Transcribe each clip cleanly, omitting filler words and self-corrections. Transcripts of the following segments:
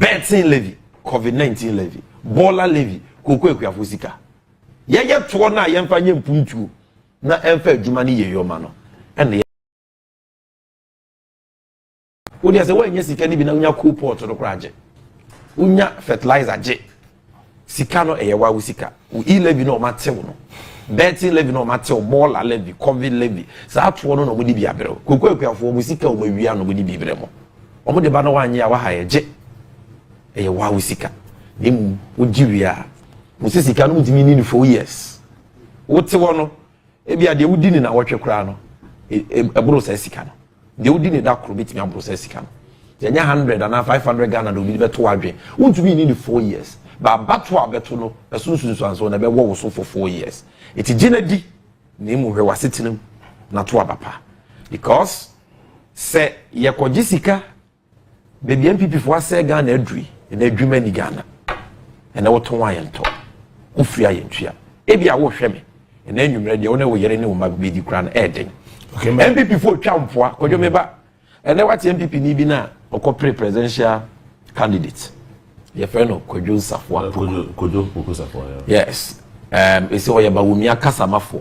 betting levy, COVID-19 levy, baller levy, koko ekuafo sika. Ye to na ye mfa nye mpuntu na emfa adwuma ne ye yoma no. Ene wo dia se wo nye sika ni bi na unya cool pot no kra je. Unya fertilizer je. Sika no eye wa sika. U levy no ma tew no. Betting levy no ma tew, baller levy, COVID levy. Sa atwo no mo di bia brɛ. Koko ekuafo mo sika o ma wia no mo di bi brɛ mo. Omo de ba no wa anya wa ha ye je. Eye wa sika. Nim wo jiwia. Mo sika no mutimi ni 4 years. Wote wono e bia de wudi ni na wotwe kra no. Ebro sa sika no. De wudi ni da kro bitimi abro sa sika no. Yenya 100 and 500 Ghana do bi beto adwen. Wontumi ni 4 years. Ba bato abeto no esunsunsu anso na be wo so for 4 years. Eti ginadi na emu hwe wasetinam na to abapa. Because se yekoji sika baby MPP for say Ghana adui na adwuma ni Ghana. Ena woton wa yento. Ofria yentua. Ebia wo hwe me. Na enwumre de wo na wo yere ne wo ma be di kra na eden. Okay, MPP for twampoa kodwo meba. Ene wati MPP ni bi na okopre presidential candidate. Ye friend of Kodwo Safwa. Kodwo Safwa. Yes. Ese o ye ba wumia kasamafo.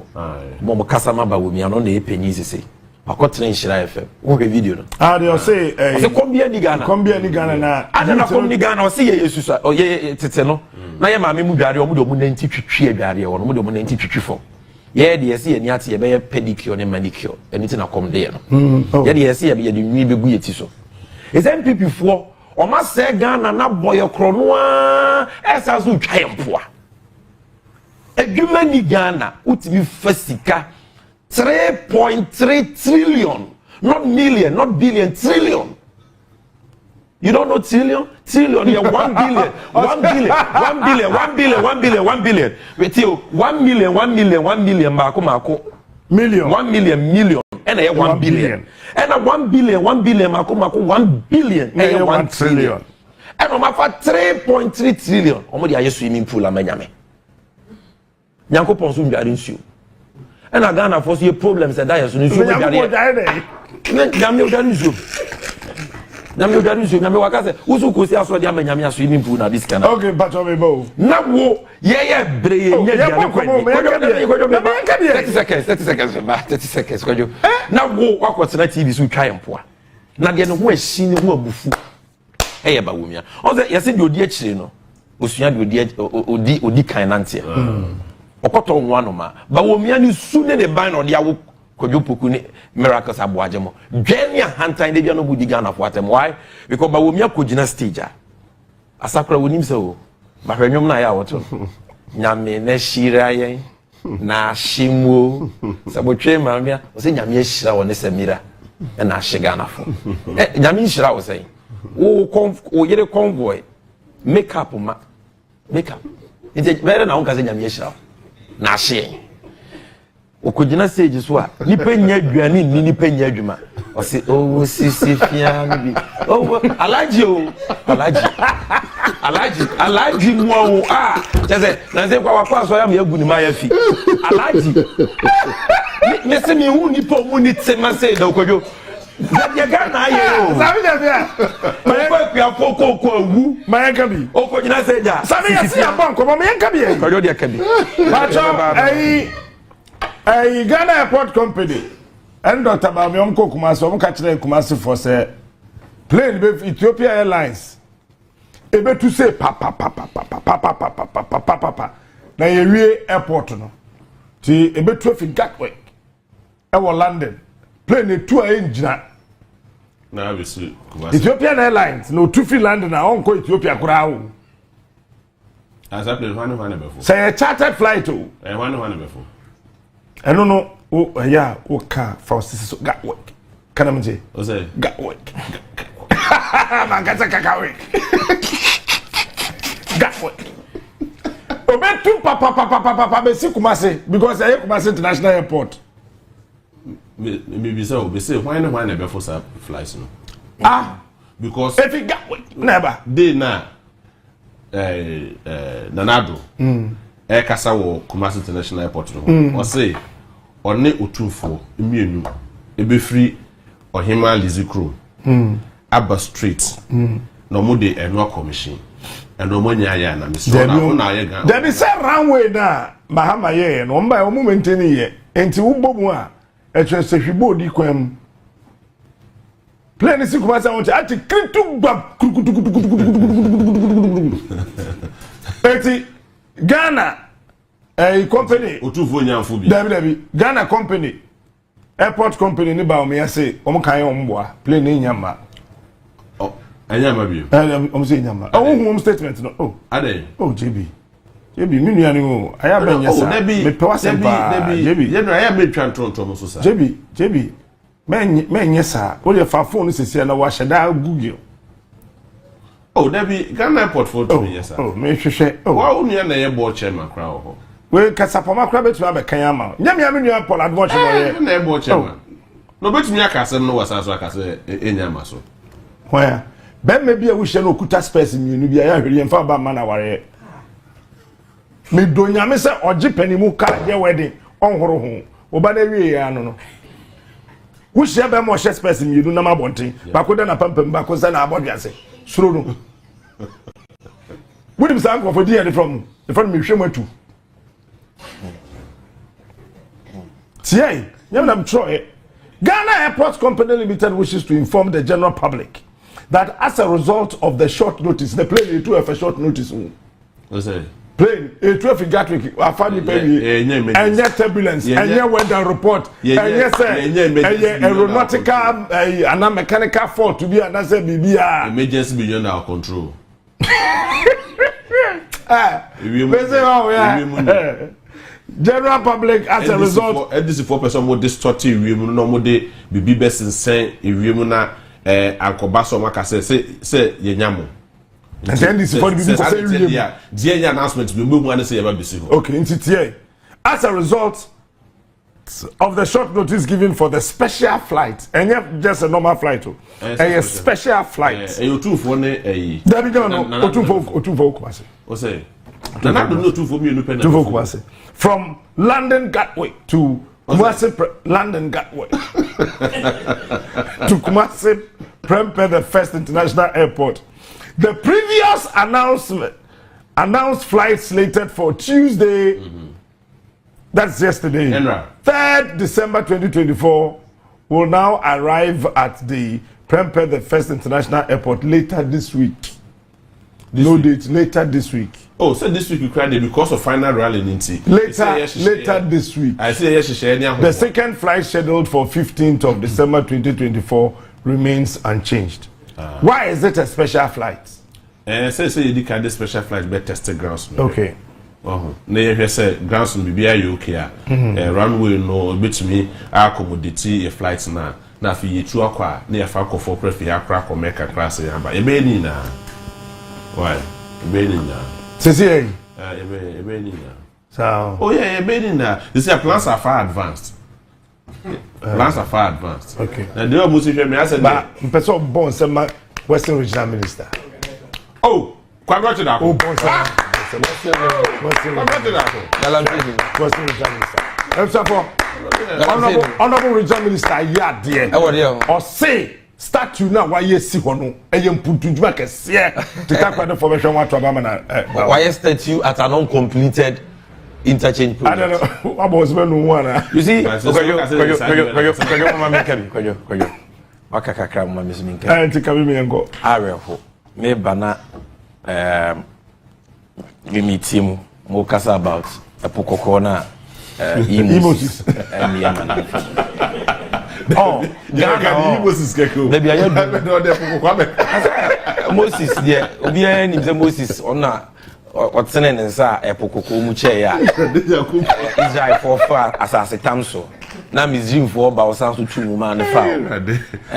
Mo kasama ba wumia no na epenyi sese. Akotre nshira FM. Wo hwe video no. They say say kombia ni Ghana na. Ada na kombia ni Ghana o se ye yesusa o ye tete no. Na ye ma me mu dware o mu de mu nanti twitwi adware o no mu de mu nanti twitwifo. Ye de yesi ye ni ate ye be pedicure ne manicure. Anything na come there no. Ye de yesi ye be de nwi begu yeti so. Is MPP for o ma se Ghana na boy krono a esa so twa yempoa. Adwuma ni Ghana utimi fasika 3.3 trillion, not million, not billion, trillion. You don't know trillion? Trillion, yeah, 1 billion, 1 billion, 1 billion, 1 billion, 1 billion, 1 billion. Wait till 1 million, 1 million, 1 million, Mako. Million. 1 million, million. And a 1 billion. And a 1 billion, 1 billion, Mako, 1 billion. And a 1 trillion. And I'm for 3.3 trillion. Omodi aye swimming pool amanyame. Nyanko ponsu mbiarinsu. And I Ghana for see problems that I so you should be there. Nyame odarinsu. Nyame odarinsu, nyame wakase. Usu kosi aso dia nyame swimming pool na this kind. Okay, but me bo. Na wo ye breye nye dia ne kwani. 30 seconds kwajo. Na wo wakotena TV so twa empoa. Na dia ne ho ahyi ne ho abufu. Eye ba womia. On say yesi de odi akire no. Osua de odi kan nante. Okoto Onua no ma ba womia ni su ne de ban no de awo kodwopoku ni miracles aboaje mo dwani ahantan de bia no budi Ghana for atem why because ba womia kogina stage a asakura wonim se o ba hwanwom na ya woto nyame na shira yen na shimwo sabotwe mamia o se nyame ashira wo ne samira na ahye Ghana for nyame shira wo se o yere convoy makeup ite bere na onka se nyame ashira na ahye okogina stage so a nipa nya aduane ni nipa nya adwuma o se o sisi fia no bi o alaji mo a tese na se kwa wakwa so ya me agu ni ma ya fi alaji me se me hu nipa mu ni tema se da okojo ya Ghana aye o sabi ja bia ma ko kwa koko awu ma ya kabi okogina stage a sabi ya si abon ko ma ya kabi okojo dia kabi Hey, Ghana Airport Company and Dr. Bamion Kumasi, I'm catching Kumasi for say plane with Ethiopia Airlines. Ebe to say papa. Na yewie airport no. Ti ebe to fi Gatwick. E wo London. Plane to engine. Na be see Kumasi. Ethiopian Airlines no to fi London na on ko Ethiopia kura o. As a plane one before. Say a chartered flight o. One before. I don't know. Oh, yeah. Oh, car for so got work. Can I say? What's that? Got work. Man, got work. Got work. Oh, but two papa, be see Kumasi because I Kumasi International Airport. Maybe so. Be say why not before sir flies no. Because if you got work, never. They na Nanado. Kasa wo Kumasi International Airport no. O say one otumfo emienu ebe free Ohima Lizzy Crew Abba Street no mo de Onua commission and no money aya na me so na ye gan there be say runway na mahama ye no mba o mo maintain ye enti wo bomu a etwe se hwibo di kwam plane si kuma sa won ati kritu gbam eti Ghana company otufo nyamfo bi David Ghana company airport company ni ba o me say o mo kan o mboa plane ni nyama anyama bi o say nyama o hu statement no ade JB mi nua ni o aya ben yesa me pe wasempa JB ye no aya me twa ntonto mo so sa JB men yesa o le fa phone sisi na wa sheda Google Debbie Ghana airport for to yesa me hwehwe wa unu ya na ye board chairman kra ho we kasapoma kra betumi abekan ama nyame me nua Paul advance no ye na ye board chairman no betumi akasem no wasa so akase enyama so hoya ben me bia wo hye no okuta space mienu bia ya hwere yemfa ba ma na ware me do nyame se oje panimu ka ye wedding onhoro ho oba na wie ya no wo hye be mo hye space mienu na mabonten bakoda na pampam bakoza na abodwase suro no we dem san ko for there from me hwematu tie nyame na mtroe Ghana Airport Company Limited wishes to inform the general public that as a result of the short notice, the plane A2F a short notice. What's that? Plane A2F Gatwick, I found it and yet turbulence, and yet weather report, and yes, aeronautical and mechanical fault to be another BBR. Emergency beyond our control. General public as a result. This is 4% more distorted. We will no more de BB best in saying if we will not Ankobaso Maka say Yenyamo. And then this is for the people say announcement we move one say about this. Okay, in as a result of the short notice given for the special flight, and yet just a normal flight, a special flight. You two for a David no two folk. What's say? From London Gatwick to Kumasi London Gatwick to Kumasi Prempeh the First International Airport. The previous announced flight slated for Tuesday, that's yesterday, 3rd December 2024, will now arrive at the Prempeh the First International Airport later this week. Date later this week. Oh, so this week we cried because of final rally later this week. I say yes, the second flight scheduled for 15th of December 2024 remains unchanged. Why is it a special flight? Say you can this special flight be tested grounds. Okay. Na you say grounds will be okay. Runway no bit me accommodate a flight na fi you two akwa na fa ko for prefer akra ko make class yamba. E be ni na. Why? E be ni na. Sisi e be ni na. So. Oh yeah, e be ni na. You see plans are far advanced. Plans are far advanced. Okay. And they almost me I said but person born some Western Regional Minister. Oh, congratulations. Oh, born Western Regional Minister. Honorable Regional Minister, yeah, dear. Or say statue now why you see one put to take information what to why statue at an uncompleted interchange project? I don't know. What was when one? You see, Wakakakra mama misminka. Areho. Me bana we meet him mo kasa about epokoko na emotions. Oh, Ghana Moses keko. There be a Moses there. Obi any the Moses ona otsene nsa epokoko mu che ya. Israel for far asase tamso. Na Misrim for ba osan so twu mu ma ne fa.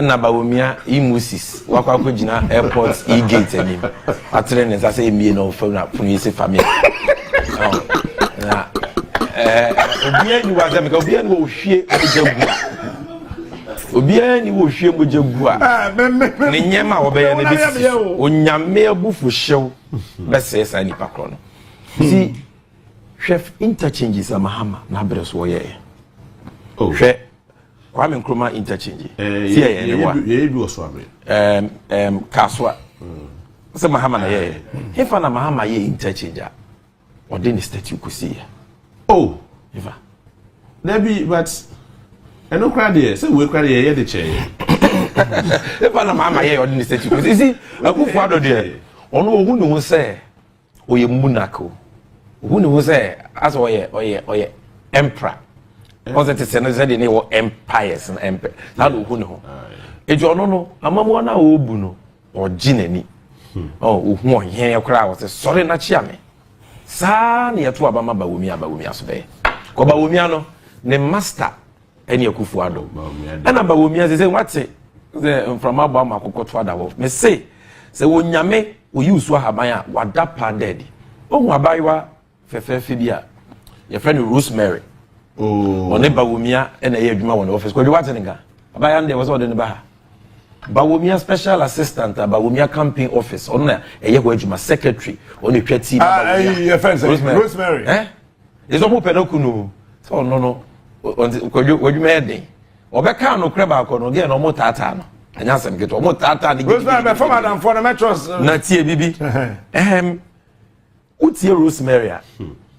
Na ba womia Moses wakwa kwagina airport e-gate anim. Atsene nsa say emie no fa na funu yese family. Na obi any wa dem ka obi any wo hwie ojagu. Obia ni wo hwie mojagu a ne nyema wo be ya na bisi onyame abufu hyew be sesa ni pakro no si chef interchanges amahama na breso wo ye hwe Kwame Nkrumah interchange si ye ne wa ye bi oso abre kaswa say Mahama na ye if na Mahama ye interchange or then statue ku see oh if there be but I no cry there say we cry there the chair if na Mahama ye or then statue ku see Akufo Addo there ono ohu ne ho say oye munako ohu ne ho say as oye emperor because it is another day ne empires and empire na ohu ne ho ejo no amamu na obu no oginani ohu ohia kra wo say sorry na chia me sa na yeto abama bawumia so be ko bawumia no ne master eni Akufo Addo ana bawumia say wate from abba makoko to adawo me say wonyame oyusu ahaban a wada panded ohu abayiwa fefefe bia your friend Rosemary one bawumia na ye adwuma won office ko wate nga abaya nde was odene ba bawumia special assistant bawumia campaign office on na eye ho adwuma secretary on twa team your friend Rosemary is omo pedoku no so no ko adwuma eden obeka no kre ba ko no ge no mo tata no anya sem geto mo tata ni Rosemary be former than for the metros na tie bibi utie Rosemary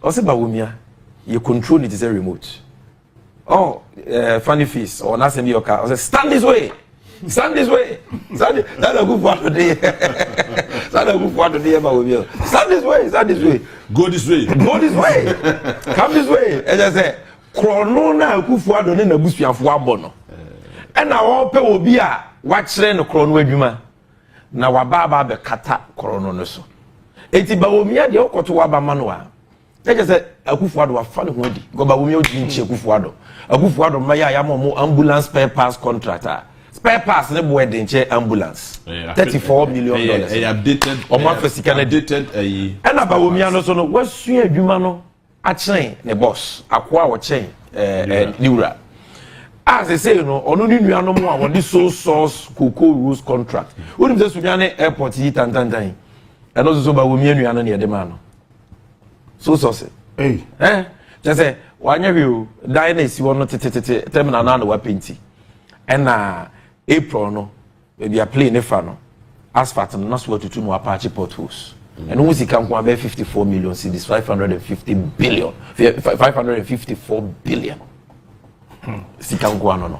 o se bawumia you control it is a remote funny face or na sem yoka o say stand this way stand that Akufo Addo dey stand Akufo Addo dey bawumia stand this way go this way come this way e just say krono na Akufo Addo ne na busuafo abo no e na wo pe obi a wa kire no krono adwuma na wababa be kata krono no so enti bawumia de okoto waba mano a e just say Akufo Addo afa ne ho di go bawumia odi nchi Akufo Addo maya ya mo ambulance spare parts contractor spare parts ne boy de nche ambulance $34 million updated o ma fa sika na updated and bawumia no so no wasu adwuma no a chen ne boss akwa wo chen niura as I say no onu ni nua no mo a won sole source cocoa rules contract woni be sunya ne airport yi tantantan and also bawumia nua no ne de ma no so source just say wanya wi dan na si wono tete terminal na wa penti and April no we are playing fa no asphalt no so to no Apache potholes and we see can 54 million cedis 554 billion sikanko no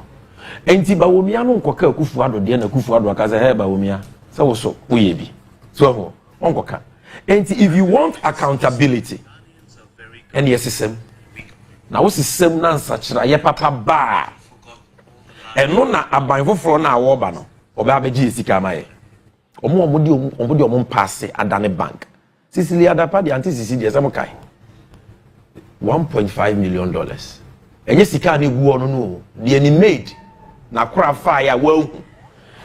enti bawumia no nkoka Akufo Addo de na Akufo Addo aka say bawumia say wo so uye bi so onkoka enti if you want accountability and yes system na wo system na nsachira ye papa ba eno na aban foforo na awo ba no oba abeji sika maye omudi passe adane bank Sicily adapa di anti Sicily esamo kai $1.5 million enye sika na egu ono no de ni made na kora fa ya wa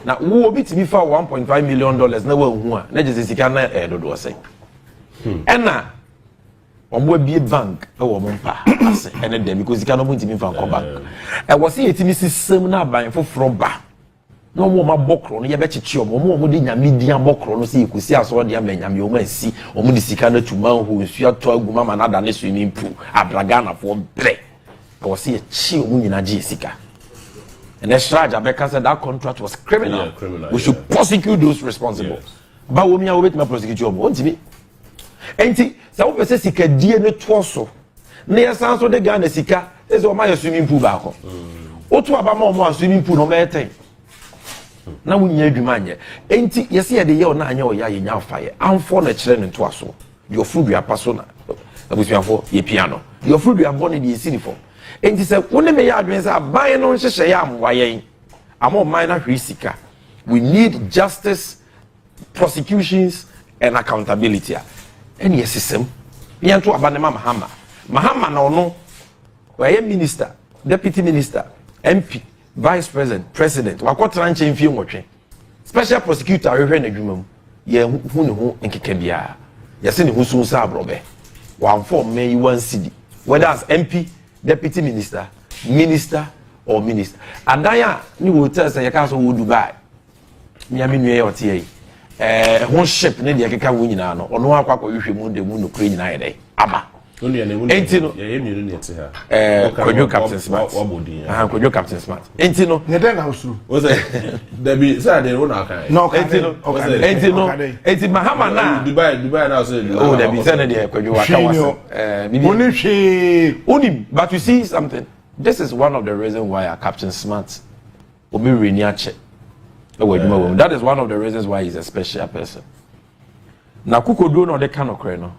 na wo obi timi fa $1.5 million na wa hu a na je sika na dodo se ena omo bie bank e wo mo mpa ase ene dem because sika no mo timi fa nko bank e wo se yetimi system na aban foforo ba no mo ma bokro no ye be chichi mo de nyame dia bokro no se ikusi aso de ama nyame o ma si o mo de sika na tuma ho nsu ato aguma ma na da ne swimming pool abraga na fo bre o se ye chi o mo nyina ji sika and Esraja Abeka said that contract was criminal. We should prosecute those responsible. But we are waiting to prosecute you. Won't me? Enti sa wo pese sika die ne toso na yesanso de Ghana sika ese o ma ye swimming pool ba ko otu aba ma o ma swimming pool no ma eten na wunya adwuma anye enti yesi ye de ye o na anye o ya ye nya afaye amfo na kire ne toaso your food you apaso na abusuafo ye piano your food you abone de yesi ni fo enti se woni me ya adwen se aban no nhyehyɛ ya amwa yen amo minor hwe sika we need justice, prosecutions and accountability. Any system yanto abanema mahama na ono waye minister, deputy minister, MP, vice president wakotra nche mfie nwotwe special prosecutor hwehwe na dwuma mu ye hu ne ho nkeke bia ye se ne hu sun sa abrobe one form me one city whether as MP, deputy minister or minister adaya ni wo tell say ye ka so wo Dubai miami nwe ye ote yi one ship ne de keka wo nyina no ono akwa hwehwe mu de mu no kure nyina ye dai aba Entino. Kojo Captain Smart. Kojo Captain Smart. Entino. Neden house. Was it? There be say they won account. No, Entino. Enti Mahama na. Dubai now say. Oh, there be say there Kojo Waka. Only, but you see something. This is one of the reasons why our Captain Smart will be Reniache. That is one of the reasons why he's a special person. nAkuffo do no de kind of no.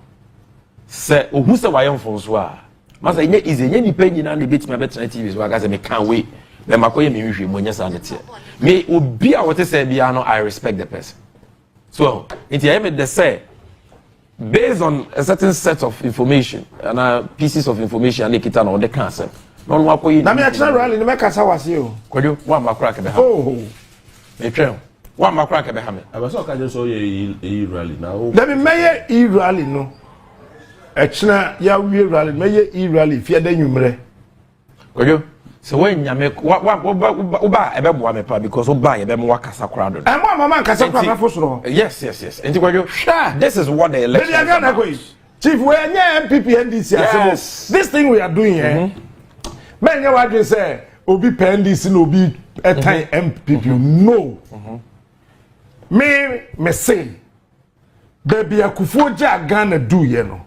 Say ohu se waye mfonso a masa nye ize nye nipa nyina na betima betena TV so aga say me can wait me makoye me hwehwe mo nya sa ne te me obi a wote say bia no I respect the person so it I made the say based on a certain set of information and pieces of information and kita na o de kan say no no akoye na me actually rally me kasa wase o kwadwo wa makora ke be ha oh me twen wa makora ke be ha me abaso ka je so ye rally now let me meye rally no Echna ya we rally me rally fi ada nwumre kojo so when nyame oba ebeboa me pa because oba ye be mo wakasa kora do e mo mama nkasa kora na fosoro yes enti kojo this is what the election is about. Chief we nya MPP NDC yes. This thing we are doing here men nya wadwe say obi NDC no obi etan MPP no me say baby Akuffo ja Ghana do ye no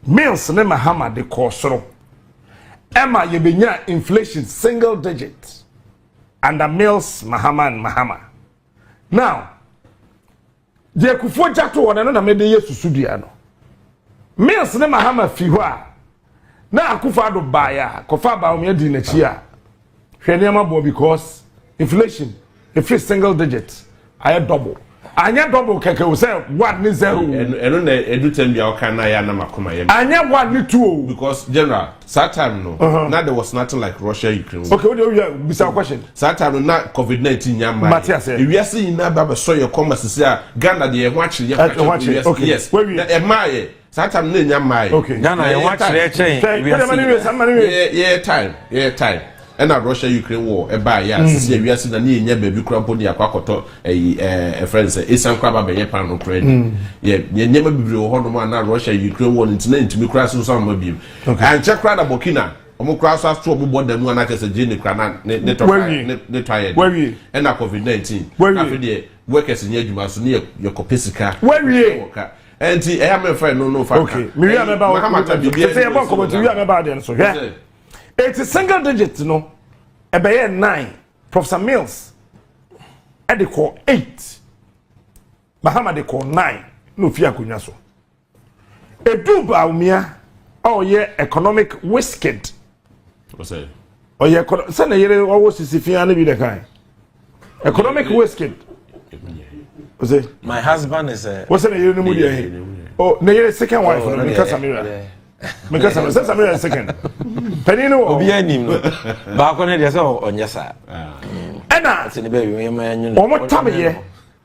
Mills ne Mahama de kosoro. Emma yebenya inflation single digit. Under Mills, Mahama and Mahama. Now, the Akuffo jato wana na mede yesu sudia no. Mills ne Mahama fiwa. Na Akuffo ado baya. Kofa ba umye di nechi a. Hwene ama bo because inflation, if it's single digit, I double. Anya double keke we say 1 ni 0 eno na edu tem bia oka na ya na makoma yem anya 1 ni 2 because general that time no now there was nothing like Russia Ukraine okay what do you bisa question that time no na COVID-19 nyamba we are seeing na ba so your commerce say Ghana de ho akire okay yes e maaye that time na nyamba okay Ghana e ho akire chen we are time and a Russia Ukraine war eba ya sisi we are na ne nya ba bi kura mpo ne akwakoto friends esan kwaba be ye pan no Ukraine ye nyema bibiri wo hono ma na Russia Ukraine war ntina ntimi kura so so ma bi an che kura da Burkina omo kura so aso obo boda mu na kese je ne kura na ne tired and a COVID-19 after the workers in adwuma so ne ye kopesika enti e am friend no fa okay me we am about say e bon comment we am about them so yeah. It's a single digit, no. Ebe 9. Professor Mills. They call 8. Mahama they call 9. No fear kunyaso. A duba umia. Oh yeah, economic whisked. What's that? Oh yeah, sana yere always si fi ane bi de kan. Economic whisked. What's it? My husband is a. What's that yere no mu dey? Oh, na yere second wife no because Samira. Because Samira second. Penino obi anim no ba ko ne de se onye sa ena se ne be wi ma anyu omo tameye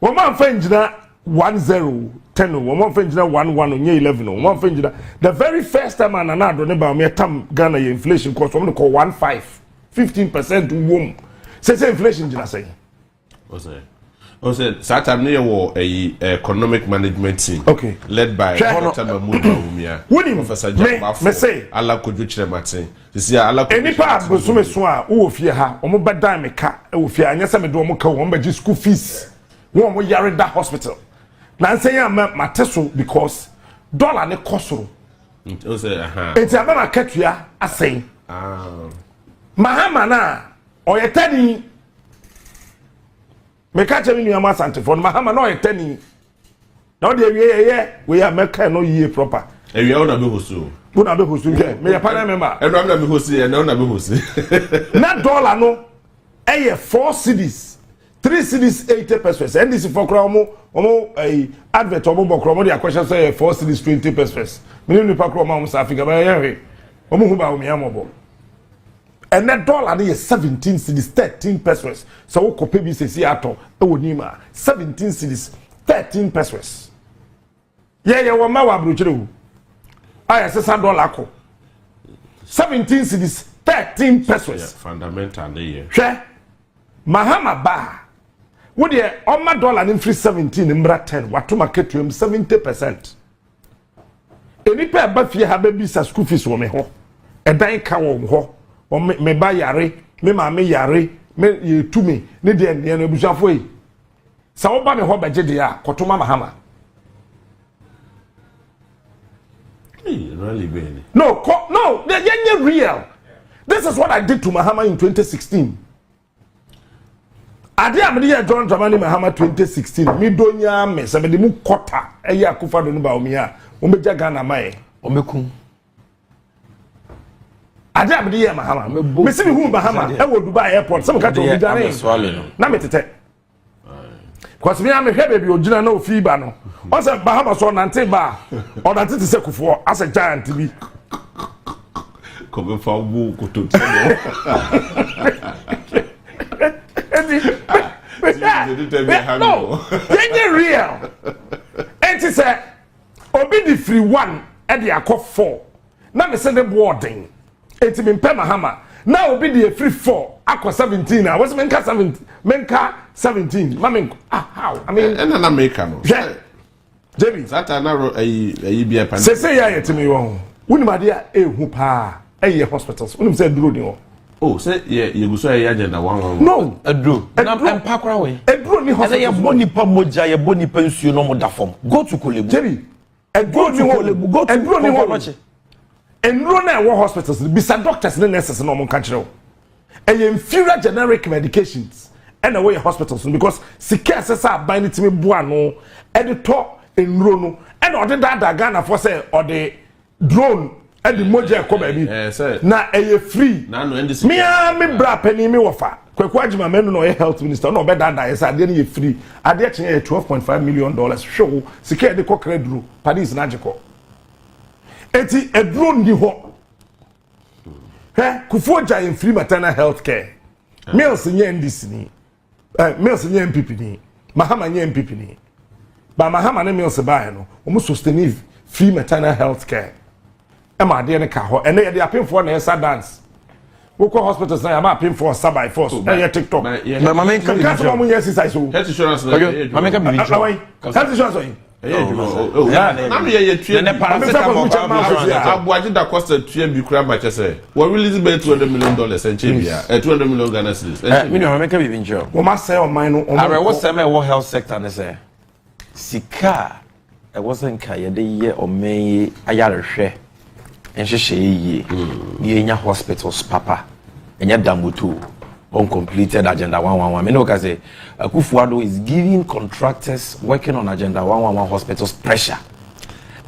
wo man fa njina 10 10 wo man fa njina 11 onye 11 wo man fa njina the very first time an Addo ne ba me tam Ghana ye inflation cost wo call 15% wom say inflation njina say what's that Satam near war a economic management team okay led by Dr. Mahmoud Bawumia Professor Gyamafi ala koju Kyerematen sisi ala any part go so me so a wo fie ha omo bedan me ka wo fie anya se me do omo ka wo be school fees wo omo yare da hospital na say am mateso because dollar ne kosoro o say enti abana katua asɛn Mahama na oyetani me catch me new Asante for Mahama no etani na o de we are make no yie proper e we na be hosu me ya panel member e no na be hosu e no na be hosu na dollar no 4 cedis 3 cedis 80 pesos and this for kromo advert omo bokro mo de question say 4 cedis 20 pesos me ni pa kromo am South Africa ba ye omo hu ba o me amobo and that dollar is 17 cedis 13 pesos so we copy bi sesi ato e wonima 17 cedis 13 pesos ye wo ma wa brochire hu aya sesa dollar ko 17 cedis 13 pesos yeah, fundamental there hwe Mahama ba wo de o ma dollar in free 17 mbra 10 wato market 70% eni pe ba fie ha ba bi sa school fees wo me ho edan ka wo ho o me ba yare me ma me yare me ye tumi ne de ne no busuafo yi sa wo ba me ho ba je de a kotoma mahama really bad. no they're real. This is what I did to Mahama in 2016. Ade amede ya John Dramani Mahama 2016 mi donya me se me de mu kota eya Akuffo do no ba omi a o meja Ghana mai o mekum ade amede ya Mahama me se mi hu Mahama e wo Dubai airport se me ka to omi jare na me tete kwase mi am hwe baby ogina na ofi ba no o se Mahama so nante ba o nante te se Kuffo as a giant bi Come for wo koto no, they're real. And she said, Obi the free one at the nAkuffo. Now me send the boarding. It's been Mahama. Now Obi the free 4. Aqua 17. I was menka 17. Menka 17. Mamin, how? I mean, and an American. Yeah. JB. That I know a be a pan. Say ya to me wrong. When my dear, who pa, hospitals. When said Bruno. Oh, say you go say agenda one. No, Addo. Na empakra we. Edro ni hospital. Ya boni pa moja, ya boni pa nsuo no mo da fam. Go to Kolebu. Jerry. Edro ni Kolebu. Go to Kolebu. Enro na wo hospitals bisa doctors and nurses no mo kan kire. Inferior generic medications and away hospitals because sika sesa ban timi boa no editor enro no and ode da Ghana for say ode drone and the moja ko baby na free na no end me bra pani me wofa kwaku agima menu no health minister no be da yes ade na free ade chen $12.5 million show sika de ko kredru Paris na jiko eti a drone ni ho Kuffo ja free maternal health care meals nye NDC ni meals nye MPP ni Mahama nye MPP ni ba Mahama ne meals ba no omo sustain free maternal health care ema de ne ka ho ene ye de apemfo na esa dance woko hospitals na ma apemfo by force na ye TikTok na mama nka ka so mo yes is so health insurance mama nka bibi health insurance na me ye tue ne paracetamol abuaje da cost tue bi kura ba chese we release be $200 million enche bia $200 million Ghana cedis me no mama nka bibi njo wo ma say o man no are wo say me wo health sector ne say sika e wo say nka ye de ye o men ayarehwe enhwehwe ye ye nya hospitals papa enya damoto uncompleted agenda 111 me no ka say Akufo is giving contractors working on agenda 111 hospitals pressure.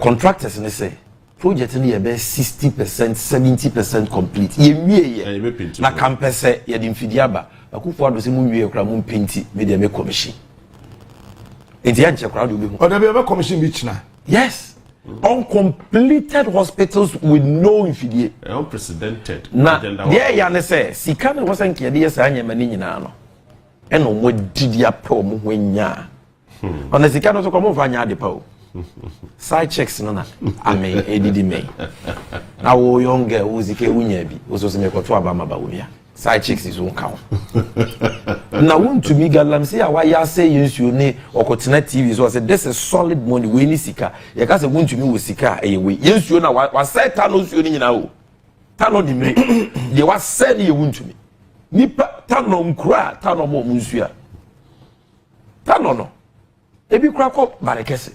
Contractors they say project ni be 60% 70% complete ye na campus ye di mfidiaba Akufo say mu wie kra mu penti me dey make commission enti ya nche kra do be hu o dey be commission bi china yes uncompleted hospitals with no infidie unprecedented agenda there ya ne say sika na wasan ke dey say anyama ni nyina no eno mo didi apɛ mo ho nya ona sika no so ko mo fa nya de pa o side checks no na ame edidi me na wo young girl wo sika wunya bi wo so se me kɔto aba ma ba wo bia side checks is on count na won to me galam say awa ya say yensuo ne okotena TV so say this is solid money we ni sika ye ka say won to me wo sika eye we yensuo na wa say ta no suo ni nyina o ta no di me ye wa say ne ye won to me nipa tano nkura tano mo munsua tano no ebi kura ko barekese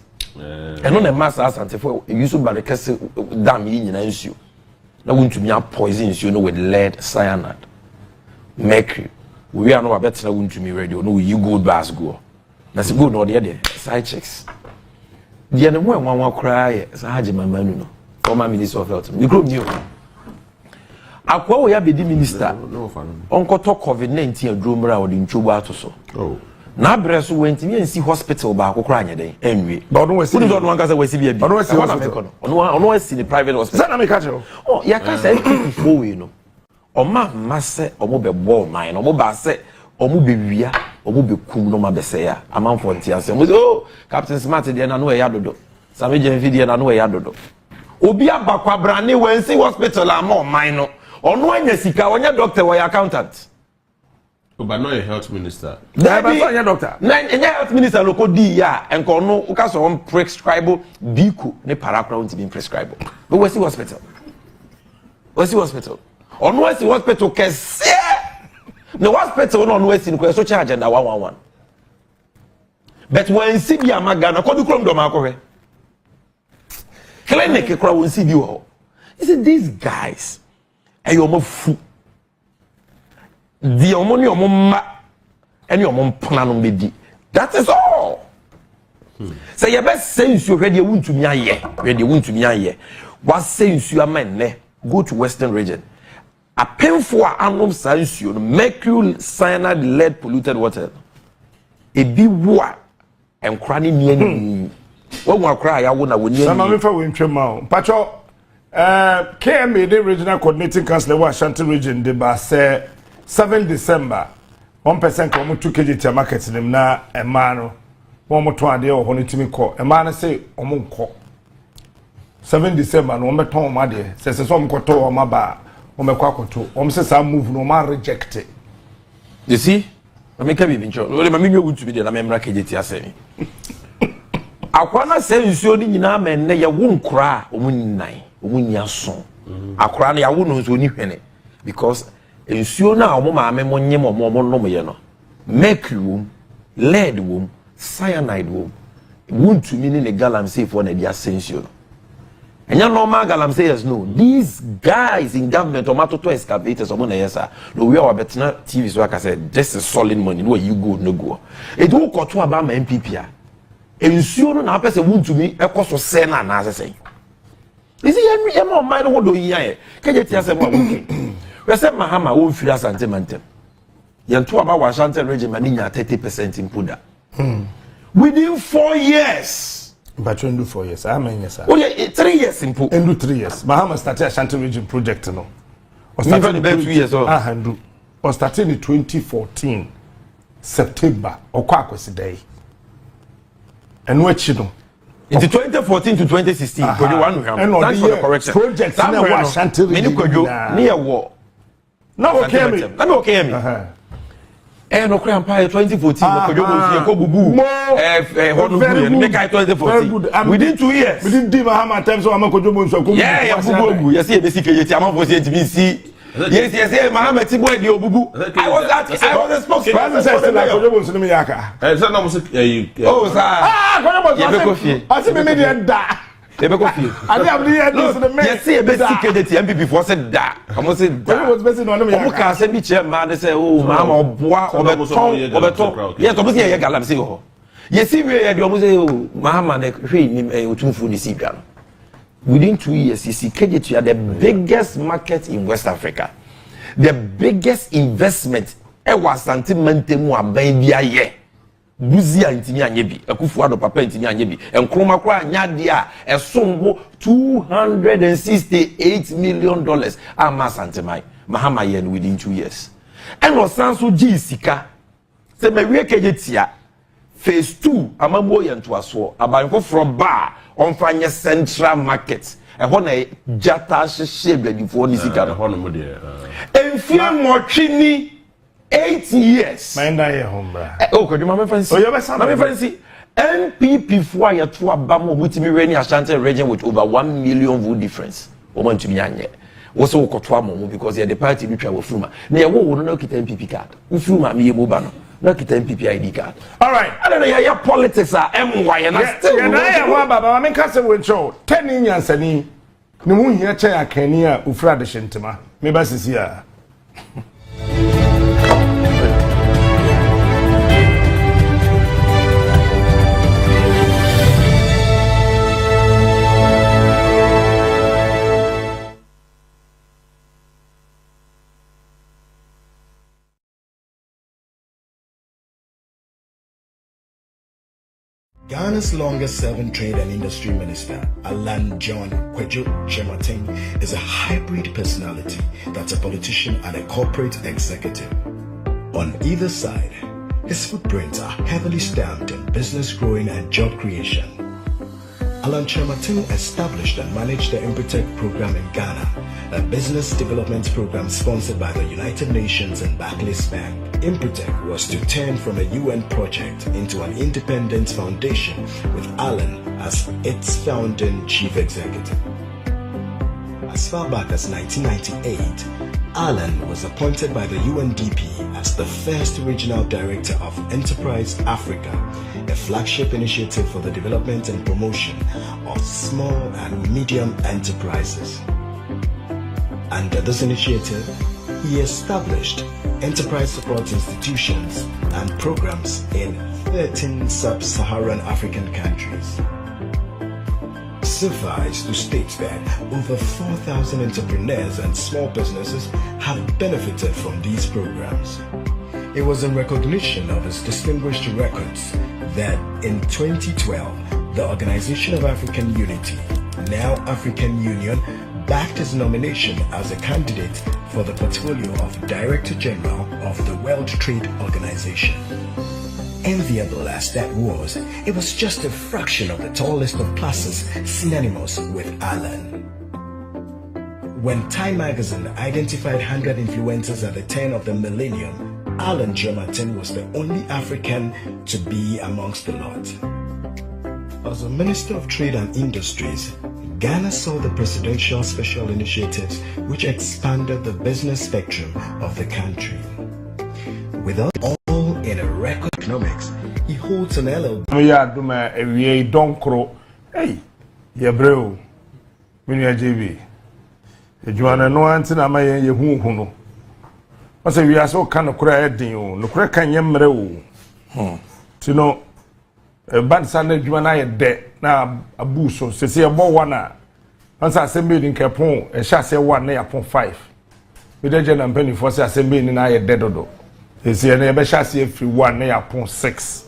eno na massa asantefo yusu barekese dam yi nyina nsuo na wontumi a poison nsuo no with lead cyanide mercury we are no abetena wontumi radio no you good bas go na se good no de side checks de ne mo enwa kura ye sa Gyamafi no former minister of health we group new akwa wo ya bedi minister onkoto covid-19 adromra odi nchobu ato so na breso wentimi ensi hospital ba akokora anyeden enwe ba odon wasi odon wan kasa wasi bia bi odon wasi hospital ono wasi ni private hospital sana me ka che oh ya kasa Kuffo we no oma mase omo be ball mine omo ba se omo be wia omo be kum no ma be se ya amanfo ntiase mo oh Captain Smart de na no e ya dodo Sammy Gyamafi de na no e ya dodo obi abakwa brane wensi hospital ama o mine no ono anya sika onya doctor or accountant but not a health minister. That be a doctor. Any health minister local D ya and kono uka so prescribable biku ne paracrown to be prescribable. But where's the hospital? Where's the hospital? On where's the hospital? Cause the hospital on where's in question charge and 111. But when Sibia Magana, call the chrome domako. Clinic crowd will see you. He said, these guys, are you more fool? The omoni omoma and your mom plan be. That is all. Say your best sense you ready won to me aye. Ready won to me aye. What sense you are men go to Western region. A painful annum science you mercury cyanide lead polluted water. A be war and cranny me. What will cry? I won't win. Some of you win Tremont. Patrol KMA, the regional coordinating councillor, Washington region, the bar say 7 December, 1% come to KG market in them na a man, 1 more 20 or 100 call. A man say, Omun call 7 December, no more Tom, my dear, says some quarter or my bar, or my quaco, says I move no man rejected. You see, I make a big job. Well, my mean would be the American KG saying. Akwana say nsuo ni nyina men na ye wo nkura omunnan omunya so akora na ya wo no nsuo ni hwene because nsuo na omo maame mo nyem omo nom ye no mercury wom lead wom cyanide wom wontumi ni ne galamsey for na dia nsuo no enya normal galamsey no these guys in government omatoto excavators omo na yesa no we are betna TV so aka say this is solid money no you go no go it will koto aba ma MPP a ensuo no na apese wuntumi ekoso se na na asese isi ye ma mind ho do yin aye keje ti asem abuke we say mahama won firi asante mantem ye to aba Washington region mani nya 30% impuda within 4 years but when do 4 years I mean yes sir oh yeah 3 years impu and do 3 years mahama started Ashanti region project no or started the 2 years or do or started in 2014 September or kwa kwesi day. And what you know? Into 2014 to 2016, thanks for the correction. Project in Washington near war. No, okay, me. Let me okay me. No crime 2014. Within 2 years. Within Mahama times so I'm a yeah, you see a basic I'm for see. Yes, Mohammed Tiboy di Obubu. I was a spokesman. Oh, sir. I see me media da. I am the yes, see a basic MPP for said that. I must say that was based on me. Who can send me chairman? They say, oh, Mama, boy, Oberton. Yes, obviously, I got say, oh, yes, see, we had almost say, oh, Muhammad, within 2 years, you see, KGT are the biggest market in West Africa. The biggest investment ever sentimentemu abambia ye. Buzia intini anyebi, Akufu Addo papa intini anyebi. Nkrumah kwa nyadia esombo $268 million ama santemai. Mahama yen within 2 years. And osanso ji sika. Se mewe KGT phase 2 amambo yen to aso. Abanko from bar on fanya central market. E ho na jata hye bladifo ni sika no. Enfie mochini 8 years. Mind I hombra. Oh, could you mama fancy? Oh, you better mama fancy. NPP for ya to abamo witimi reni Ashanti region with over 1 million vote difference. Woman to me anye. Was so kotwa mo because the party neutral wo fruma. Na ye wo no kita NPP card. Ufruma me ye mo ba no. Na kita NPP ID card. All right. I don't know ya politics are MY and still. Ya na ya wa baba me ka se we show 10 nyansani. Ne mu hia che akani a ufra de shentema. Me ba sisi a. Ghana's longest-serving trade and industry minister, Alan John Kyerematen, is a hybrid personality that's a politician and a corporate executive. On either side, his footprints are heavily stamped in business growing and job creation. Alan Kyerematen established and managed the Impretech program in Ghana, a business development program sponsored by the United Nations and Barclays Bank. Impretech was to turn from a UN project into an independent foundation with Alan as its founding chief executive. As far back as 1998, Alan was appointed by the UNDP as the first regional director of Enterprise Africa, a flagship initiative for the development and promotion of small and medium enterprises. Under this initiative, he established enterprise support institutions and programs in 13 sub-Saharan African countries. Suffice to state that over 4,000 entrepreneurs and small businesses have benefited from these programs. It was in recognition of his distinguished records that in 2012, the Organization of African Unity, now African Union, backed his nomination as a candidate for the portfolio of Director General of the World Trade Organization. Enviable as that was, it was just a fraction of the tall list of classes synonymous with Alan. When Time magazine identified 100 influencers at the turn of the millennium, Alan Kyerematen was the only African to be amongst the lot. As a Minister of Trade and Industries, Ghana saw the presidential special initiatives which expanded the business spectrum of the country. With all in a record economics, he holds an LLB. Yeah, do my every donkro. Hey, yeah, bro. When you are JB, you want to know until I'm a who. I say we are so kind of credit you. No credit can you know? To know a bad Sunday, you and I are dead now. A boost, so say about one. Once I send me in Capon, a chassis 1 near upon 5. With the general penny for assembly in I dead dodo. It's a neighbor chassis if you 1 near upon 6.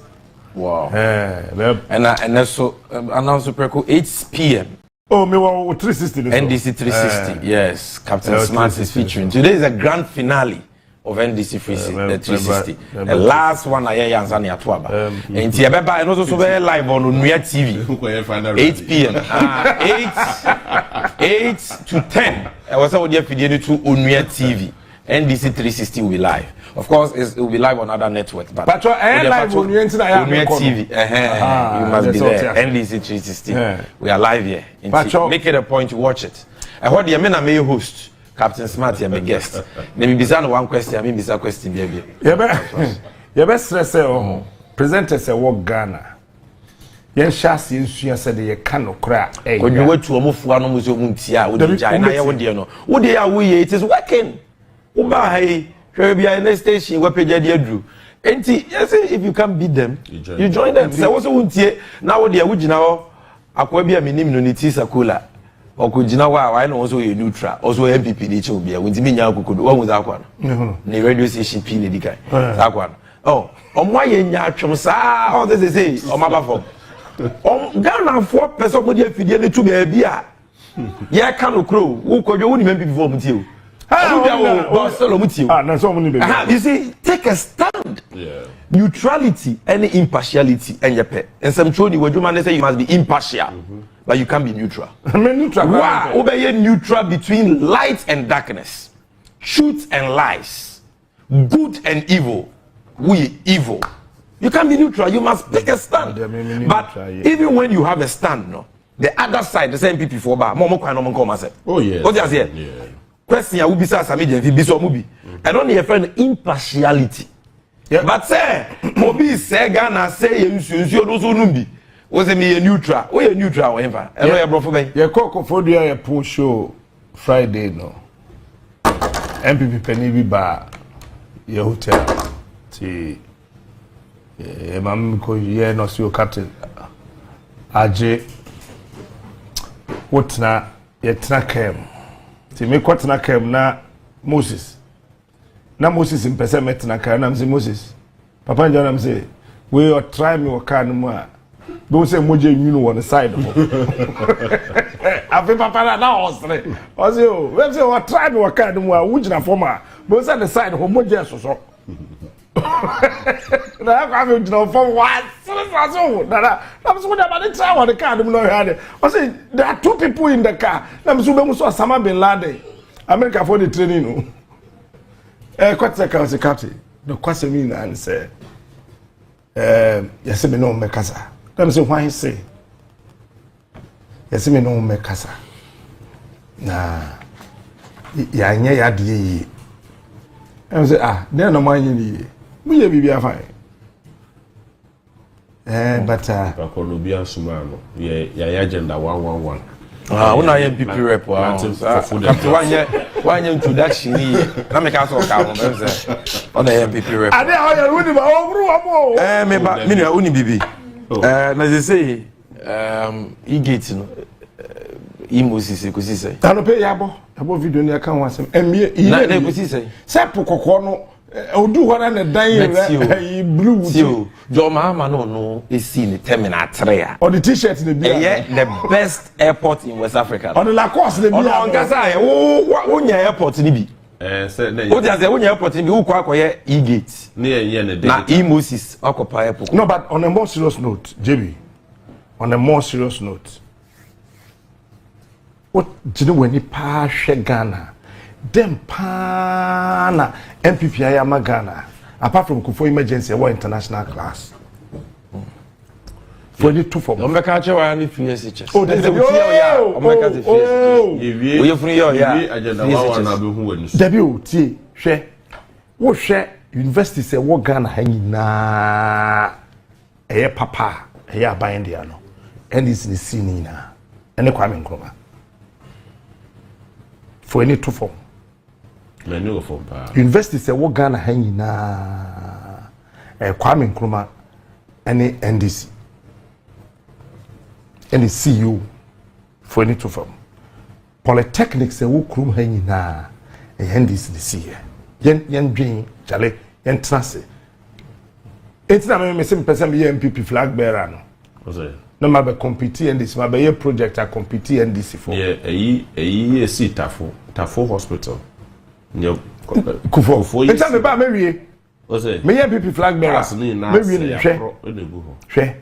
Wow. And that's so announced to 8 p.m. Oh, me wa 360. NDC 360. Yes, Captain Smart is featuring. Today is a grand finale of NDC 360. The last one I hear Yansani Atwaba. And Tiabeba and also live on Onua TV. 8 p.m. 8 to 10. I was out there to Onua TV. NDC 360 will be live. Of course, it will be live on other networks. But live on Onua TV. You must be there. NDC 360. We are live here. Make it a point to watch it. I heard the men are my host. Captain Smart, I'm a guest. Maybe bizarre one question, I mean bizarre question, baby. You best stress presenters say work Ghana. Yen chassis in said you cannot cry. When you went to a move one almost muntia, would you join? I would know. Would they are we? It is working. Uba hey, Caribbean in the station, where Pejadia drew. And yes, if you can't beat them, you join them. So I was muntia. Now they are would you know? Aquabia minim unity sakula. Okujina wa I know also a neutral also MPP ni chobia we ntimi nya akukodo wa mu za kwa no ni radio station P ni dikai za kwa no omo ye nya atwom saa all this say omo abafo Ghana for person mo dey afidie ni tu ba bia ye ka no kro wo kodwo wo ni MPP for mutio you see, take a stand. Yeah. Neutrality and impartiality and your pet. And some true you say you must be impartial, but you can't be neutral. I mean neutral. Wow, obey neutral between light and darkness, truth and lies, good and evil. We evil. You can't be neutral. You must take a stand. But even when you have a stand, no, the other side, the same people for bar, oh yeah. What you say? Yeah. Question ya ubi sa Sammy Gyamafi bi so mubi. I don't hear friend impartiality. Yeah. But say obi say Ghana say you nsuo no so numbi. O say me neutral. O you neutral whatever. E no ya brofo ben. Ye kokofo dia ya pon show Friday no. MPP penny bi ba ye hotel. Ti mam ko ye no so captain. Aje wotna ye tna kem. Ti me kwatna kem na Moses in person metna kem na mse Moses papa nja na mse we you try me waka no mu a do say moje nwunu on the side afi papa na osre ozi o we say we try me waka no mu a wujina forma but say the side ho moje soso Na kwa me jina for what? So na I'm so that man try on the car them no hear. I say there are 2 people in the car. Na me so be so Osama bin Laden. America for the training no. Kwatse ka se captain. No kwase me na say yesi me no me kasa. Na me say why say yesi me no me kasa. Na ya nye ya de yi. I say they no man yi. We ye bibia fine. But Kolobia Sumano, yeah, agenda 111. Una ye PP rep one introduction na make us all count say on the PP rep. Ade how you win ba ogru me ba me uni bibi. Na they say e-gate no Moses ekusi say. Ta no pe yabo video ni aka ho asem. Emie na ekusi say. Se pokoko no odu hora na dan blue tio jo mama no esi ni terminal 3 on the t-shirt the beer the best airport in West Africa on the Lacoste the beer on gasa wo nya airport ni bi say na wo just say wo nya airport ni bi wo kwa akoye e-gate na Moses akopa airport. No, but on a more serious note, JB, on a more serious note, what do you when you pass Ghana? Dem pana MPP ayama Ghana apart from Kufo emergency or international class for the 2 for no make catch wa ni FSH. Oh there's a o make catch FSH we free yo ya agenda 1 na be hu wani debut tie hwe wo hwe university say wo Ghana hanyina eye papa eye aban dia no and is the scene na ene Kwame Nkrumah for any 2 for university say wo Ghana hanyina Kwame Nkrumah any NDC and the CEO for any 2 for polytechnics say wo krum hanyina NDC the CEO yen dream chale yen trase it's na me say person be MPP flag bearer no no ma be compete NDC ma be project a compete NDC for eyi esi tafo hospital Kufo. It's me ba me wie. O say. Me MPP flag bearer. Me wie ni hwe.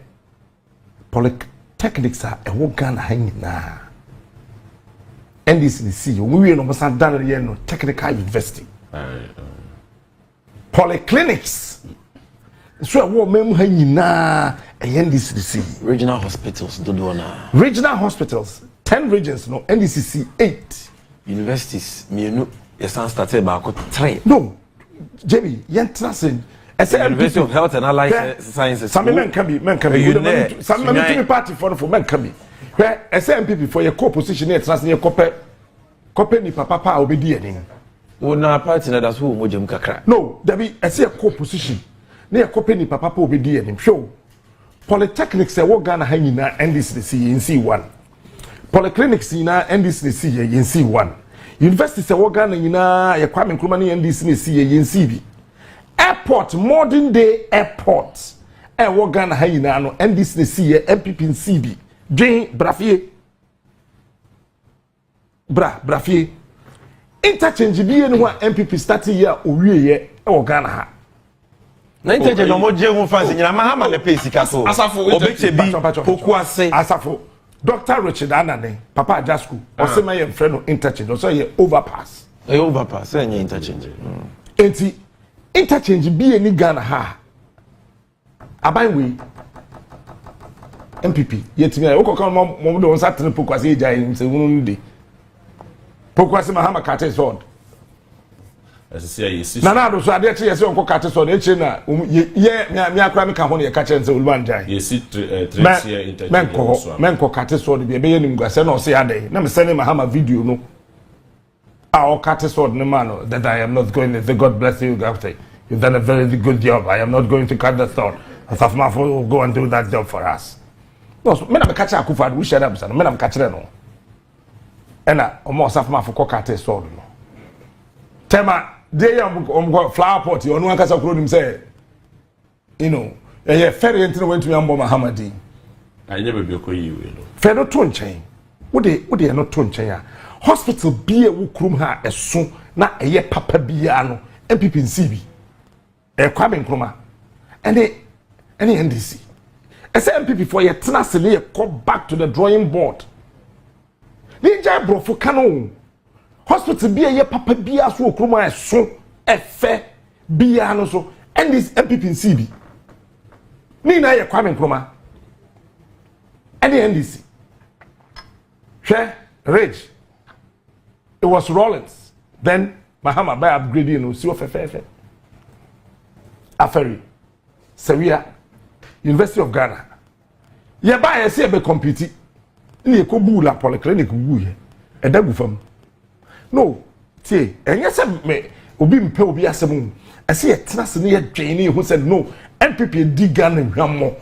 Polytechnics are e wo Ghana hanyina. NDC see you. We no must done here no technical university. Polyclinics. So wo mem hanyina NDC see. Regional hospitals do na. Regional hospitals 10 regions no NDC 8. Universities mienu yes started ba 3. No. JB yentrasen University of Health and Allied Sciences. Some men can be some men party for men can be. Where SMPP for your co-position here trans near copy ni papa obedi ani. Una party na that's who mojem kakra. No, there be a co-position. Near copy ni papa obedi ani. Show. Polytechnics e wo Ghana hanyina NDC in C1. Polyclinics ina NDC in C1. University se wo Ghana nyina ye Kwame Nkrumah ni NDC in CB. Airport, modern day airport. E wo Ghana hanyina no NDC MPP in CB. Dwen brafie. Brafie. Interchange bi enu wa MPP start here owie ye e wo Ghana ha. Na interchange no mo je hu fancy nyina ma ha ma le pay sika so. Asafo obeche bi poku ase. Asafo. Dr. Richard Anane, Papa Jasku, or say my friend of interchange, or say ye overpass. Overpass, any interchange. Interchange be any Ghana ha. Abai we MPP. Yet me, I come mom don't start to Pokwasi Jai say one day. Pokwasi Mahama Kate sword. As I say, you see. Nana do so ade che yesi onko Kate sword e che na ye me akra me ka ho ne ye ka che nse Oluban Jai. You see trade here interchange. Men Kate sword be ye nim gwase na o se ade. Na me send Mahama video no. Our Kate sword no man that I am not going to say God bless you after. You've done a very good job. I am not going to cut the sword. Asafma will go and do that job for us. No, so men am catch Akufo we share am say men am catch no. Ena omo Asafma for Kate sword no. Tema dey am flower pot you Onua kasa kuro nim say you know ferry enti went to Ambo Mahamadi. I never be okoyi we no. Fer no to nchen. Wo de no to nchen a. Hospital bia wo krum ha eso na eye papa bia no MPP nsibi. Kwame Nkrumah and NDC. As MPP for your tenacity, go back to the drawing board. Ninja bro for Kano hospital be a papa be as so Nkrumah so efe be no so and this MPP in CB. Nina ye Kwame Nkrumah and the NDC. Share Rage. It was Rollins. Then Mahama by upgrading no see of FFF. Aferi. Seria. University of Ghana. Ye buy a see be compete. Ni ko bu la polyclinic bu ye. E da gu fam. No, tie, enye se me obi mpe obi asem. I see a tenase ne ye dwene who said no. MPP di Ghana hwammo.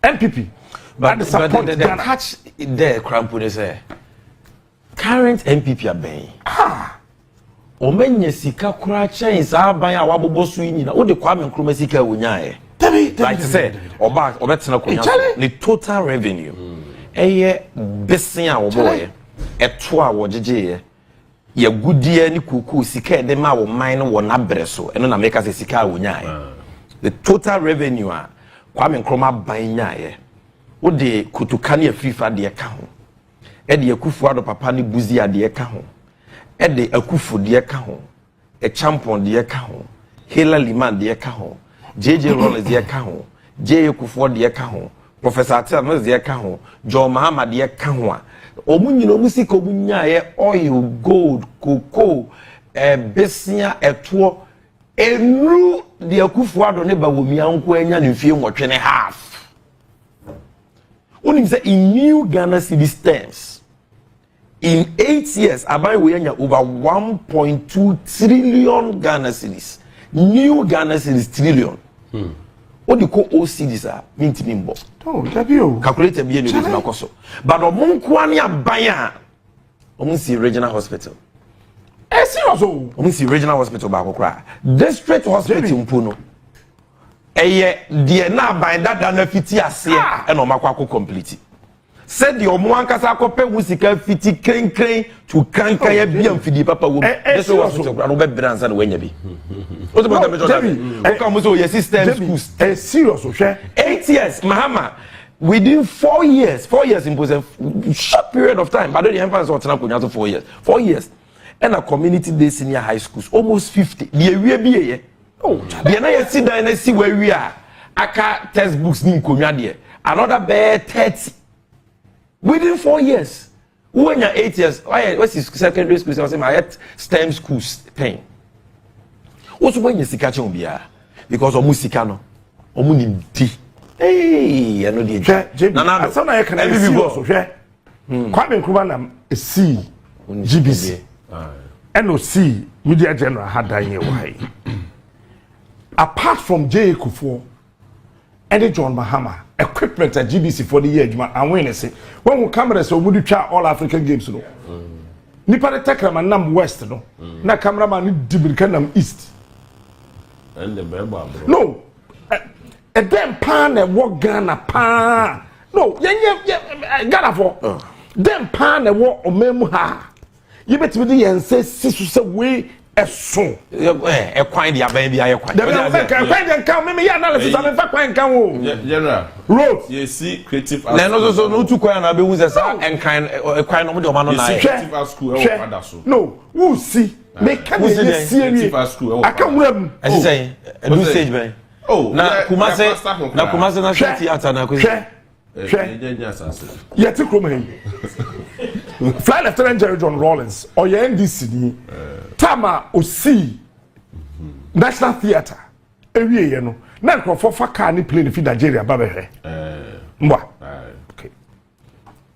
MPP. But the catch there, Krampuni say, current MPP are bang. Omenye sika kura chains aban a wabobo so yin na wo de Kwame Nkrumah sika wonyae. Like say, obetena konya. The total revenue. Eye besin a woboye. Eto a wogege ye gudie ni kuku sika de ma wo man no wo na bere so. Eno na make us sika wonyae. The total revenue a Kwame Nkrumah ban nyae. Wo de kutukane afifa de ka ho. E de Akufo Addo papa ni buzi ade ka ho. E de Akufo de ka ho. E champion de ka ho. Hela Liman de ka ho. JJ Rollins de ka ho. J Akufo de ka ho. Professor Atel de ka ho. John Mahama de ka ho a. Omunyino musika omunyae oil, gold, cocoa, besia eto enru de Akufo Addo ne ba wo mianko anya ne fie nwotwe ne half. Only say in new Ghana cedis terms, in 8 years, Abai we over 1.2 trillion Ghana cedis. New Ghana cedis trillion. What do you call all cedis are? Mint mimbo. Oh, W. Calculated be anything na koso. But omunkwani abaya. Omunsi regional hospital. Serious o. Omunsi regional hospital ba kokra. District hospital mpuno. Eye de na ban dada na fiti ase e na omakwa complete. Said the omo ankasa akope wusika fiti krenkren to kankan ya bia mfidi papa wo. This was hospital no be branza na wanya bi. O to bota mejo dabi. O ka mo so your system schools. Serious o hwe. 8 years Mahama within 4 years impose a short period of time. But the emphasis on tena konya to 4 years. 4 years. And a community day senior high schools almost 50. The we be ye. Oh, the na sit down and see where we are. Aka textbooks ni nkonwa de. Another bare 30 within 4 years. When you're 8 years, what's his secondary school? I say my STEM schools 10. What's when you sika chombia? Because omu sika no, omu ni di. Hey, I know the. Nana, some I can see also. Kwame Nkrumah na C GBC. NOC Media General had that year. Why? Apart from J. Akufo and John Mahama, equipment at GBC for the year, and when I say, when we camera so would you try all African games, no? Nipa de Tekraman Nam West, no? Na cameraman Dibrikanam East. And the Beba, no, a damn pan and walk Ghana pan. No, Ghana for damn pan and walk or memoir. You bet me and say, Sister, way. Eso e kwan dia ban bia ye kwan kwan kan me ya analysis am fa kwan kan wo general road you see creative na no so no tu kwan na be hu se sa en kan kwan no mo de o ma no na ye creative school e wo so no who see me can see creative school e wo aka wuram e say do stage ben oh na kumase na theater na ko yet Nkrumah Fly Lieutenant Jerry John Rollins or your NDC ni Tama Osi National Theatre ewie ye no na nkrofo fa car ni plane fi Nigeria ba be hwe mwa okay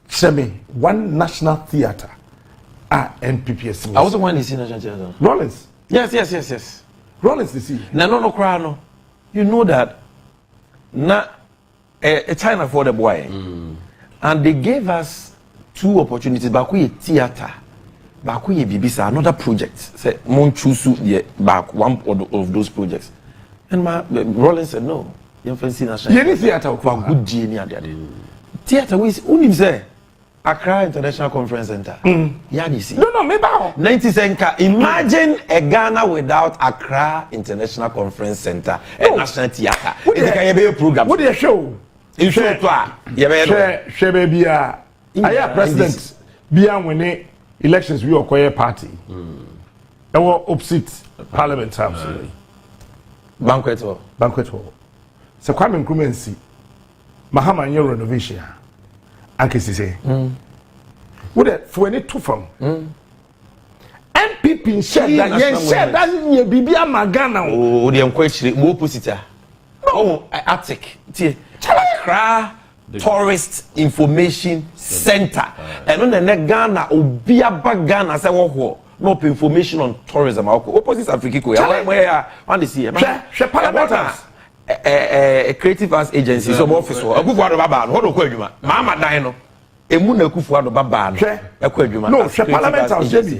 Sammy one National Theatre NPPS I was the one in National Theatre Rollins yes Rollins the see no cry no you know that na a China for the boy and they gave us 2 opportunities back we theater back we bibisa another project say mon choose the back one of those projects and my Rollins said no you fancy national you theater for good day ni ade theater we only say Accra International Conference Center. Yeah, you see. No, maybe. 90 Senka. Imagine a Ghana without Accra International Conference Center, a national theater. It's a program. What do you show? In short, share baby. I am president. Beyond when elections we acquire party. Our opposite parliament house. Banquet hall. So Kwame Nkrumah nsi. Mahama nye renovation. Anke say. What for any two from? MPP share that ye bibia magana. Oh, the enquiry mo opposite. Oh, Attic. Accra Tourist Information Center. And on the Ghana obia ba Ghana say wo no information on tourism. Opposite Africa where on the see. Parliamentarians. A creative arts agency so office wo Akuffo Addo baba no do ko adwuma mama dan no emu na Akuffo Addo baba no e ko adwuma no she parliamentarians jebi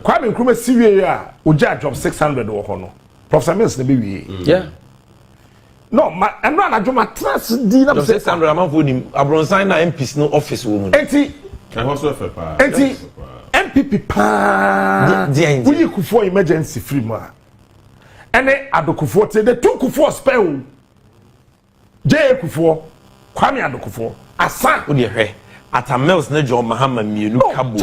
Kwame Nkrumah siwie ya oja job 600 wo ho no Professor Mills na be wie yeah no ma eno anadwuma trans di na 600 amafo nim abronsan na MPs no office wo mu enti MPP pa we Kufuor emergency free ma ene Addo Kufuor te the two Kufuor spell J Kufuor Kwame Addo Kufuor asa wo de hwe atamels na John Mahama mienu kabo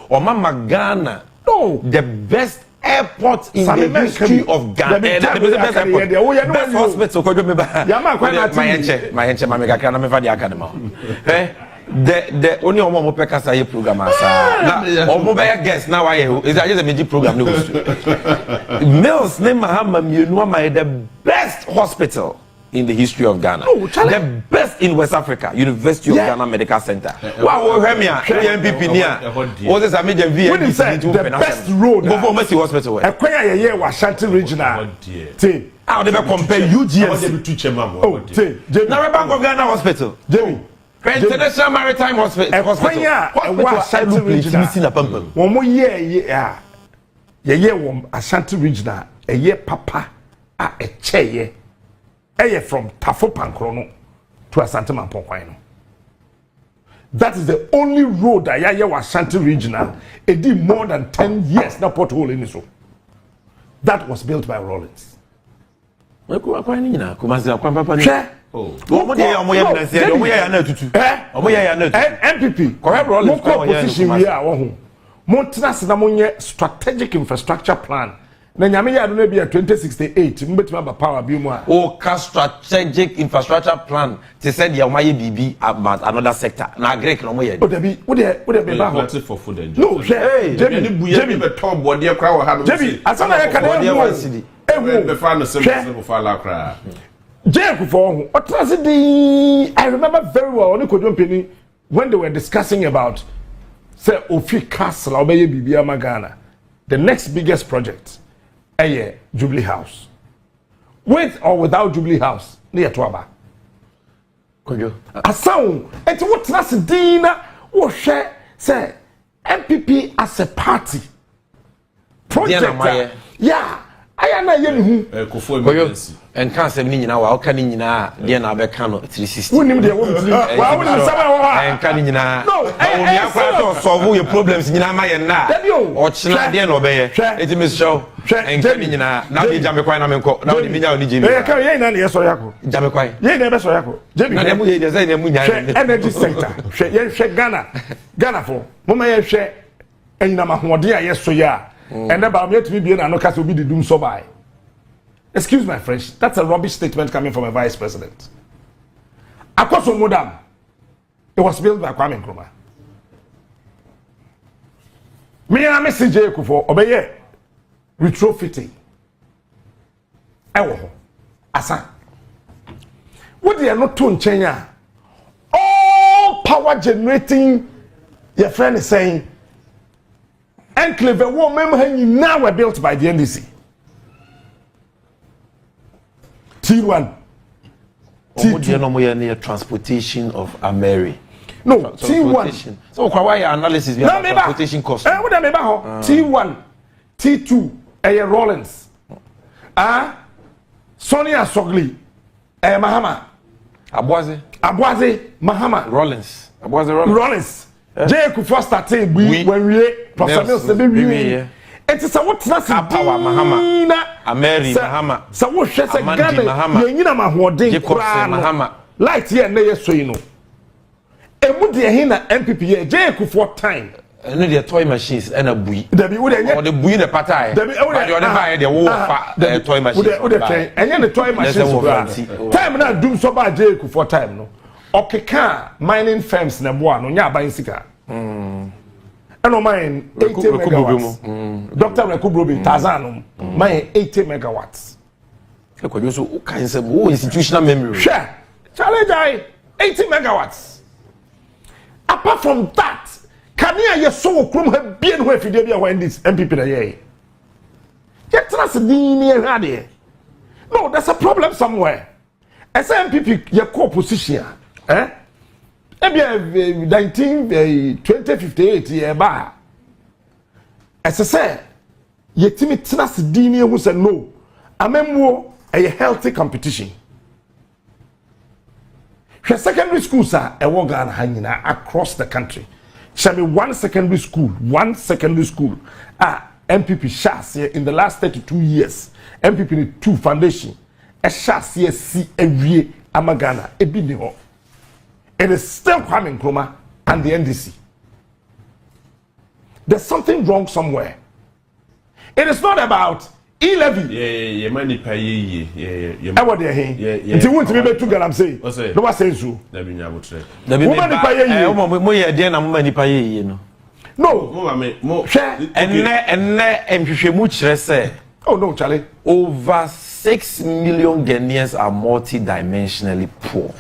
o mama Ghana no the best airport in the history of Ghana best hospital ko me ba my enche mama kakra na me fa di academy the only omo pekasa ye program asa na omo be guest na why is that just a major program no Mills ne Mahama mienu ama the best hospital in the history of Ghana. The best in West Africa, University of Ghana Medical Center. Wow, MPP near. What is a major V? The best road. Before Mercy Hospital. Acquire a year was Shanty Regional. How they compare UGS? Now, Bank of Ghana Hospital. International Maritime Hospital. Acquire was Shanty Regional. One more year, Ashanti Regional, a year papa, a chair. From Tafo Pankrono to Asante Mampokwano. That is the only road that was Ashanti Regional. It did more than 10 years. Now pothole in this road. That was built by Rollins. MPP. Correct Rollins. Position we are. Montana strategic infrastructure plan. Na nyame ya do na bia 2068 mbetima ba power bi mu a o ka strategic infrastructure plan to say dia omaye bibi about another sector na Greek no mo ye o da bi wo de be ba ho for food and no jebi ni buye bi be top body kra wo ha no jebi asana ya kana be fa no sem for la kra jeku for ho o trase di I remember very well on Kodwo Mpeni when they were discussing about say Ofi Castle obeye bibi amagana the next biggest project Jubilee House. With or without Jubilee House, near Tuaba. A sound, and what Trasidina will share, say, MPP as a party. Project. Yeah, I am not yelling who. And can't say me now, how can you now, dear Nabecano 360? Wouldn't there and can you now? No, I solve your problems in my and now. Or China, dear Nobey, it is show. And Jamina, now the Jamaquan, now the Mina, the Jimmy. Yes, or Yako. Jamaquai, ye never saw Yako. Jamie, energy sector. Share Ghana for. Mama, share. And Namahuadia, yes, so yeah. And about me to be an anokas will be the doom so by. Excuse my French, that's a rubbish statement coming from a vice president. Akoso Modam, it was built by Kwame Nkrumah. Me and Mr. J. Kufuor, obey retrofitting. Ewo, asa. What they are not doing, China? All power generating, your friend is saying, enclave woman now were built by the NDC. T1. T2. Transportation of Ameri. No, T1. So why analysis no, transportation cost? T1, T2, Rollins. Sonia Sogli, Mahama. Abwaze, Mahama. Rollins. Rollins. nAkuffo started when we Professor Mills be it is a what na power Mahama Ameri Mahama so what she say Ghana ye nyina ma hoden kura Mahama light here na ye so yi no emu de hin na MPP ye nAkuffo time no the toy machines and a bui Debbie would or the bui the patai Debbie the war toy machine and the toy machine time na doom so ba nAkuffo time no okeka mining firms na boa no nya ban sika eno mine 80 megawatts Dr. Rekubrobi Tazano mine 80 megawatts ekwadwo so kan say wo institutional memory share challenge 80 megawatts apart from that can you so krum ha bien ho afide bia when this MPP na ye get trust ni hade no there's a problem somewhere as MPP your core position ebia 2058 ye ba say yetimi trust dini hu say no amemwo a healthy competition secondary schools are a Ghana hanging across the country shall be one secondary school MPP shas in the last 32 years MPP ni 2 foundation a shas see every amagana ebi ni ho. It is still Kwame Nkrumah and the NDC. There's something wrong somewhere. It is not about E-levy. Yeah, money pay yeah. I want to hear. If you want to be to I'm saying. No one says so. Woman pay no. Oh no, Charlie. Over 6 million Ghanaians are multidimensionally poor.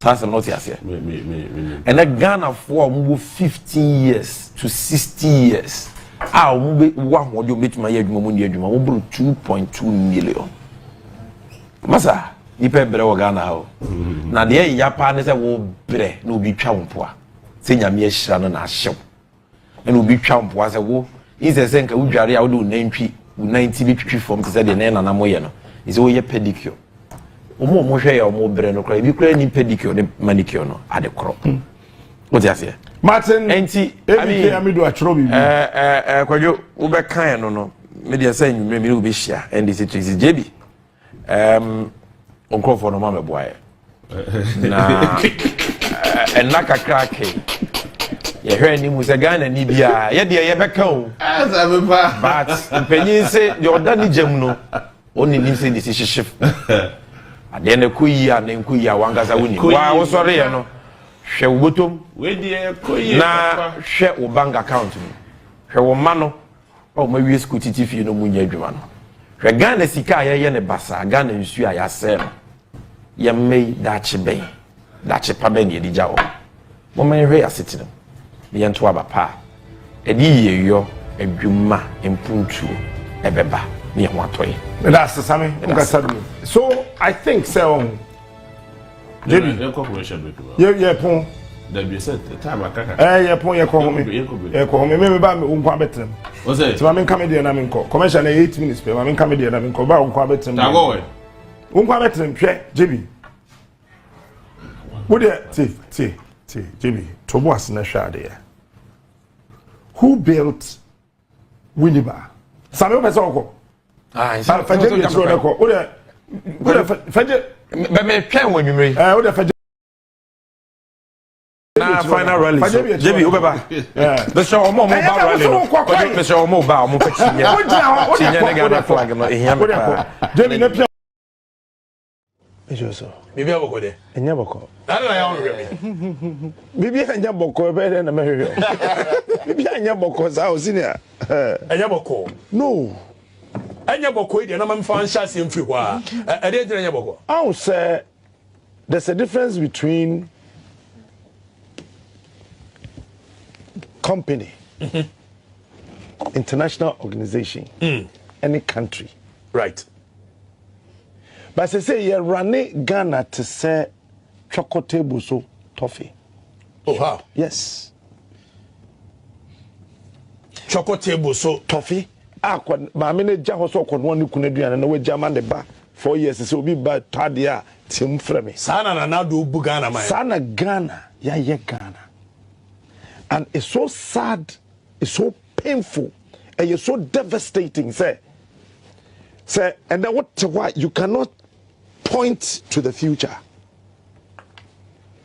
That's not here. And a Ghana for 15 years to 60 years. I will one what you make my year 2.2 million. Massa, you pay better Ghana. Now, the Japan is a will bre no be champua. Say Yamia Shannon as show. And will be champua as a woe. Is a senka who jari out do name tree, 90 tree from the Zedian and Amoyano. Is all your pedicure. Omo mo hwe ya omo bre no kra bi kra ni pedicure ne manicure no ade kro what you say Martin enti amido achro bi kwadwo wo be kan no no me de say nwumre mi wo be hia NDC Tracy JB onkofo no ma me boaye na enna kakra ke ye hwe ni mu se Ghana ni bia ye de ye be kan o asa be ba but penyin se de odani jam no oni ni se decision shift adene kuyiya na nkuyiya wangaza wuni wa wo sori ye no hwe wobotom we de kuyiya na hwe wo bank account mu hwe wo ma no o ma wie school titi fie no munya adwuma no hwe Ghana sika ye ne basa Ghana nsu a ya se no ye mei dachi ben dachi pa ben ye dija o mo ma hwe aseti no ye nto abapa edi ye yo adwuma empuntu ebeba ne ho atoye. That's the Sammy. So I think so. Yeah, pon. There be said the time I can. Yeah, pon. Yeah, call me. Me ba me unkwa betrem. What's it? So I'm comedy na me nko. Commercial na 8 minutes pe. I'm comedy na me nko. Ba unkwa betrem. Ta go we. Unkwa betrem hwe JB. Wo de ti JB. Tobo asna hwa de. Who built Winneba? Samuel Pesoko. Faje bi tro de ko o de faje me twen wanwumre o de faje na final rally JB o beba be show omo ba rally no be show omo ba omo fachinya chinya ne Ghana flag no ehia me pa JB ne pia ejoso bibi aboko de enya boko na na ya onwe bibi enya boko be de na mehwe bibi enya boko za o senior enya boko no anya boko ide na mamfa nhyase mfiri ho a ade ade anya boko I say there's a difference between company international organization any country right but say you run Ghana to say chocolate table so toffee oh how yes chocolate table so toffee akwa maame ne gya ho so okwono ne kunaduane na wagya ma ne ba 4 years say obi ba tade a tim frɛ me sana na do bu Ghana man sana Ghana ya ye Ghana And it's so sad, it's so painful, and it's so devastating, say, and then why you cannot point to the future.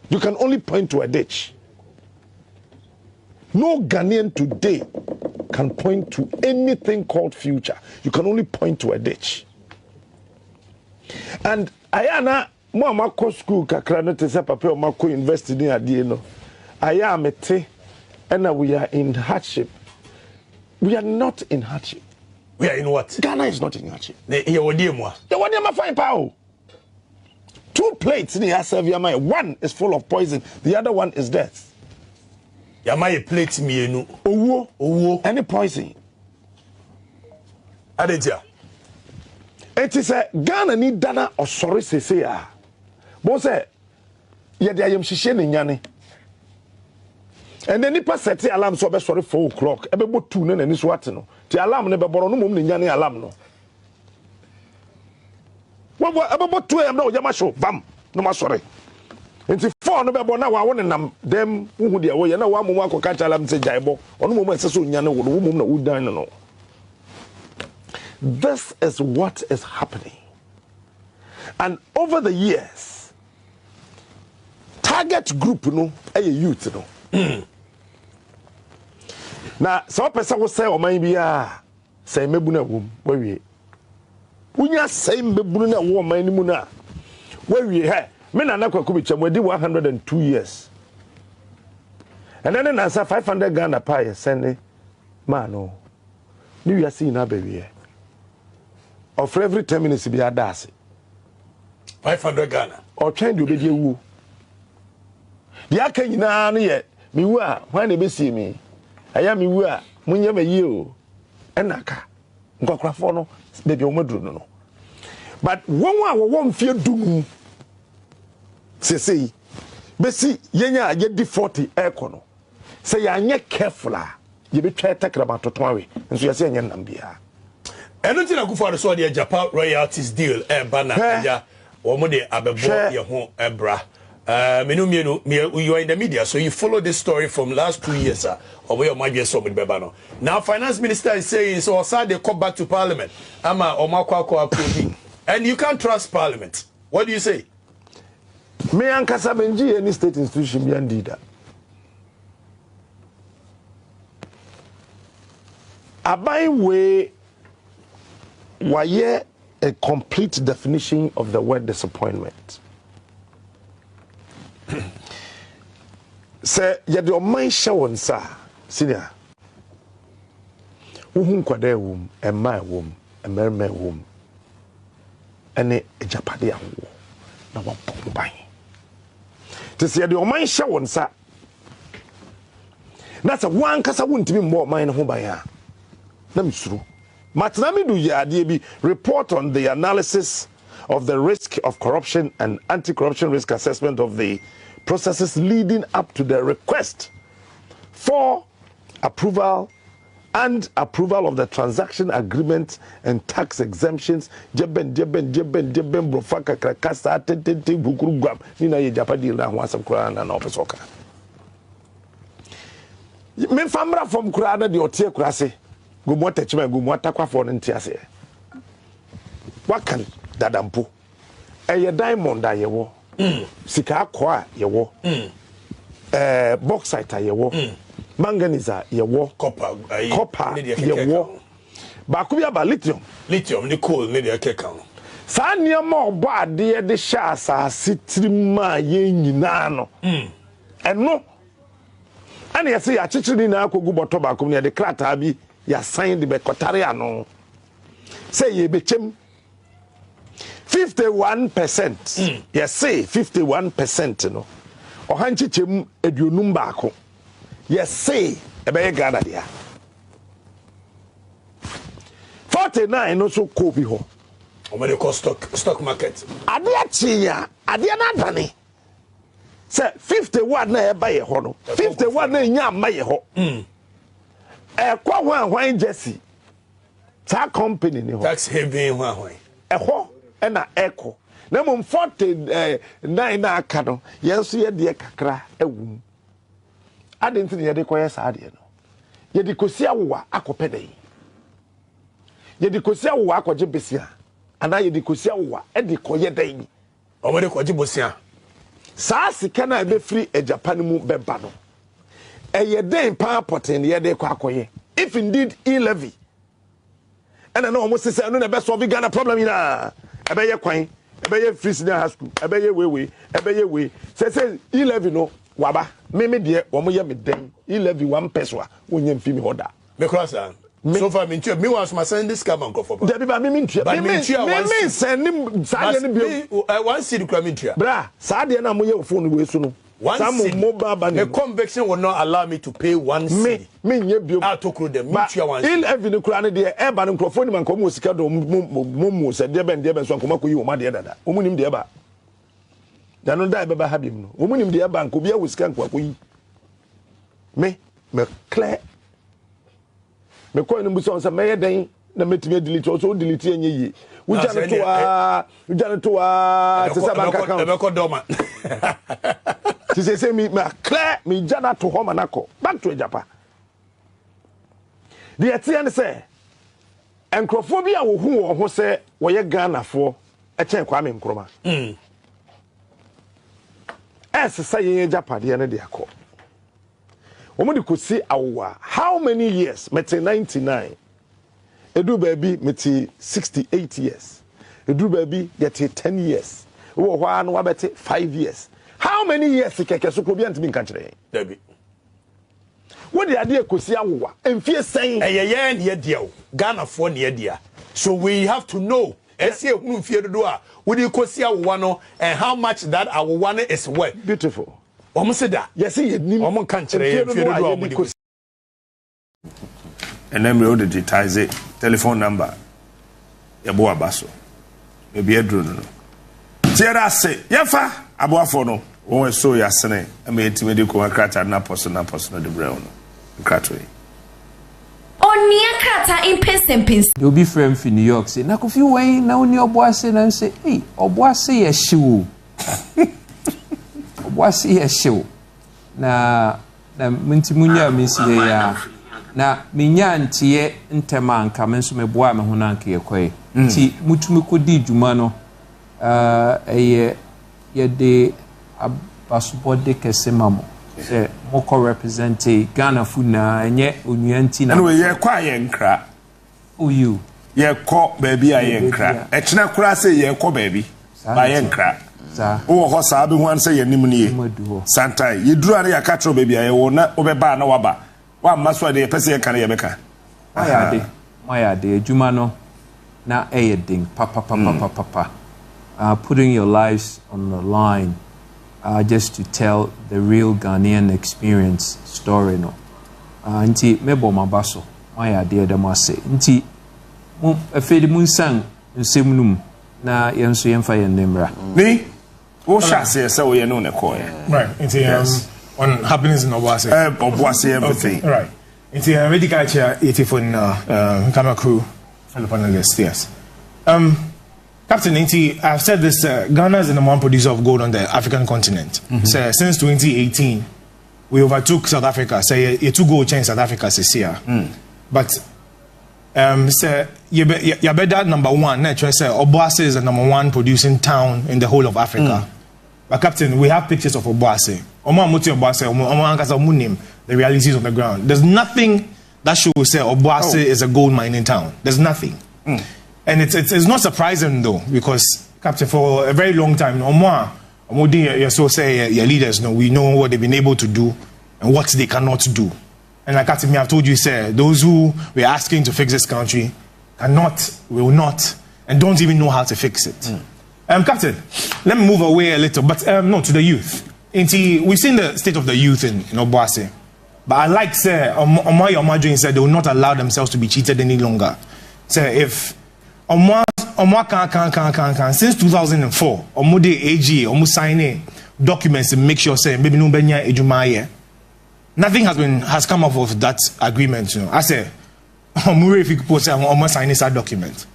You can only point to a ditch. No Ghanaian today can point to anything called future. You can only point to a ditch. And ayana mo amako school kakra no te se papa o mako university ni ade no. Aya mete and we are in hardship. We are not in hardship. We are in what? Ghana is not in hardship. The one you fine power. 2 plates in the serve Yamai. One is full of poison. The other one is death. Yamai plate me no. Owo. Any poison. Adetia. It is a Ghana need dana or sorry say ya. Bo say ye dey am hihye ne nyane. And then nipa set alarm so be sorry 4 o'clock. Ebe bo 2 na nani so ate no. Ti alarm ne be boro no mom ne nyane alarm no. Ebe bo 2 am na o jama show bam no ma sorry. Enti 4 no be bo na wa won nam dem hu de wo ye na wa mom akoka cha alarm say jaibo. Ono mom ese so nyane wo mom na wo dan no. This is what is happening. And over the years, target group no a youth no. Now, some person will say, "Oh my dear, say me buna wom, where we? Unya say me buna wom, my nimuna, where we? Hey, me na nakwa kubicha. We did 102 years, and then answer 500 Ghana pay send man no. New year see na baby. Of every 10 minutes be a dasi. 500 Ghana. Or change you be you. The aka nyina no ye me wu a when they be see me. Aya me wu a munya me yi o. Enaka. Nkokrafo no baby o maduru no. But won wo mfie dum. Sesei. Be see yenya ye di 40 eko no. Say ya anye careful a ye be twa takraba toton we. Nso ye say anye nambia. Anything nAkuffo so the Japan royalties deal bana ya omo de abebo ye ho ebra. You are in the media, so you follow this story from last 2 years, or your mind so with Bebano. Now, finance minister is saying so sad they come back to parliament. And you can't trust parliament. What do you say? Me ankasa benji any state institution be andida. Abai way waye a complete definition of the word disappointment. Say yede o man hye won sa senior uhun kwada wom emma wom emerma wom ene ejapade awo na wa bomban te say yede o man hye won sa na say wan kasa wontimi mbo man ho ban a na misuru matnami do yade bi report on the analysis of the risk of corruption and anti-corruption risk assessment of the processes leading up to the request for approval and approval of the transaction agreement and tax exemptions. Jeben brofaka krakasa tete bukuru gwam nina ye japadi na ho asem kura na office oka. Me famra from kura na de otie kura se go mo techima go mo atakwa no ntiase. Wakan dadampo eye diamond ayewo sika akwa yewo bauxite yewo manganese yewo copper yewo ba ku bia ba lithium ni coal ni de keka sa niam obo ade de sha asase tirima ye nyina no eno ana yesi ya chichiri na akogu boto ba kom ne de krata bi ya sign de be kotare ano say ye bechem 51%. Yes, say 51%. No, or hanchichem edunum bako. Yes, say a beg Ghana there. 49 also copy ho. How many cost stock market? Adia chia, adia na dani. Say 51 na e buy ho no. 51 na nya maye ho. Kwa wan Jesse. Ta company ni ho. Tax haven wan. Ho na echo na mum 49 na aka no yenso ye de kakra awum didn't think you require Sadia. Ye de Kosia wa akopede. Ye de Kosia wa akwaje besia. Ana ye de Kosia wa e de koye dan. O mo de kwaje bosia. Saa sika na be free e Japan mu beba no. E ye den pa poten ye de kwa akoye. If indeed e-levy. And I know almost say no na be solve Ghana problem ina. E be ye kwan, e be ye free senior high school, e be ye we, e be ye we. Say e-levy no waba. Me de omo ye me den. E-levy 1 peso a wonye mfi mi hoda. Me cross so far me ntua me was my send this come uncle for. Debi ba me ntua. Me send nim saade ne bio. One seed kura me ntua. Bra, saade na mo ye phone we so no. Some mobile bank. The conviction will not allow me to pay 1 cedi. Me nye bio. I took them. Me ntua 1 cedi. Il no kura ne de e ba ne microphone man ko mo sika do mo se de ben so nkoma ko yi o ma de dada. O mu nim de ba. Da no da be ba ha bim no. O mu nim de ba nko bia wo sika nkwa ko yi. Me clear. Me ko no buso on say me den na metime delete so delete enye yi. Uja no to a se bank account. Me ko do ma. Ti say me clear me jana to home anako. Back to Japan. The etienne say encrophobia wo hu wo ho say wo ye Ghana fo e chen kwa me nkroma. Say ye Japan de na de akọ. Omudi could see our how many years? Mete 99. Edu baby mete 68 years. Edu baby get 10 years. Wo hwa no wabete 5 years. How many years keke so ko bi antimi nka kire? Dabi. Wo de ade ekosi awowa. Emfie sen. Eyeye ne dia o. Ghana for ne dia. So we have to know. Ese ehunu mfie dodo a wo de ekosi awowa no and how much that awowa is worth. Beautiful. Yes, you can't and then we order digitize it. Telephone number. Yabo abaso. Maybe a drone. Tierra say, Yafa, Abuafono, when we saw Yasene, I made to medical crata, Napos, the brown. Cratway. On near crata in Pins. You'll be friend in New York. Say, nAkuffo way now near boss and say, hey, or boss say a shoe. Wasi a show na mintimunya misi ya na minya ntie ntema nka menso meboa me ho nanka yekwe ti mutumi kodi djuma no ye de abasubode kesemamo se moko represent Ghana fu na enye onuanti na we ye kwa ye nkra oyu ye ko baby aye nkra e kina kura se ye ko baby ba ye nkra o ho sa be wan say yanim nie santai yeduru ya katro baby aye wo na obeba na waba wa maso de pese ye kan ye beka maya de adwuma no na eyeding papa putting your lives on the line just to tell the real Ghanaian experience story no nti mebo mabaso maya de dem ase nti mo afedi mun sang nsemnum na yenso yemfa yenemra ni o shase say we no ne call right into on happenings in Obuasi everything okay, right into medical chair 84 camera crew and the panelists yes Captain Inti, I've said this Ghana is the number 1 producer of gold on the African continent. So since 2018 we overtook South Africa. Say a 2 gold chain in South Africa this year. But say you better number 1 naturally say Obuasi is the number 1 producing town in the whole of Africa. But Captain, we have pictures of Obuasi. The realities on the ground. There's nothing that should say Obuasi is a gold mining town. There's nothing. And it's not surprising though, because Captain, for a very long time, Onua, so say your leaders know we know what they've been able to do and what they cannot do. And like Captain, I've told you, sir, those who were asking to fix this country cannot, will not, and don't even know how to fix it. Captain, let me move away a little, but no, to the youth. We've seen the state of the youth in Obuasi, but I like, sir, Onua said they will not allow themselves to be cheated any longer. Sir, if Onua can since 2004, Omude AG, Omu signing documents to make sure, say, maybe no benya ejumaye. Nothing has come up of that agreement. I say, Omure if you post Omu signing that document.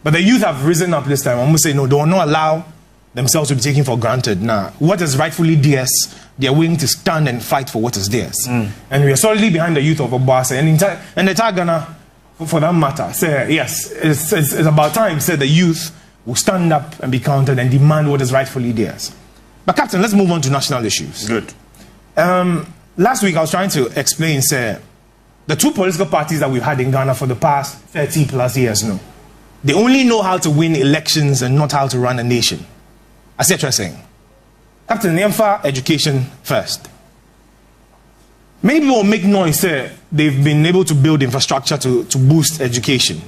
But the youth have risen up this time. Omu say no, they will not allow themselves to be taken for granted. Now, what is rightfully theirs, they are willing to stand and fight for what is theirs. And we are solidly behind the youth of Obuasi and the entire Ghana, for that matter. Say, yes, it's about time, say the youth will stand up and be counted and demand what is rightfully theirs. But Captain, let's move on to national issues. Good. Last week I was trying to explain, say, the two political parties that we've had in Ghana for the past 30 plus years now, they only know how to win elections and not how to run a nation. I see what you're saying. Captain, Nyemfa education first. Many people will make noise, say, they've been able to build infrastructure to boost education.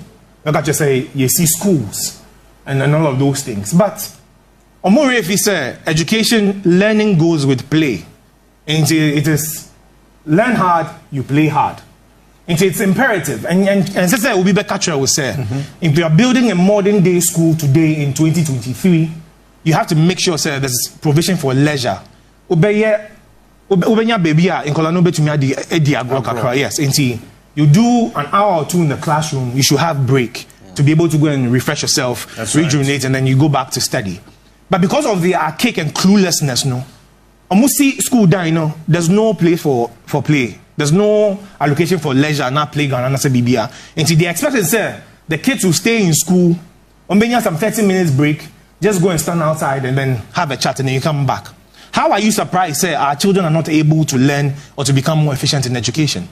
Look at you say, you see schools and all of those things. But, Omore, if you say, education, learning goes with play. And it is learn hard, you play hard. And it's imperative. And say, Obi Bekachra will say, if you are building a modern day school today in 2023, you have to make sure, say, there's provision for leisure. Ubenya baby in Kolano betumi adi agro kakra. Yes, you do an hour or two in the classroom, you should have break to be able to go and refresh yourself, rejuvenate, and then you go back to study. But because of the archaic and cluelessness, no, almost see school down, you know, there's no place for play. There's no allocation for leisure, not playground, and BBA. And they expect say the kids will stay in school, some 30 minutes break, just go and stand outside and then have a chat and then you come back. How are you surprised, say, our children are not able to learn or to become more efficient in education?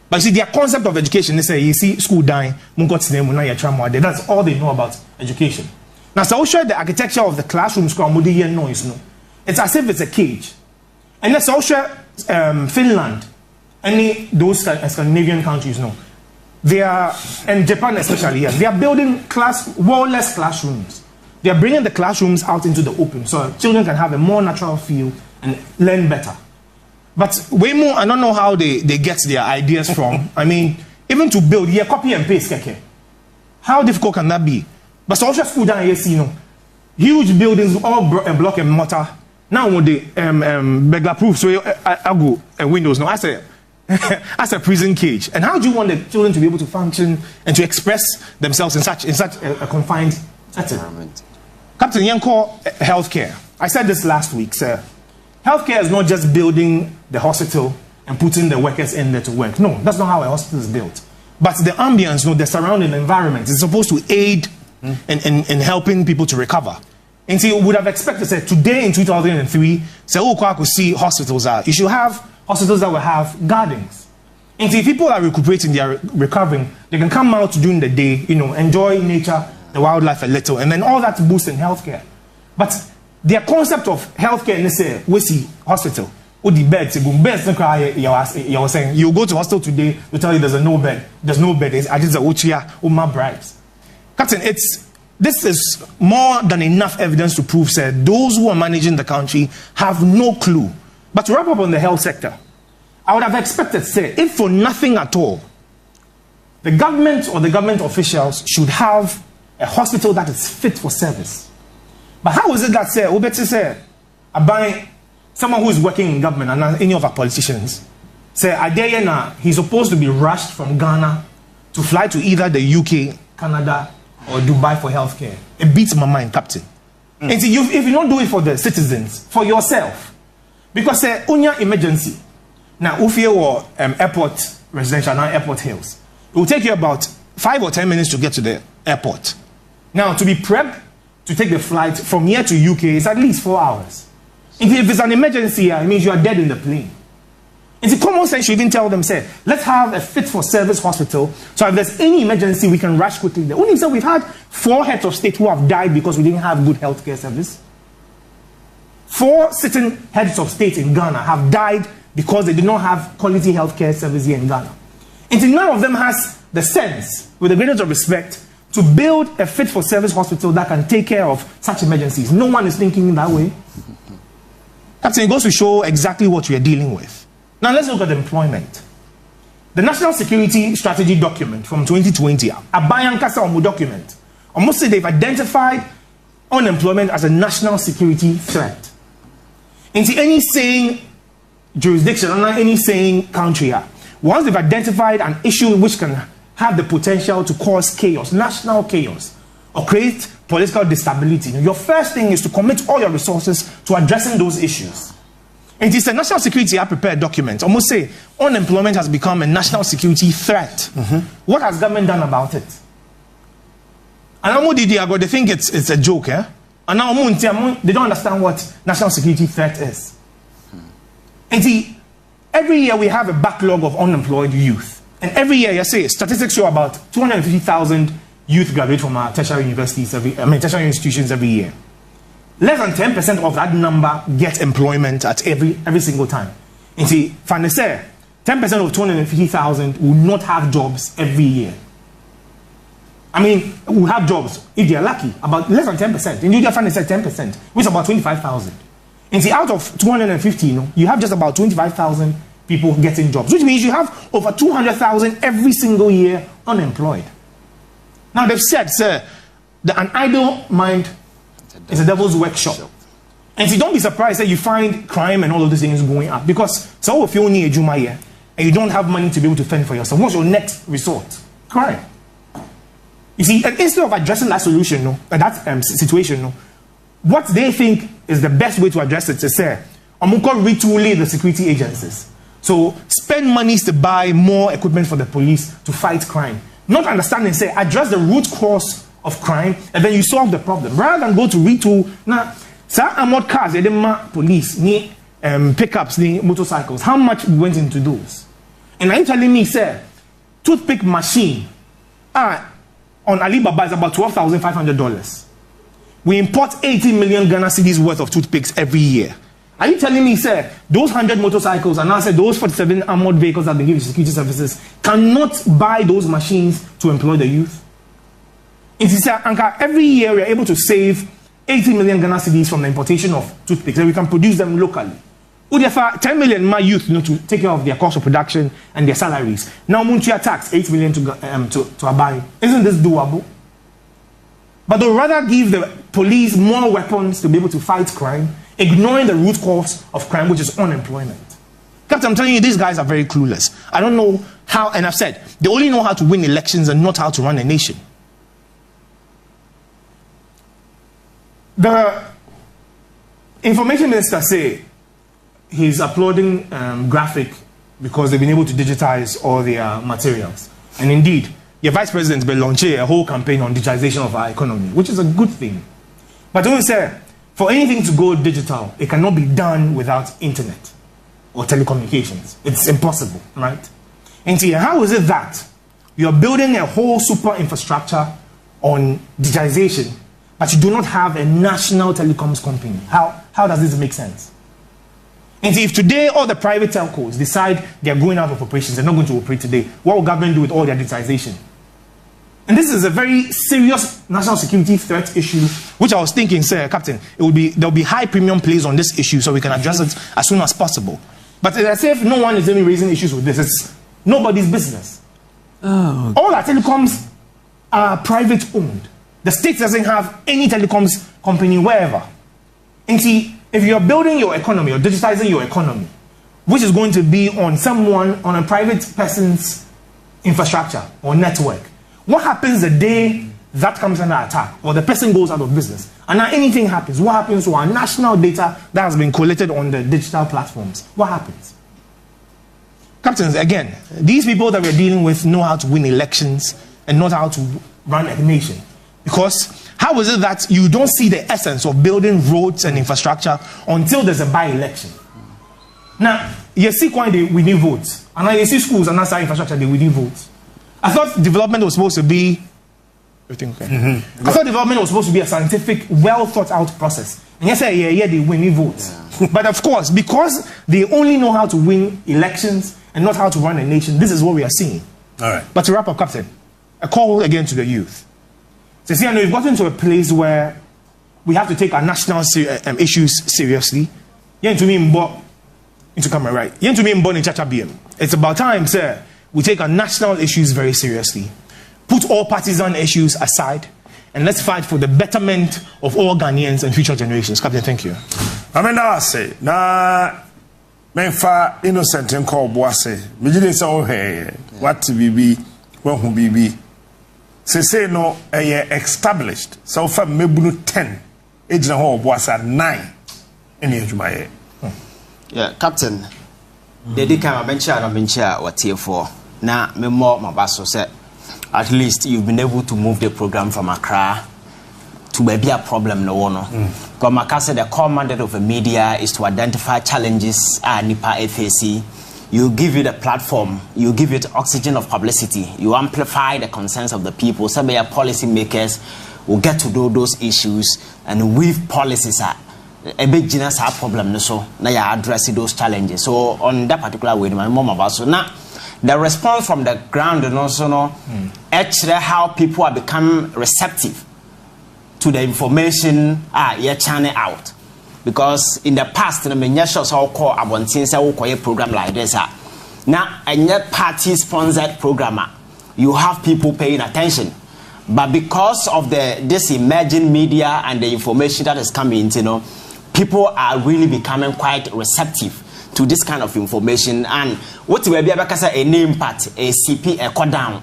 But you see, their concept of education, they say, you see, school dying, that's all they know about education. Now, so I'll show you the architecture of the classrooms, it's as if it's a cage. And that's also Finland, those Scandinavian countries, no. They are, and Japan especially, yes, they are building wall-less classrooms. They are bringing the classrooms out into the open so children can have a more natural feel and learn better. But way more, I don't know how they get their ideas from. I mean, even to build, yeah, copy and paste, keke. How difficult can that be? But social school down here, you know, huge buildings, all block and mortar. Now when they beggar proof, so I go and windows. No, as a prison cage. And how do you want the children to be able to function and to express themselves in such a confined environment? Captain Yanko, healthcare. I said this last week, sir. Healthcare is not just building the hospital and putting the workers in there to work. No, that's not how a hospital is built. But the ambience, the surrounding environment is supposed to aid in helping people to recover. And so you would have expected, say, today in 2003, say, could see hospitals are. You should have hospitals that will have gardens. And so if people are recuperating, they are recovering, they can come out during the day, enjoy nature, the wildlife a little, and then all that boosts in healthcare. But their concept of healthcare, they say, we see hospital, or the beds, you were saying, you go to hospital today, they tell you there's no bed, I just a bribes. Captain, this is more than enough evidence to prove, said those who are managing the country have no clue. But to wrap up on the health sector, I would have expected, say, if for nothing at all, the government or the government officials should have a hospital that is fit for service. But how is it that, say, Obeti say, I buy someone who is working in government and any of our politicians, say, he's supposed to be rushed from Ghana to fly to either the UK, Canada, or Dubai for healthcare? It beats my mind, Captain. And if you don't do it for the citizens, for yourself, because unya emergency, now Ufie or airport residential, now airport hills, it will take you about 5 or 10 minutes to get to the airport. Now, to be prepped to take the flight from here to UK is at least 4 hours. If it's an emergency, it means you are dead in the plane. It's a common sense you even tell them, say, let's have a fit-for-service hospital, so if there's any emergency, we can rush quickly there. Only we've had 4 heads of state who have died because we didn't have good healthcare service. 4 sitting heads of state in Ghana have died because they did not have quality healthcare service here in Ghana. And none of them has the sense, with the greatest of respect, to build a fit-for-service hospital that can take care of such emergencies. No one is thinking in that way. Captain, it goes to show exactly what we are dealing with. Now let's look at employment. The National Security Strategy document from 2020, a Bayankasa Omu document, almost say they've identified unemployment as a national security threat. Into any saying jurisdiction or any saying country, once they've identified an issue which can have the potential to cause chaos, national chaos, or create political instability, your first thing is to commit all your resources to addressing those issues. And it's a national security prepared document. Almost say unemployment has become a national security threat. What has government done about it? And they think it's a joke, eh? And now they don't understand what national security threat is. And see, every year we have a backlog of unemployed youth. And every year, you say, statistics show about 250,000 youth graduate from our tertiary universities, tertiary institutions every year. Less than 10% of that number get employment at every single time. And see, Fanny say, 10% of 250,000 will not have jobs every year. I mean, will have jobs if they're lucky, about less than 10%. In India, Fanny said 10%, which is about 25,000. And see, out of 250, you have just about 25,000 people getting jobs, which means you have over 200,000 every single year unemployed. Now, they've said, sir, that an idle mind is a devil's workshop. And so don't be surprised that you find crime and all of these things going up. Because so if you only a Juma here and you don't have money to be able to fend for yourself, what's your next resort? Crime. You see, instead of addressing that solution, that situation, what they think is the best way to address it is say, I'm going to retool the security agencies. So spend monies to buy more equipment for the police to fight crime. Not understanding, say, address the root cause of crime, and then you solve the problem. Rather than go to retool, now, sir, armored cars, police, pickups, motorcycles, how much went into those? And are you telling me, sir, toothpick machine on Alibaba is about $12,500. We import 80 million Ghana cedis worth of toothpicks every year. Are you telling me, sir, those 100 motorcycles and now, sir, those 47 armored vehicles that they give to security services cannot buy those machines to employ the youth? It is, Anka, every year we are able to save 80 million Ghana cedis from the importation of toothpicks, and we can produce them locally. 10 million my youth to take care of their cost of production and their salaries. Now, Muntia tax 8 million to Abai. Isn't this doable? But they'll rather give the police more weapons to be able to fight crime, ignoring the root cause of crime, which is unemployment. Captain, I'm telling you, these guys are very clueless. I don't know how, and I've said, they only know how to win elections and not how to run a nation. The information minister say he's uploading graphic because they've been able to digitize all their materials. And indeed, your vice president will launch a whole campaign on digitization of our economy, which is a good thing. But when we say, for anything to go digital, it cannot be done without internet or telecommunications. It's impossible, right? And see, how is it that you're building a whole super infrastructure on digitization, but you do not have a national telecoms company? How does this make sense? And see, if today all the private telcos decide they're going out of operations, they're not going to operate today, what will government do with all their digitization? And this is a very serious national security threat issue, which I was thinking, sir, Captain, there'll be high premium placed on this issue so we can address it as soon as possible. But as if no one is even raising issues with this, it's nobody's business. Oh. All our telecoms are private owned. The state doesn't have any telecoms company wherever. And see, if you're building your economy or digitizing your economy, which is going to be on a private person's infrastructure or network, what happens the day that comes under attack or the person goes out of business and now anything happens? What happens to our national data that has been collected on the digital platforms? What happens? Captains, again, these people that we're dealing with know how to win elections and not how to run a nation. Because how is it that you don't see the essence of building roads and infrastructure until there's a by-election? Now, you see why we need votes. And now you see schools and that's our infrastructure, we need votes. I thought development was supposed to be everything okay. I thought development was supposed to be a scientific, well thought out process. And yes, they win votes. Yeah. But of course, because they only know how to win elections and not how to run a nation, this is what we are seeing. All right. But to wrap up, Captain, a call again to the youth. So see, I know we've gotten to a place where we have to take our national issues seriously. Into camera, right? It's about time, sir, we take our national issues very seriously. Put all partisan issues aside and let's fight for the betterment of all Ghanaians and future generations. Captain, thank you. I mean, I say, na menfa innocent and call boise. Mijide say, oh, hey, what to be, when who be. say no established so far mebunu 10 ejina ho oboasa 9 ene adwumaye. Yeah, Captain. The dika mencha what here for. Na me more mabaso say at least you've been able to move the program from Accra to maybe a problem no one. Because Makasa, the core mandate of the media is to identify challenges NIPA FAC. You give it a platform, you give it oxygen of publicity, you amplify the concerns of the people. Some of your policy makers will get to do those issues and weave policies a big genus problem so now you address those challenges. So on that particular way, my mom about so now the response from the ground and also actually how people are become receptive to the information you're churning out. Because in the past, the menyesha all call abontinsa will call a program like this. Now, a net party sponsored programmer, you have people paying attention. But because of this emerging media and the information that is coming, people are really becoming quite receptive to this kind of information. And what will be a name part, a CP, a cut down.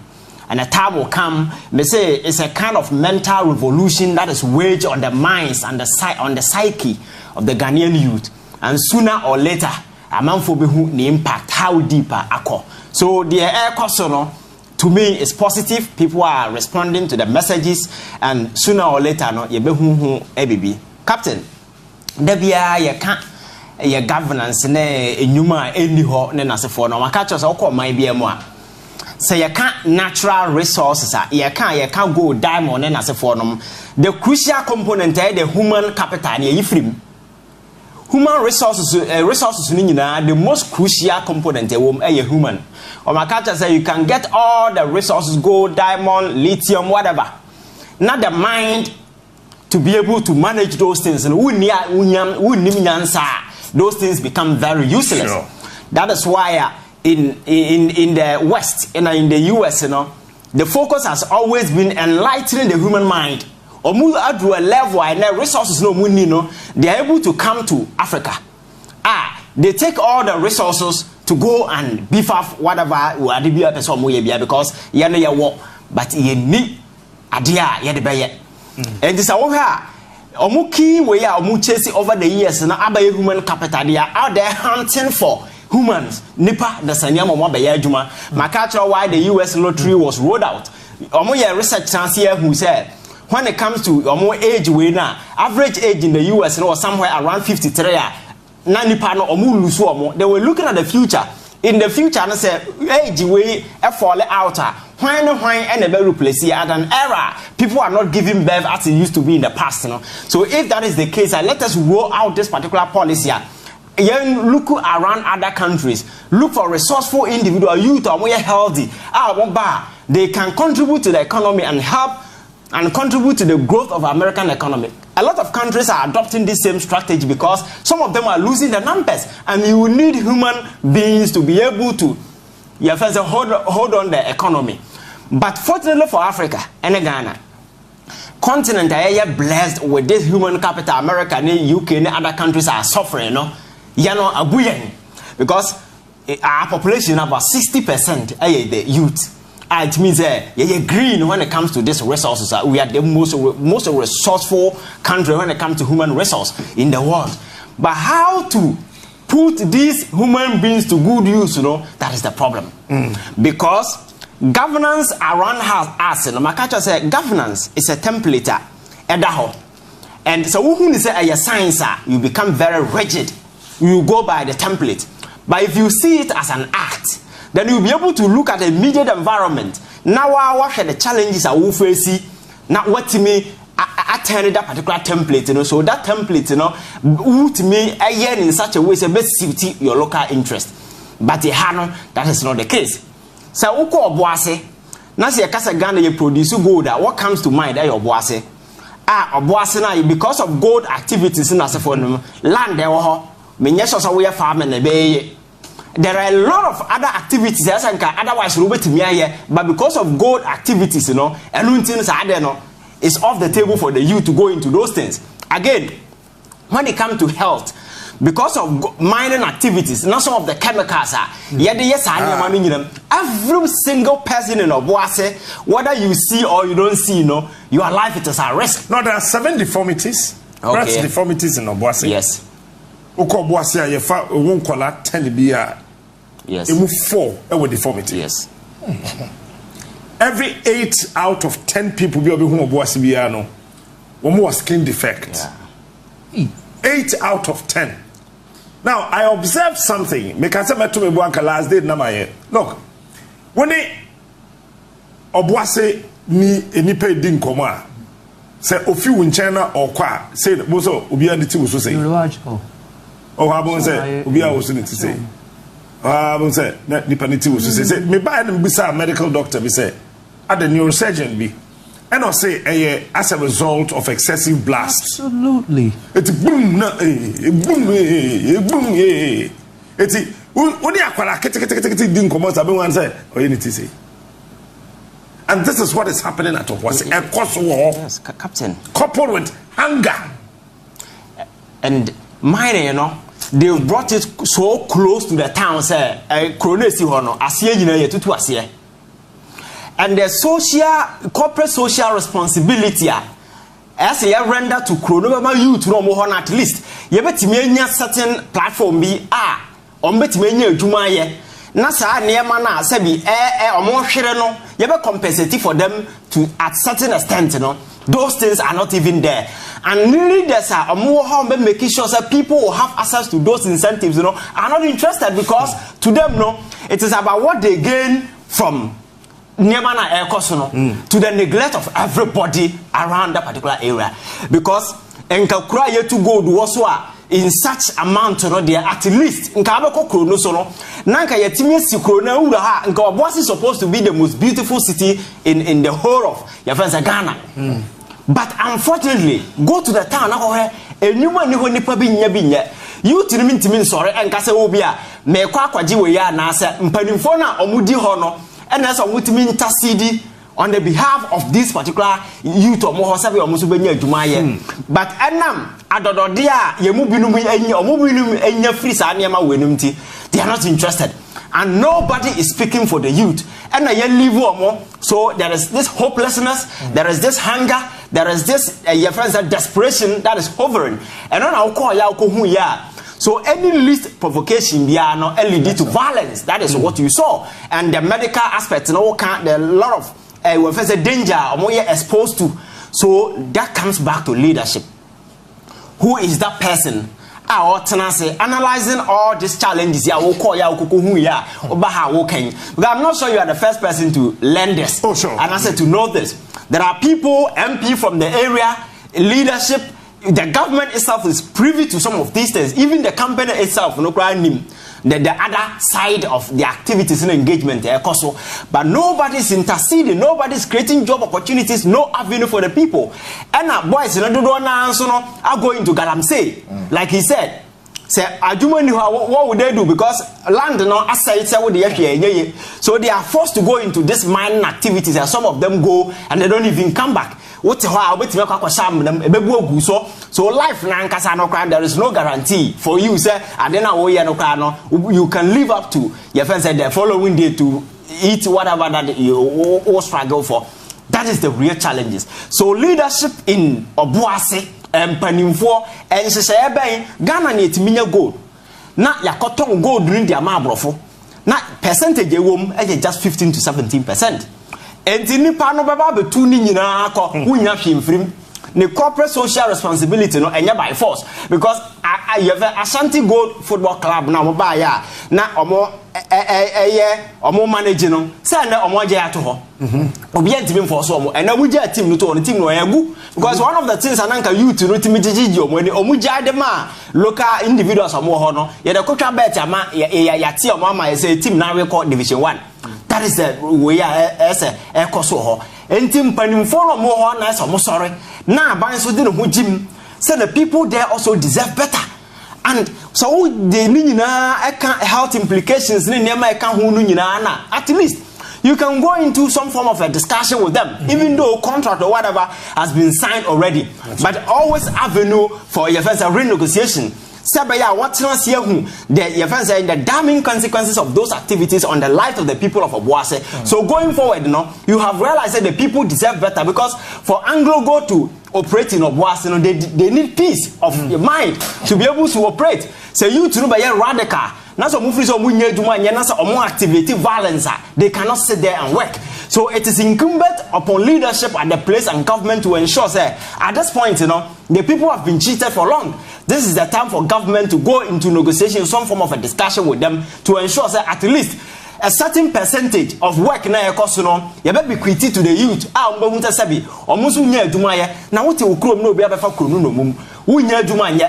And a time will come, may say it's a kind of mental revolution that is waged on the minds and on the psyche of the Ghanaian youth. And sooner or later, a man for who the impact, how deeper ako. So the air question to me is positive. People are responding to the messages, and sooner or later, no, you be who ABB. Captain, there be a governance ne enyuma eni ho ne nasefo no maka cho so ko man bia mu a say you can't natural resources you can't gold diamond ne nasefo no the crucial component the human capital ne yifrim human resources ni nyina the most crucial component human or maka cho say you can get all the resources gold diamond lithium whatever not the mind to be able to manage those things and those things become very useless. Sure. That is why in the West and in the US, the focus has always been enlightening the human mind. Or move out to a level and the resources they are able to come to Africa. They take all the resources to go and beef up whatever because you work, but you need idea and this Omuki we are chasing over the years and abaye human capital. They are out there hunting for humans. Nipa the Sanyama Mabaya Juma. Makacha why the US lottery was rolled out. Omoya research here who said when it comes to age we now, average age in the US was somewhere around 53. Nipa no omu they were looking at the future. In the future, I say age we fall out. When and a replace at an era, people are not giving birth as it used to be in the past. So if that is the case, let us roll out this particular policy. Look around other countries. Look for resourceful individual youth who are healthy. They can contribute to the economy and help and contribute to the growth of American economy. A lot of countries are adopting this same strategy because some of them are losing the numbers, and you will need human beings to be able to hold on the economy. But fortunately for Africa and Ghana, continent are blessed with this human capital. America, UK, and other countries are suffering, because our population about 60% the youth. It means you're green when it comes to these resources. We are the most resourceful country when it comes to human resource in the world. But how to put these human beings to good use, that is the problem. Because governance around us, Makacha said governance is a template, and so when you say a science, you become very rigid. You go by the template. But if you see it as an act, then you'll be able to look at the immediate environment. Now, what are the challenges I will face? Now, what to me, I turn that particular template, so that template, to me, I in such a way, so best suit your local interest. But that is not the case. So, Uko Obuase, now see a Casa Ghana, you produce gold. What comes to mind? Obuase. Obuase now, because of gold activities in Asafon, land there, Menyesha, we are farming a bay. There are a lot of other activities otherwise but because of gold activities, and it's off the table for the youth to go into those things. Again, when it comes to health, because of mining activities, not some of the chemicals are. Every single person in Obuasi, whether you see or you don't see, your life it is at risk. No, there are 7 deformities. Okay. Breast deformities in Obuasi. Yes. Obuasi, you won't call that 10 BR. Yes. You move 4 with deformity. Yes. Every 8 out of 10 people be able to Obuasi BR no. One more skin defect. Yeah. 8 out of 10. Now I observed something. Make I say to me last day na look. When they Obuasi ni enipa din koma say ofi win China or kwa say boso obi andi ti wo so say neurological. Oh habon say obi a wo so ni ti say habon say na nipa ni ti wo so say me buy them bisa medical doctor be say at the neurosurgeon be and I say as a result of excessive blast. Absolutely. It's boom na boom it's only akwala kete din koma sabe wan say oh you need to say. And this is what is happening at Obuasi. A cost war. Yes, Captain. Coupled with hunger. And mine, they brought it so close to the town, say, and the corporate social responsibility, as a render to Kronoma youth, no more at least. You bet me certain platform be bet me Jumaye. Nasa near na sebi or more no you be compensating for them to at certain extent, those things are not even there. And really there's a more how making sure that people will have access to those incentives, are not interested because to them, it is about what they gain from Niamana air cost, to the neglect of everybody around that particular area. Because Nkakura yet to go do also in such amount there at least nkabeko krono so no nanka yetimi si krona ura ha nka Obuasi is supposed to be the most beautiful city in the whole of your friends Ghana. But unfortunately go to the town na ho enuma ni ho nipa bi nya you timi sorry enka se obi a me kwa akwaje we ya na se mpanimfo na omudi ho no ena se omutimi intercede on the behalf of this particular youth or more sabi or musu benya adwuma ye but enam adodode a yemu binum enya omubinum enya free sa niam wenum ti they are not interested and nobody is speaking for the youth and ye leave omo so there is this hopelessness there is this hunger there is this your friends desperation that is hovering and on our call ya ko hu ya. So any least provocation be no lead to violence. That is what you saw. And the medical aspect, there are a lot of danger or exposed to. So that comes back to leadership. Who is that person? Analyzing all these challenges. Because I'm not sure you are the first person to learn this. Oh, sure. And I said to know this. There are people, MP from the area, leadership. The government itself is privy to some of these things. Even the company itself, the other side of the activities and engagement, but nobody's interceding, nobody's creating job opportunities, no avenue for the people. And boys, are going to Galamsey, like he said. Say, what would they do? Because land, so they are forced to go into this mining activities, and some of them go and they don't even come back. So life there is no guarantee for you. Say, you can live up to your friends said the following day to eat whatever that you struggle for. That is the real challenges. So leadership in Obuasi and Panimfo and Sesebe Ghana need gold. Now yakoton gold during their mabrofo. Now percentage just 15 to 17%. And nipa no baba betu ni nyina akọ wunya hwemfrim the corporate social responsibility no enya by force because you have Ashanti Gold Football Club na mo ba ya na omo omo manage no say na omo je ato ho obi antimi force omo and we je team no to on team no yagu because one of the things ananka youth no timi jiji omo je adema local individuals omo ho no ye de kotwa bet ama ya tie omo ama say team na record division 1. That is the way as a coso. And Tim Panim follow more on as almost sorry. Now, by so didn't who Jim said the people there also deserve better. And so the health implications in at least you can go into some form of a discussion with them, even though contract or whatever has been signed already. But always avenue for your first renegotiation. Sabaya, what's not here? The damning consequences of those activities on the life of the people of Obuasi. So going forward, you have realized that the people deserve better, because for Anglo Go to operate in Obuasi, they need peace of mind to be able to operate. So you to be radical. Now so activity violence. They cannot sit there and work. So it is incumbent upon leadership at the place and government to ensure that at this point, the people have been cheated for long. This is the time for government to go into negotiation, some form of a discussion with them to ensure that at least a certain percentage of work na ekoso you be bequeathed to the youth. Mbahunta sabi omusu nya adwuma ye na wote okrom na obi abefa kronu no mum wo nya adwuma nye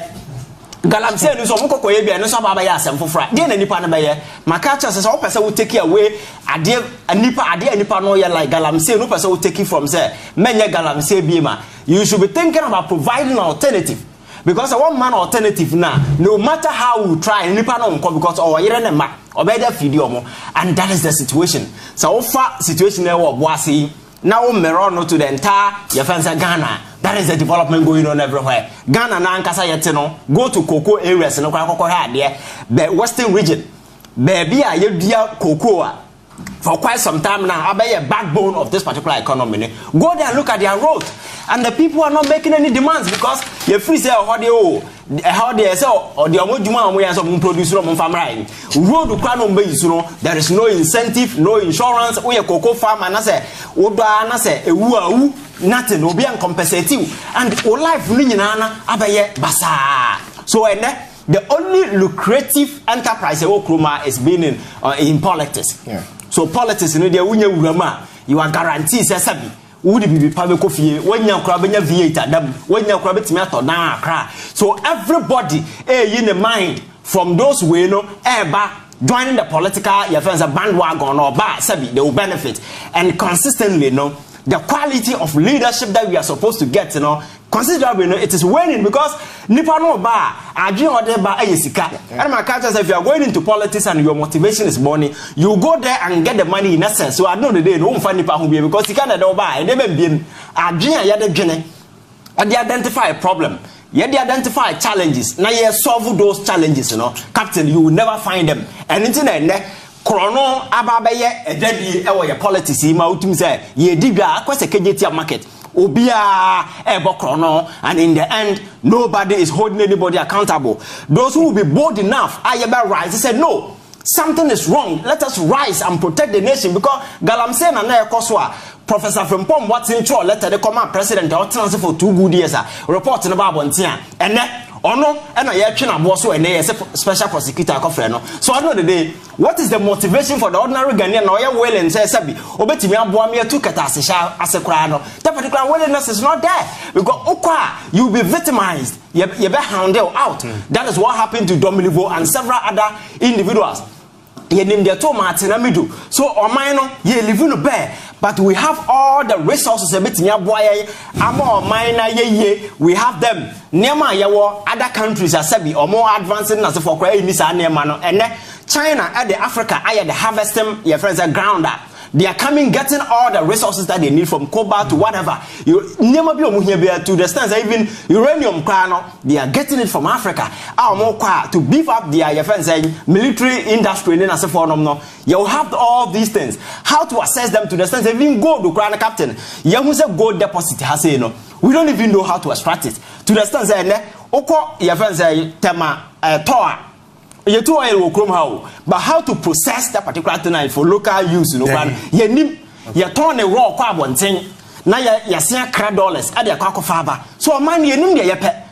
galamse no so mokokoye bia no so baba ya asem fofora de na nipa na be ye maka cha se so pese wo take away ade nipa no ye like galamse no pese wo take from say menye galamse bi ma. You should be thinking about providing an alternative, because a one man alternative now, no matter how we try, nipa no nko because our yere ne ma obeda video mo, and that is the situation. So far situation there wo Obuasi now mirror to the entire Yefansa Ghana. That is the development going on everywhere. Ghana na ankasa yete no go to cocoa areas no kwa ha there, the western region. Baby a yedia cocoa for quite some time now, be a backbone of this particular economy. Go there and look at their road, and the people are not making any demands because you free say how they say or the amojuma we as produce no farm right. Road no there is no incentive, no insurance. We a cocoa farm and I say oda na say ewu nothing will be uncompensated, and our life ni nyina abaye basa. So the only lucrative enterprise is being in politics. Yeah. So politics, you are guaranteed sabi. So everybody in the mind from those we know joining the political bandwagon or they will benefit, and consistently the quality of leadership that we are supposed to get, considerably, it is waning because nipa no ba adwin ode ba ayesika. And my culture says if you are going into politics and your motivation is money, you go there and get the money in essence. So I know the day no mfa nipa ho bi because you can do ba e dey be adwin ya de dwene and they identify a problem. You identify challenges. Now you solve those challenges, Captain, you will never find them. And into Chrono ababeye ededi ewo ye politics ma utum say ye dibia akwese kejetia market obia ebo chrono, and in the end nobody is holding anybody accountable. Those who will be bold enough ayeba rise, they said no, something is wrong, let us rise and protect the nation, because galamse na na ekoswa Professor Frimpong what's in cho letter the command president or transfer for 2 good years report in about bontia and Ono and I so and special prosecutor no. So I know the day what is the motivation for the ordinary Ghanaian or well and say sabi obetimi aboa me to kata asekra no. That particular willingness is not there because you'll be victimized, you be handled out. That is what happened to Dominivo and several other individuals. So Omaino ye live in bear, but we have all the resources we have them. Nema yawo other countries are sabi or more advancing as for and China at the Africa I the harvesting your friends are ground up. They are coming getting all the resources that they need from cobalt to whatever. You never be to the stands even uranium they are getting it from Africa. To beef up their friends military industry in as a form. You have all these things. How to assess them to the stands, even gold to crown captain. You say gold deposit has we don't even know how to extract it. To the stands your friends tema toa. You too oil but how to process that particular thing for local use, you turn a raw carbon thing. Now you see $100 at the faba. So man you name your pet.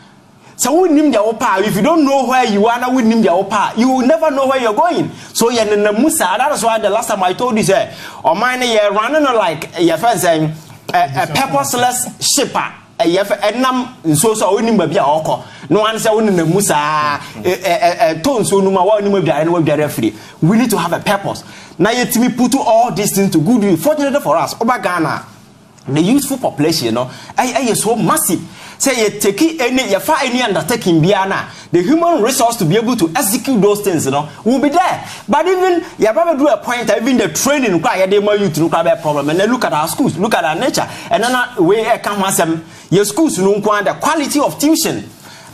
So we name your power. If you don't know where you are, now we name your power. You will never know where you're going. So you're in the Musa. That is why the last time I told you, say, or mine you're running like your friend saying a purposeless shipper. Enam so oni mabia oko no one say oni na musa ton so no ma wa oni mabia no mabia free. We need to have a purpose. Now yet me put all these things to good use. Fortunately for us, over Ghana, the youthful population, is so massive. Say you take any undertaking biana, the human resource to be able to execute those things, will be there. But even you probably do a point, even the training require they more you to look at that problem, and then look at our schools, look at our nature, and then way I come some your schools the quality of tuition.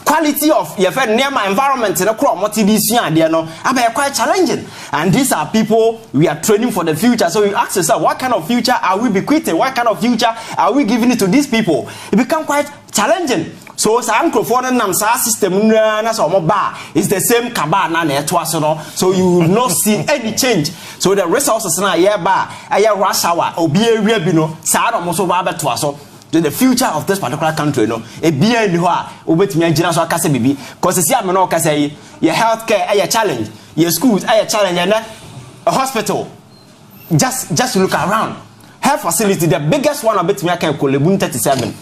quality of your environment in a crop, quite challenging. And these are people we are training for the future. So you ask yourself, what kind of future are we bequeathing? What kind of future are we giving it to these people? It becomes quite challenging. So nAkuffo nam sa system na so bar is the same kaba na so you will not see any change. So the resources na rush hour obi area bi no sa no so ba beto so the future of this particular country no e bia ni ho a obetumi agina so akase bibi because see am no akase your healthcare a challenge, your schools a challenge, and a hospital just look around. Health facility, the biggest one obetumi aka Kolebun 37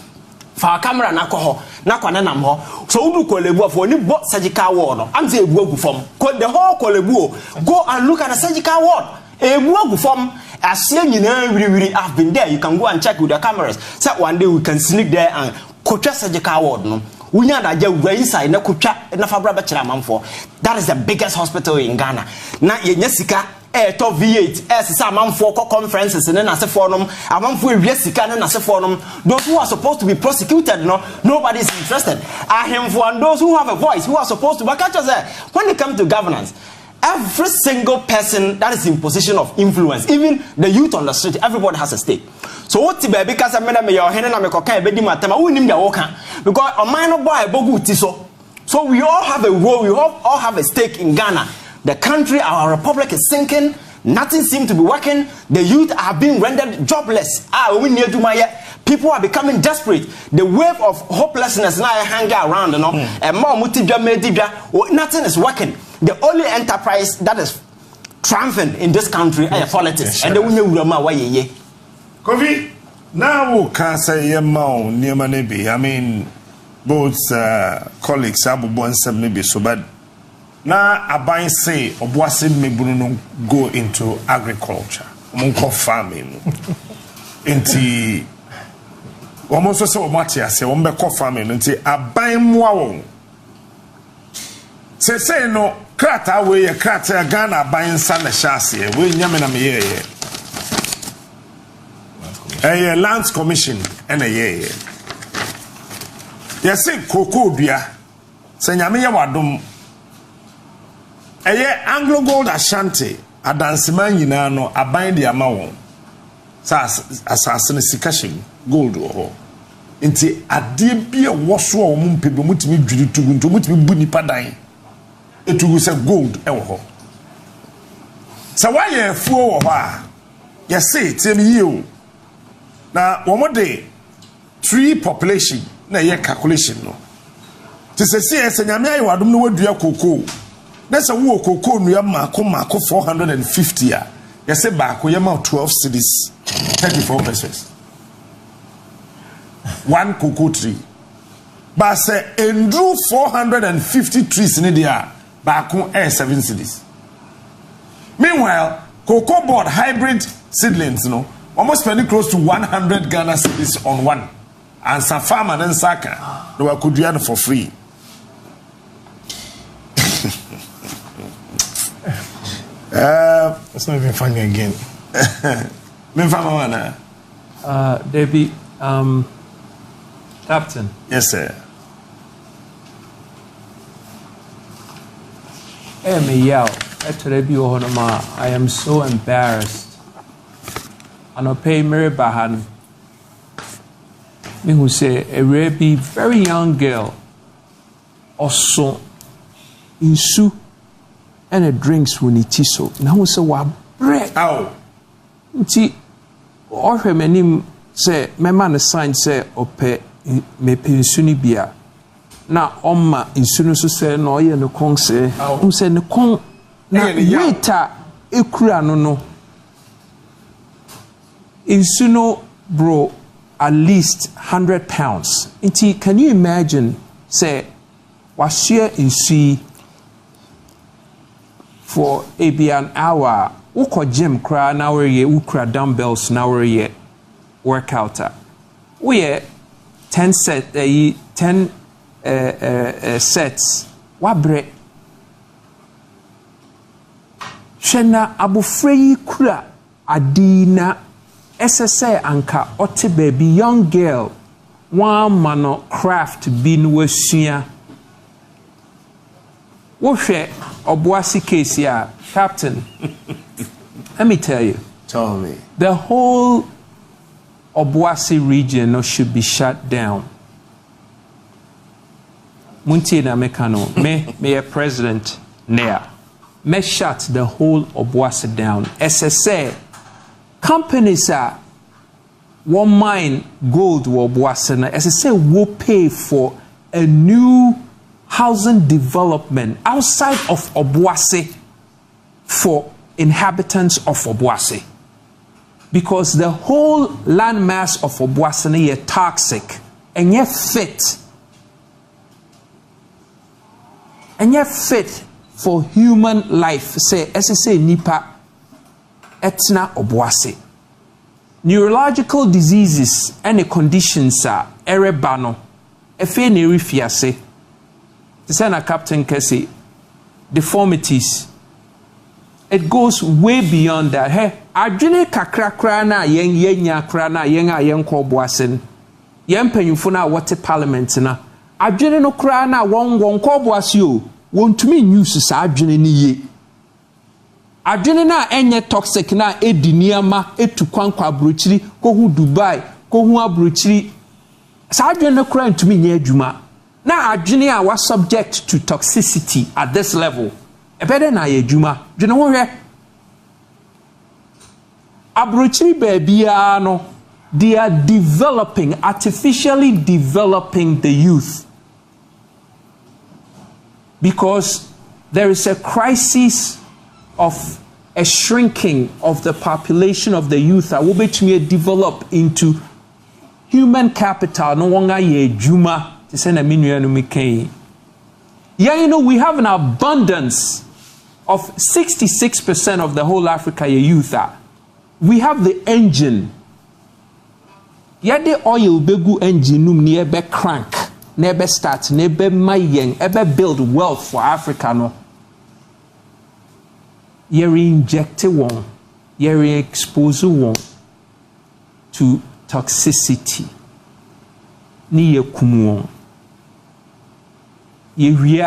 for camera na ho na kwana nam ho so udu Kolebu for ni bo surgical ward no am say ebu agu fom the whole Kolebu go and look at the surgical ward ebu agu fom as you I've been there. You can go and check with the cameras. So one day we can sneak there and kocha surgical ward no we nya da we inside na kocha na fabra be kira manfo. That is the biggest hospital in Ghana. Na ye sika top V8 sa manfo conferences and na se forum amanfo ewie sika na se forum. Those who are supposed to be prosecuted no, nobody is interested. Ahemfo and those who have a voice who are supposed to catch us there. When it comes to governance, every single person that is in position of influence, even the youth on the street, everybody has a stake. So what baby because me your hen na me koka be di matama unim dia woka because o man no boy bogu tiso. So we all have a role, we all have a stake in Ghana. The country, our republic is sinking. Nothing seems to be working. The youth are being rendered jobless. We need to people are becoming desperate. The wave of hopelessness now hanging around, and more nothing is working. The only enterprise that is triumphant in this country is politics. And the Kofi, now can say I mean, both colleagues Abu Bonsem maybe so bad. Now I say Obuasi Mebuno go into agriculture, Munko farming. Into almost so much I say Umbeko farming until I buy more. Say no krata we ye krata Ghana buying san chassis we nyamena me ye lands commission and a ye yes say cocoa bia say nyame ye wadom Anglo Gold Ashanti adanseman nyina no aban de ama won sa asasene sikashim gold ho nti ade bia wo so o mu mpebe mutimi dwiri tugu nto mutimi bu nipa dan etugu se gold e wo ho sa wa ye fuo wo ho a ye say tem yi o na wo mo de tree population na ye calculation no ti se se nyame ayi wadom no wadua koko na se wo koko nua mako 450 a ye se ba ko ye ma 12 cedis 34 pesos one cocoa tree but say endru 450 trees in there back on 7 cedis. Meanwhile, cocoa board hybrid seedlings, almost spending close to 100 Ghana cedis on one. And some farmer and Saka, they were could do for free. That's not even funny again. Debbie, Captain. Yes, sir. I am so embarrassed. And I pay Mary Bahan, me who say a very young girl, also in soup and a drinks when it is so. Now say what bread. Ow. See, or him say, my man sign say, or pay me pensuni beer. Na oma insunu so se no ye no kon se se ne kon na waiter ekura no insunu bro at least 100 pounds. Can you imagine say was share insu for an hour uko gym kra na we ye ukra dumbbells na we ye workout we 10 set 10 sets wabre shena abufrei kura adina SSA anka ote baby young girl one mano craft bin wasua wohwe Obuasi case here, Captain. Let me tell you. Tell me. The whole Obuasi region should be shut down. Munti na mekano, me a president there. Me shut the whole Obuasi down. As I say, companies are one mine gold Obuasi. As I say, will pay for a new housing development outside of Obuasi for inhabitants of Obuasi. Because the whole landmass of Obuasi is toxic and yet fit. And yet fit for human life. Say, as I say, nipa etna Obuasi. Neurological diseases and the conditions are erebano. Efe ne rifiase. The Sena Captain Kesi, deformities. It goes way beyond that. Hey, adwene kakra kra na yen kra na yen ko Obuasi. Yen penyufo na wote parliament na. Adwene no kra na won ko Obuasi o. Wontumi news sa adwene ni ye. Adwene na enye toxic na ediniama etu kwankwa abrochiri ko hu Dubai ko hu abrochiri. Sa adwene no kra ntumi nye adwuma. Na adwene a was subject to toxicity at this level. Ebede na ye adwuma. Dwene wo hwe. Abrochiri baabia no, they are developing, artificially developing the youth. Because there is a crisis of a shrinking of the population of the youth that will be develop into human capital. No longer ye juma to send a million no. Yeah, you know, we have an abundance of 66% of the whole Africa youth. We have the engine. Yeah, the oil begu engine num near be crank. Never start, never mayeng, ever build wealth for Africa. No, you're injecting one, you're exposing one to toxicity. Ni kumu. Ye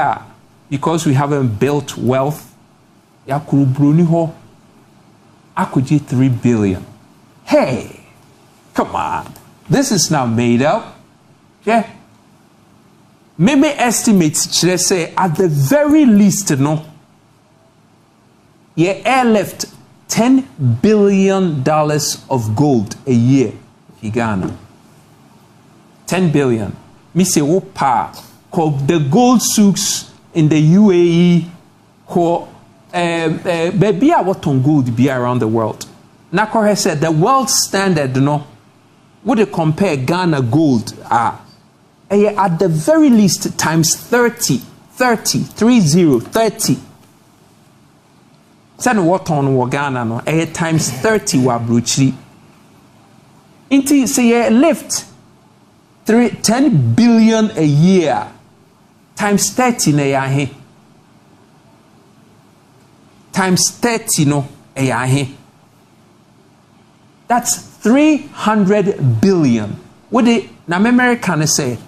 because we haven't built wealth. Yakuru bruni ho. Akuji 3 billion. Hey, come on, this is not made up. Yeah. Maybe estimates should say at the very least, no. Ye airlift $10 billion of gold a year in Ghana. 10 billion. Me say whopa called the gold souks in the UAE ko baby a what on gold be around the world. Nako has said the world standard, no, would it compare Ghana gold at the very least times 30. Sen what on Ghana no times 30 wa bruchri. Inti say lift 10 billion a year times 30 na ya times 30 no ya that's 300 billion. What the American say?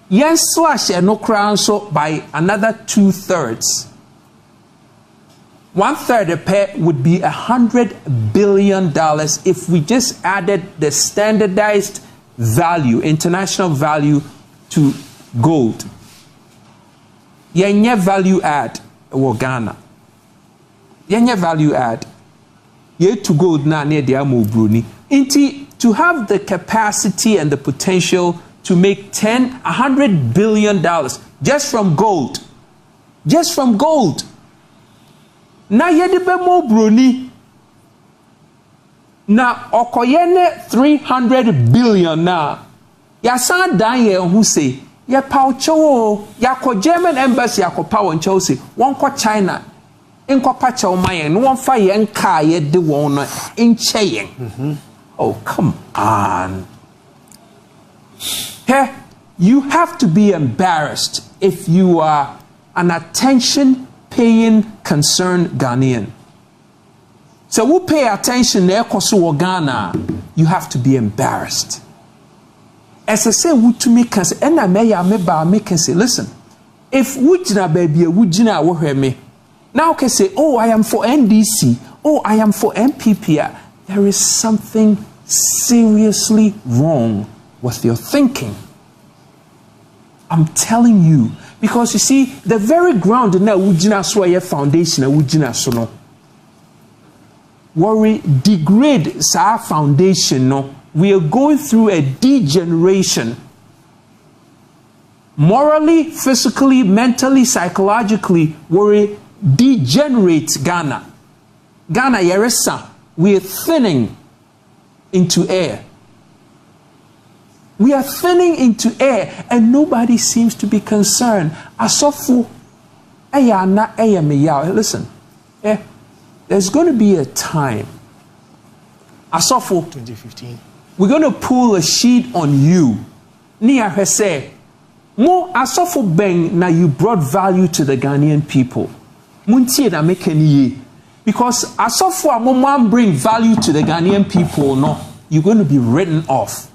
Yes, slash no crown so by another 2/3. 1/3 pair would be $100 billion if we just added the standardized value, international value to gold. Yenye value add wo Ghana. Yenye value add. Ye to gold na near the amo bruni. Inti to have the capacity and the potential to make $100 billion just from gold. Just from gold. Na yedibe mo bruni. Na okoyene 300 billion na. Ya san dan ye hu say ya paucho ya ko German embassy ya ko power ncho say won ko China inko pa che o mayen no won fa ye nka ye de won no nche yen. Oh, come on. Hey, you have to be embarrassed if you are an attention-paying, concerned Ghanaian. So we pay attention to Ghana, you have to be embarrassed. As I say, we to me can say, and I may ba me can say, listen, if wujina baby wujina wohwe me now can say oh I am for NDC, oh I am for MPP, there is something seriously wrong with your thinking. I'm telling you, because you see the very ground na wujina so your foundation na wujina so no worry degrade sa foundation no. We are going through a degeneration. Morally, physically, mentally, psychologically, we're degenerate Ghana. Ghana, Yeresa, we are thinning into air. We are thinning into air, and nobody seems to be concerned. Asofu, ayana, ayamiya. Listen, there's going to be a time. Asofu, 2015. We're going to pull a sheet on you. Nia say, mo asofo beng na you brought value to the Ghanaian people. Muntie na mekeni because asofo amomam bring value to the Ghanaian people. No, you're going to be written off.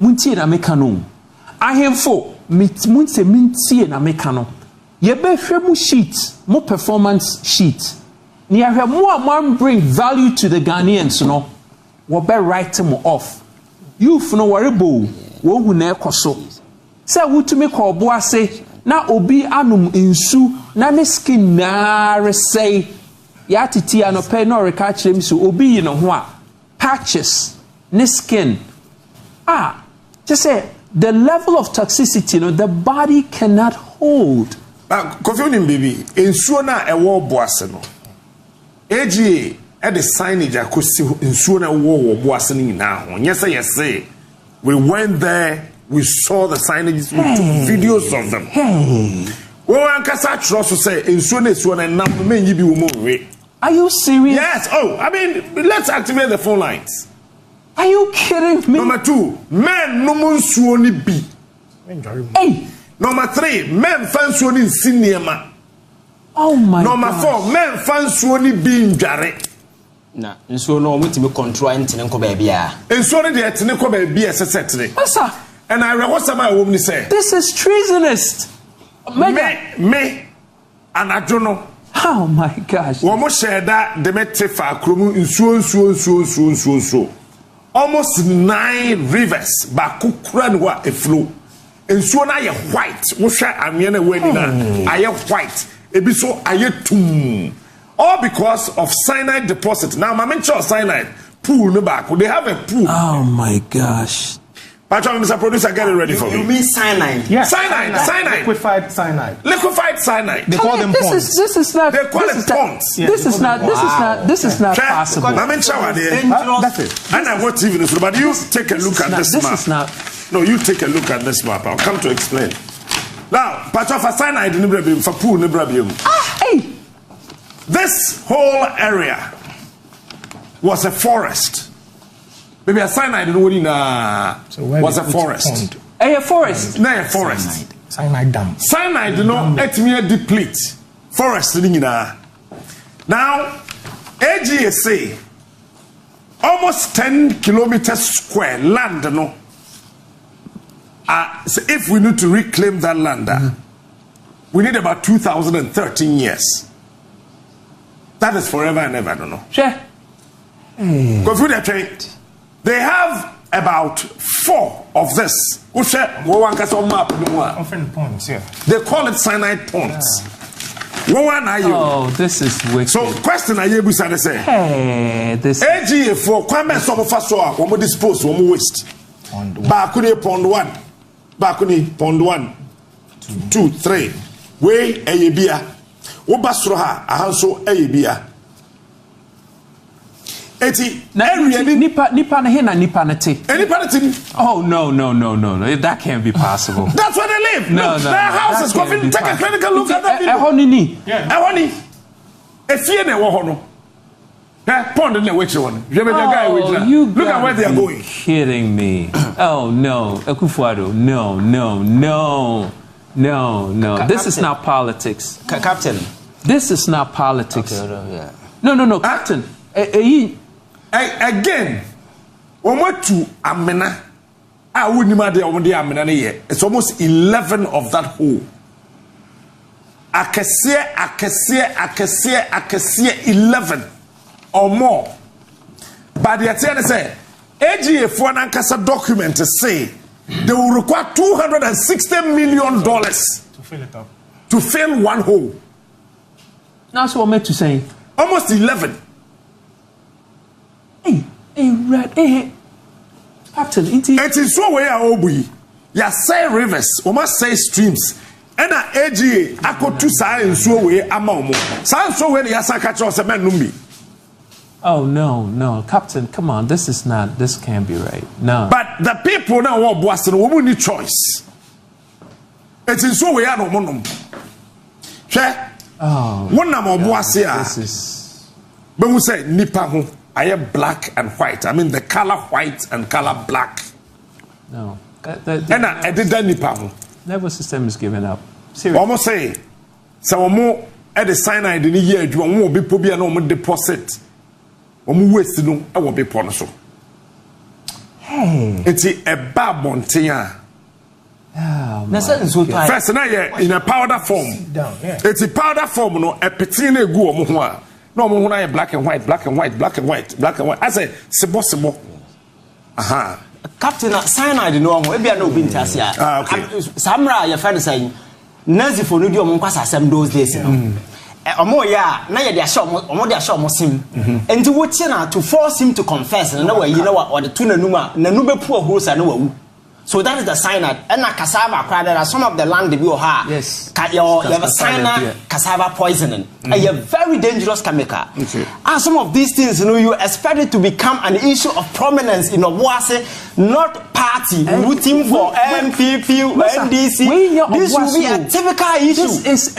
Muntie na mekano. Ahemfo muntie mintie na mekano. Yebe hwemu sheet, mo performance sheet. Nia hwe mo amam bring value to the Ghanaians. No. Wobe write them off. You no worry bo wo hu na ekoso. Say wutumi ko bo ase na obi anum insu na ne skin na resay. Ya titi anope no reka kire mi so obi yi no ho a patches ne skin. Just say the level of toxicity no the body cannot hold. Confusing baby insu na ewo bo ase no. AGA at the signage I could see in sooner war was now. Yes, we went there, we saw the signages, we took videos of them. Well, I can't also say in sooner and now men you be more. Are you serious? Yes. Oh, I mean, let's activate the phone lines. Are you kidding me? Number 2, men no mun suoni be. Hey. Number 3, men fan suoni cinema. Oh my God. Number 4, men fan suoni be in Jare. Na nso no mutimi control entene nko ba bia nso no de etene nko ba bia sesetene sir and I read what somebody woman say this is treasonous me and Addo no oh my gosh wo mo share that de metefa akromu nso almost 9 rivers ba kukura no a flow nso na ye white wo hwa anwe na wani na aye white ebi so aye tum. All because of cyanide deposit. Now, my mention cyanide pool no back. They have a pool. Oh my gosh! Mr. Producer, get it ready for me. You mean cyanide? Yes. Cyanide. Liquefied cyanide. Liquefied cyanide. They call them ponds. This is not. They call it ponds. This is not possible. My mention there. That's it. And I watch TV news, but you take a look at this map. This is not. No, you take a look at this map. I'll come to explain. Now, part of a cyanide in for pool Hey. This whole area was a forest. Maybe a cyanide in was a forest. A forest? No, a forest. Cyanide dam. Cyanide, you know, it may deplete. Forest, now, AGSA, almost 10 kilometers square land, no. So if we need to reclaim that land, we need about 2013 years. That is forever and ever, I don't know. Sure. They have about 4 of this. Often ponds, yeah. They call it cyanide ponds. Oh, this is wicked. So, question I able to say. Hey, this. AGA for Kwame Somofaso, one dispose, one waste. Bakuni pond 1. Bakuni pond 1, 2, 3. Way a beer. Obasroha ahanso eyebia eti nipa na he na nipa na te oh no that can't be possible. That's where they live. No, their houses go take a clinical look at that video ehonini efie na wo ho no pond na we one guy look at where they are going. Kidding me. Oh no, Akufo-Addo, no. This is not politics. Captain. This is not politics. Okay, No, Captain. Again, when we to Amena, I wouldn't matter on the Amena. It's almost 11 of that hole. akɛseɛ 11 or more. But the attorney say, AGA for an ankasa document to say they will require $260 million to fill it up. to fill one hole. That's what I'm meant to say. Almost 11. Hey, Captain, It is so way obi. Ya say rivers, o must say streams. And AGA ako to say so way ama mo. San so way ya saka cho se men numbi. Oh no, Captain, come on, this can't be right. No. But the people now want boas no we need choice. It is so way no mo. Hwe. Oh. Wona mo boas ya. This is. But we say nipa ho aye black and white. I mean the color white and color black. No. And I did that nipa ho. Nervous system is giving up. Seriously. Almost say more at the cyanide in the year you won't be probably no deposit. Waste no I will be so. Hey. It's a bad montia. First now in a powder form. It's a powder form no a petine go mo no mo na black and white. I say sebo. Aha. Captain cyanide no mo e bia na obi ntase a. Samra your friend saying Nazi for no di omo kwasa asem those days no. Omo ya na ye de ahye omo de ahye omo sim. Enti wo tie na to force him to confess na wa yi na wa de tu nanum a nanu be pu ohusa na wa wu. So that is the cyanide. And cassava crowd, there are some of the land they will have. Yes. You have a cyanide, cassava poisoning. And a very dangerous chemical. Okay. And some of these things, you expect it to become an issue of prominence in Obuasi, not party rooting for MPP, NDC. This will be a typical issue. This is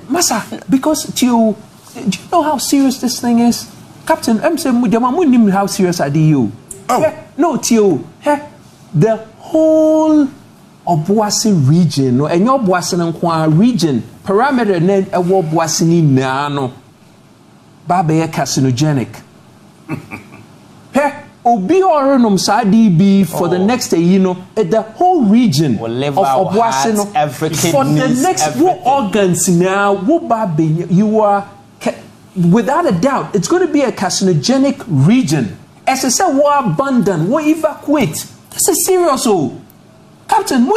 Masa, because do you know how serious this thing is? Captain, I'm saying how serious are you? Oh. No, Tio. The whole Obuasi region, no, and your Obuasi region, parameter name a Obuasi ni nano, Babe carcinogenic. Obi oronum sa DB for the next year, the whole region of Obuasi for the next organs now, Babe, you are without a doubt, it's going to be a carcinogenic region. As I said, we're abundant, we evacuate. This is serious, Captain. No,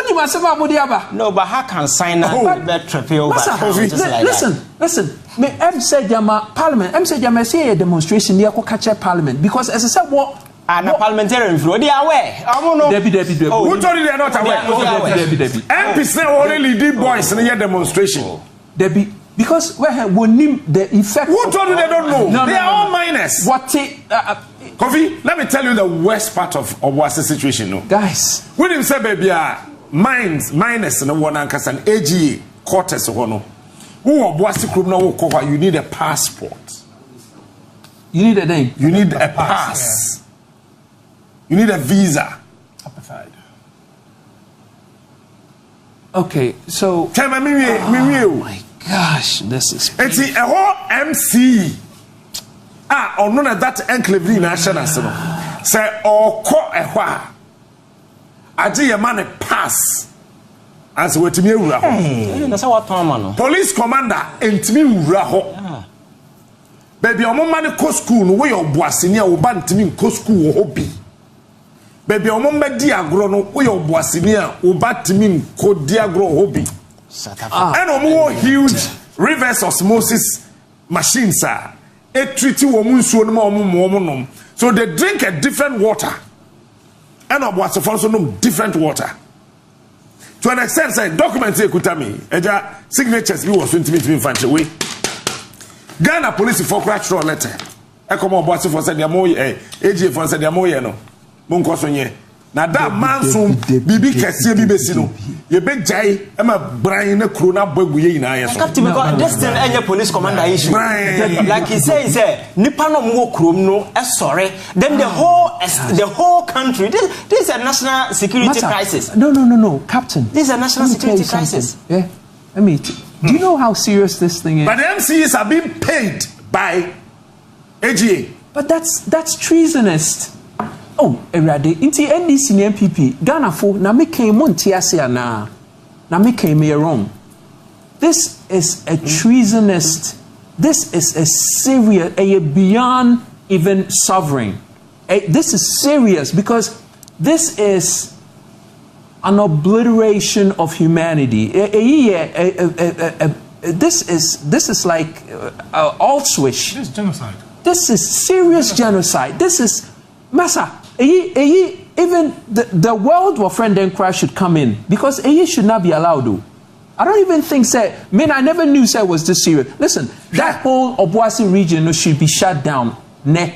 but how can sign that trippy over? Listen. Me M said Parliament. M said say a demonstration near Kokache Parliament because as I said, what? And a parliamentarian flow, they are aware. Who told you they are not aware? MPs already did boys in the demonstration. Because we name the effect. Who told you they don't know? They are all minors. What? Kofi, let me tell you the worst part of what's the situation. No, guys. When him say baby, minus no one ankas an AGA quarters of no. Who Obuasi group no cover? You need a passport. You need a name. You need a pass. Yeah. You need a visa. Okay, so. Tell me, oh my gosh, this is. It's a whole MC. Or none of that enclave national. Say, or call a wha. I do a man a pass. As what me raho. Police commander and me raho. Baby, I'm man co school, no way of Boisinia or Bantimi co school hobby. Baby, I'm on diagro, no way of Boisinia or Bantimi co diagro hobby. And more huge reverse osmosis machines, sir. So they drink a different water. And what's also no different water. To an extent, say documents ekutami. Eja signatures we was 20 minutes away. Ghana police for crash letter. E come on boss for said their more AG for said their more no. Monko so nye. Na that man so bibi kese bibi si no. Ye be jai e ma brain na kro na baguye ina ye so. Captain, because this thing any police commander issue. Like he says nipa no mo krom no sorry. Then the whole country this is a national security crisis. No, Captain. This is a national security crisis. Yeah. I mean, do you know how serious this thing is? But the MCs are being paid by AGA. But that's treasonous. Oh, Erade, inti NDC and MPP, Ghana for na me came on Tiasia na me came here wrong. This is a treasonous. This is a serious, beyond even sovereign. This is serious because this is an obliteration of humanity. This is like Auschwitz. This is genocide. This is serious genocide. This is Massa. Even the world war friend then crash should come in because should not be allowed to. I don't even think I never knew it was this serious. Listen, that whole Obuasi region should be shut down. And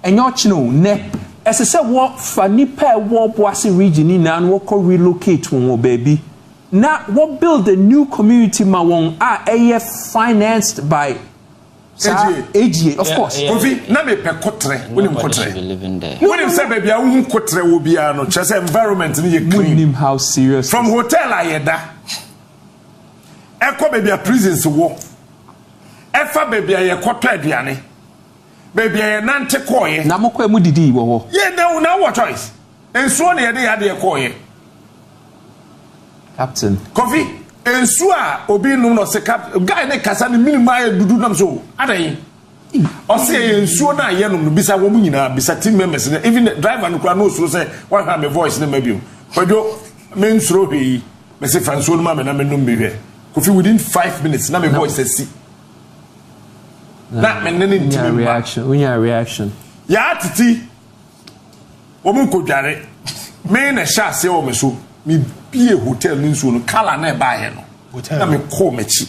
you know, as I said, what for nipa Obuasi region in and what could relocate one baby. Now what build a new community mawon financed by AGA, of course. Kofi, na me pe kotre, wonim kotre. Wonim say baby a wo kotre wo bia no, chese environment ni ye clean. Wonim how serious. From hotel ayeda. Eko baby a prisons wo. Efa baby a ye koto aduane. Baby a nante koye. Na mokwa mu didi wo ho. Ye na what choice? Enso na ye de ya koye. Captain. Kofi, ensu a obi num no se cap guy ne kasa ne minimum dudu nam so adan o se ensu na ye num bisa wo nyina bisa team members even the driver no kura no so say why have my voice na mabio odo men suro hwe me se fanso no ma me na me num be hwe Kofi within 5 minutes na my voice see na me ne team reaction when your reaction ya titi o mu ko dware me na sha se o me so me be a hotel nso no kala na ba ye no na me call me chi.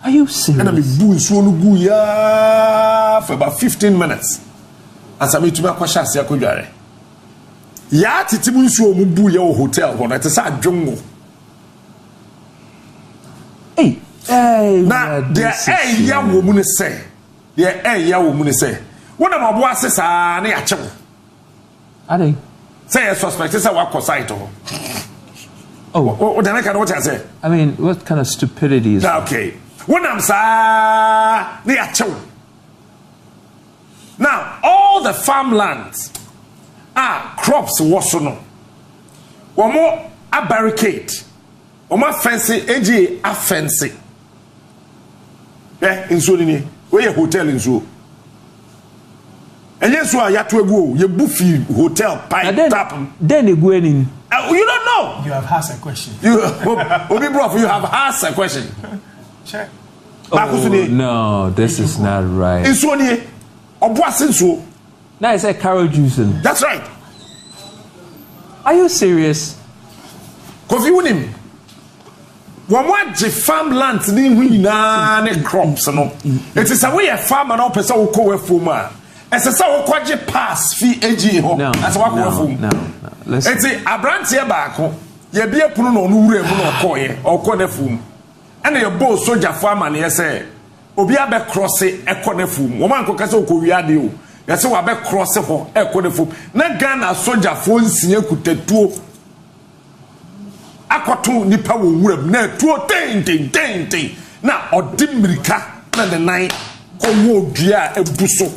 Are you serious? Na me bu nso no gu ya for about 15 minutes as I me to akwa sha se akodware ya titi mu nso mu bu ye o hotel ho na te sa adwongo hey na there ya wo mu ne say there ya wo mu ne say wona mabo asesa na ya chewo ade say a suspect say wa site ho. Oh, what I say? I mean, what kind of stupidity is that? Okay. When I'm now, all the farmlands are crops was no. One more a barricade. One more fancy, a fancy. Yeah, in Sunini, where your hotel in Zoo. And yes, you have to go. Your buffy hotel pipe tap. Then you go in. You don't know. You have asked a question. You have asked a question. Check. Oh, no, this is not right. In Sony, or now it's a carrot juicing. That's right. Are you serious? Because you win him. One more farmland in crops. It is a way a farmer or person will call a farmer. As a so quaje pass fee AG ho as what no. Listen. It's a brand here back ho ye be puno no wure mu no koye or corner fum and your bow soldier farmer near say obi abe cross e corner fum woman ko kase ko wiade o ye say wa be cross ho e corner fum na Ghana soldier fo nsia kutatuo akoto nipa wo wure na tuo ten na odimirika na the nine ko wo dua ebuso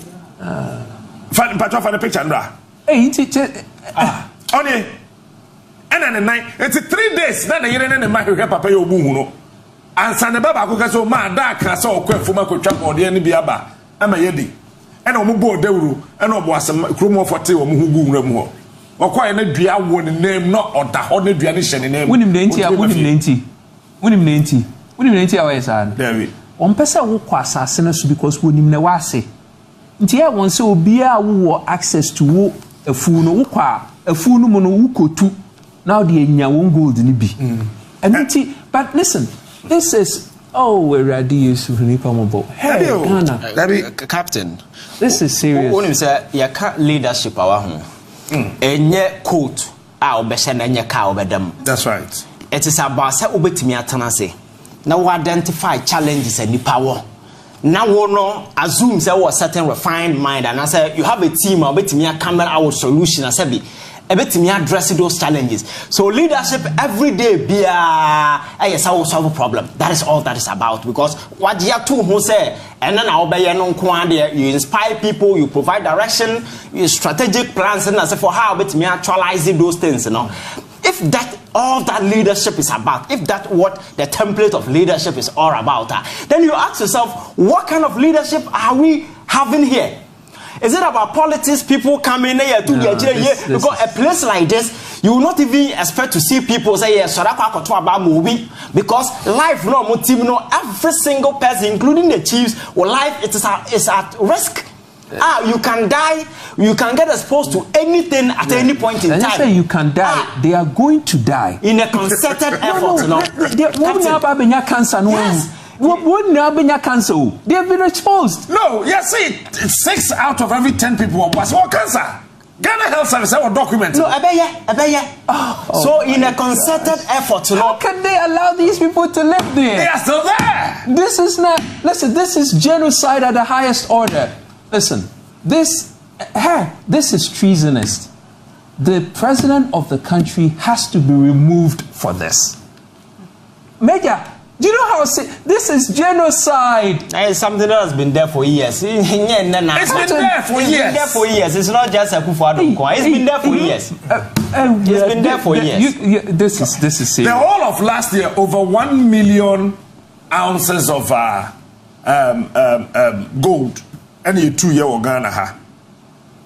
find the picture, Andra. Hey, only and then the night. It's 3 days. Then the year and the man who papa your boo. And San Baba could so my dark castle quick for my trap or the enemy aba. I'm a yedi. And on board the rule and on was some crumo for two or who remo. Or quite a dear one name, not or the honor dianition in name. Win him 90, hours. David. One person who was assassinous because we him nawase. Ntia won se obia wo access to wo afu no wo kwa afu no mo no wo kotu now the nya won gold ni bi but listen, this is where radius ni pa mo bo hey Ghana Captain, this is serious. When you say ya ka leadership awa ho enye coat a obehye na enye ka obedam. That's right. It is about say obetimi atana se na we identify challenges and power. Now we no assume say was certain refined mind and I say you have a team obetimi come out solution as be ebetimi address those challenges. So leadership every day be yes I will solve a problem. That is all that is about, because what you have to who say and then you inspire people, you provide direction, you strategic plans and as for how obetimi actualizing those things, you know. if that all that leadership is about, if that's what the template of leadership is all about, then you ask yourself, what kind of leadership are we having here? Is it about politics? People come in here to because a place like this, you will not even expect to see people say yes, about movie, because life no every single person, including the chiefs, or life is at risk. You can die, you can get exposed to anything at any point in time. Say you can die, they are going to die in a concerted effort. Cancer. Yes. Cancer. They have been exposed. No, yes, see, 6 out of every 10 people was cancer. Ghana Health Service have a document. No, so in a concerted effort, how can they allow these people to live there? They are still there. This is not. Listen, this is genocide at the highest order. Listen, this is treasonous. The president of the country has to be removed for this. Major. Do you know how this is genocide? It's something that has been there for years. It's been there for years. It's not just Na'Kuffo. It's been there for years. It's been there for years. This is serious. The whole of last year, over 1 million ounces of gold, and you 2-year Ghana.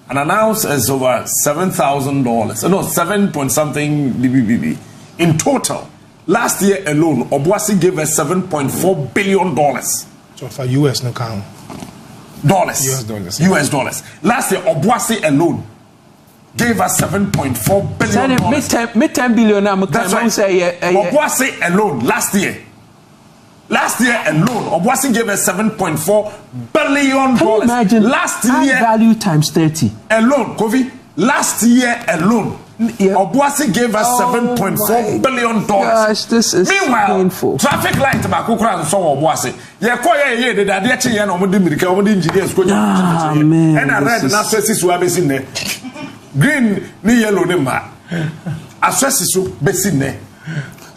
And an ounce is over $7,000. No, 7 point something BBB in total. Last year alone, Obuasi gave us $7.4 billion. So for US no count. Dollars. US dollars. Last year, Obuasi alone gave us $7.4 billion. $10 billion. That's right. Obuasi alone, last year alone, Obuasi gave us $7.4 billion. Can you imagine? Last year, value times 30 alone, Kofi. Last year alone, Obuasi gave us $7.4 billion. Gosh, this is painful. Traffic light about Kukran so Obuasi. The engineers go. Man, and I read the accesses who have been there. Green, ni yellow, nema. Accesses who be seen there.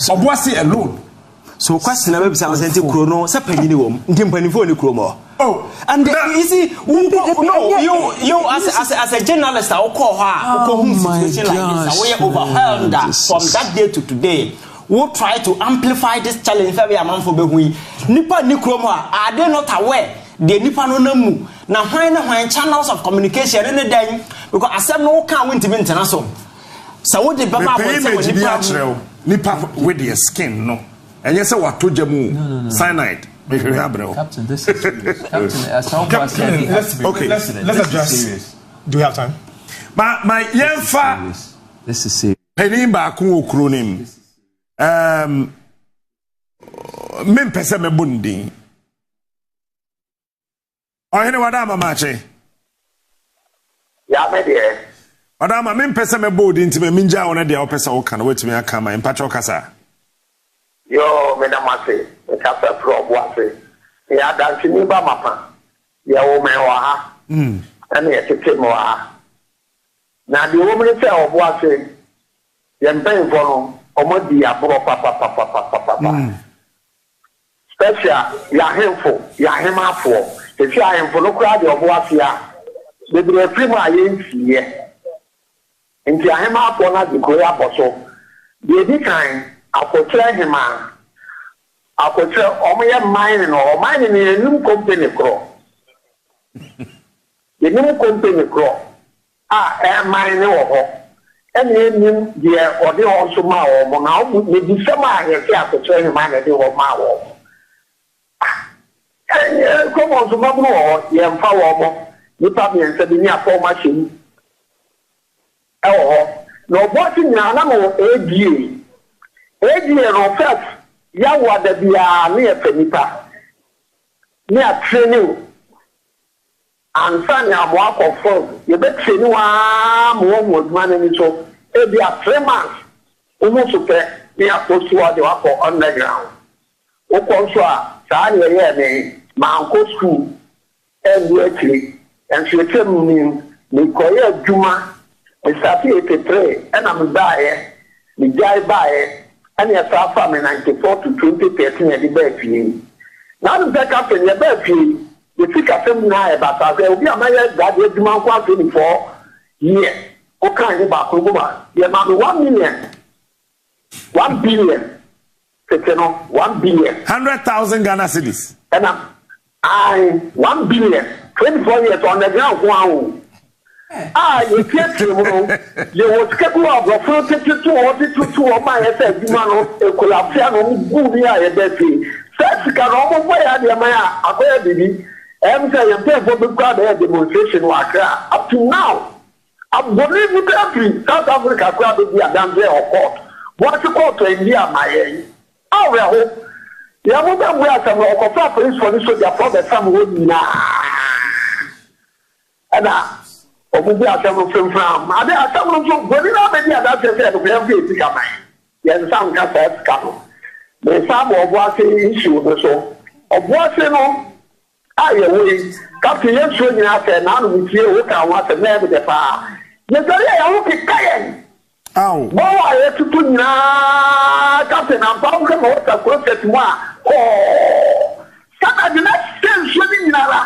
Obuasi alone. So question about Santi Chrono, Sapini womb, Timpanifoni Chromo. Oh, and you see, you as a journalist, I'll call her. Oh my gosh, we are overwhelmed from that day to today. We'll try to amplify this challenge. Nipa Nikroma, are they not aware? The Nipa no namu. Now, when channels of communication in the day, because I said no can't win to international. So what the Baba Nipa with your skin, no. And yes, what to Jamu cyanide. Captain, this is serious. Captain, let's address. Do we have time? My Yenfa. This is serious. Penimba Ku Kronim. Mem pese me bundi. Ohene wadama mache. Ya me de. Wadama mem pese me bodi nti me minja wona de opesa wo kan wetimi aka ma empacho kasa. Yo, me na mase, me kasa pro boase. Ya dansi ni ba mapa. Ya wo me wa ha. Ani e tete mo ha. Na di wo me se oboase. Ye mpen fo no, omodi abro papa. Special ya hemfo, ya hemafo. Te fi ahemfo no kura de oboase ya. De bre primo ayenfie. Nti ahemafo na di ko ya boso. De di kan akotre hima akotre omoye mine no mine ni enum company kro enum company kro mine wo ho ene enim de ode ho so ma wo mo na wo me di sama he se akotre hima na de wo ma wo ko mo so ma bro ye mfa wo mo ni pa bi ense bi ni afọ ma shim ho no bo ti nya na mo edie no first ya wada bia na ya panipa na training and san ya mo akofo ye be training wa mo man ni so e bia 3 months almost pe ni apostu wa de wa ko underground o ko so a sa ni ye ni man ko school and workly and she tell me ko ye adwuma e sa fi etetre and am bae ni jai bae and yes, from 94 to 2013, and the baby. Now the back up in the baby, the figure from now about there will be a man that you demand 24 years. Okay, about Kubuma, there might be 1 million 1 billion. 1 billion. 100,000 Ghana cedis. And 1 billion. 24 years on the ground. Wow. You can't you was capable of the first 2 or my effect, man, a collapsiano, good year, a betty. Such can almost wear the Maya, a baby. I'm saying, for the crowd demonstration worker up to now. I believe the country, South Africa, crowd will be a damn day or court. What's the court to India, my age? Oh, well, you have to wear some of police for this, so they are probably some wood now. And omubi asem from ade asem no boni na be dia that say we have to come yen sam ka first come the sam obuase issue no so obuase no aye we captain yen so nyina say na no tie o ka wa say na be de pa ye sori ya wo ki kayen aw bo wa ye tutu nyina captain am pa ko mo ta process mo oh sana de na sense so nyina la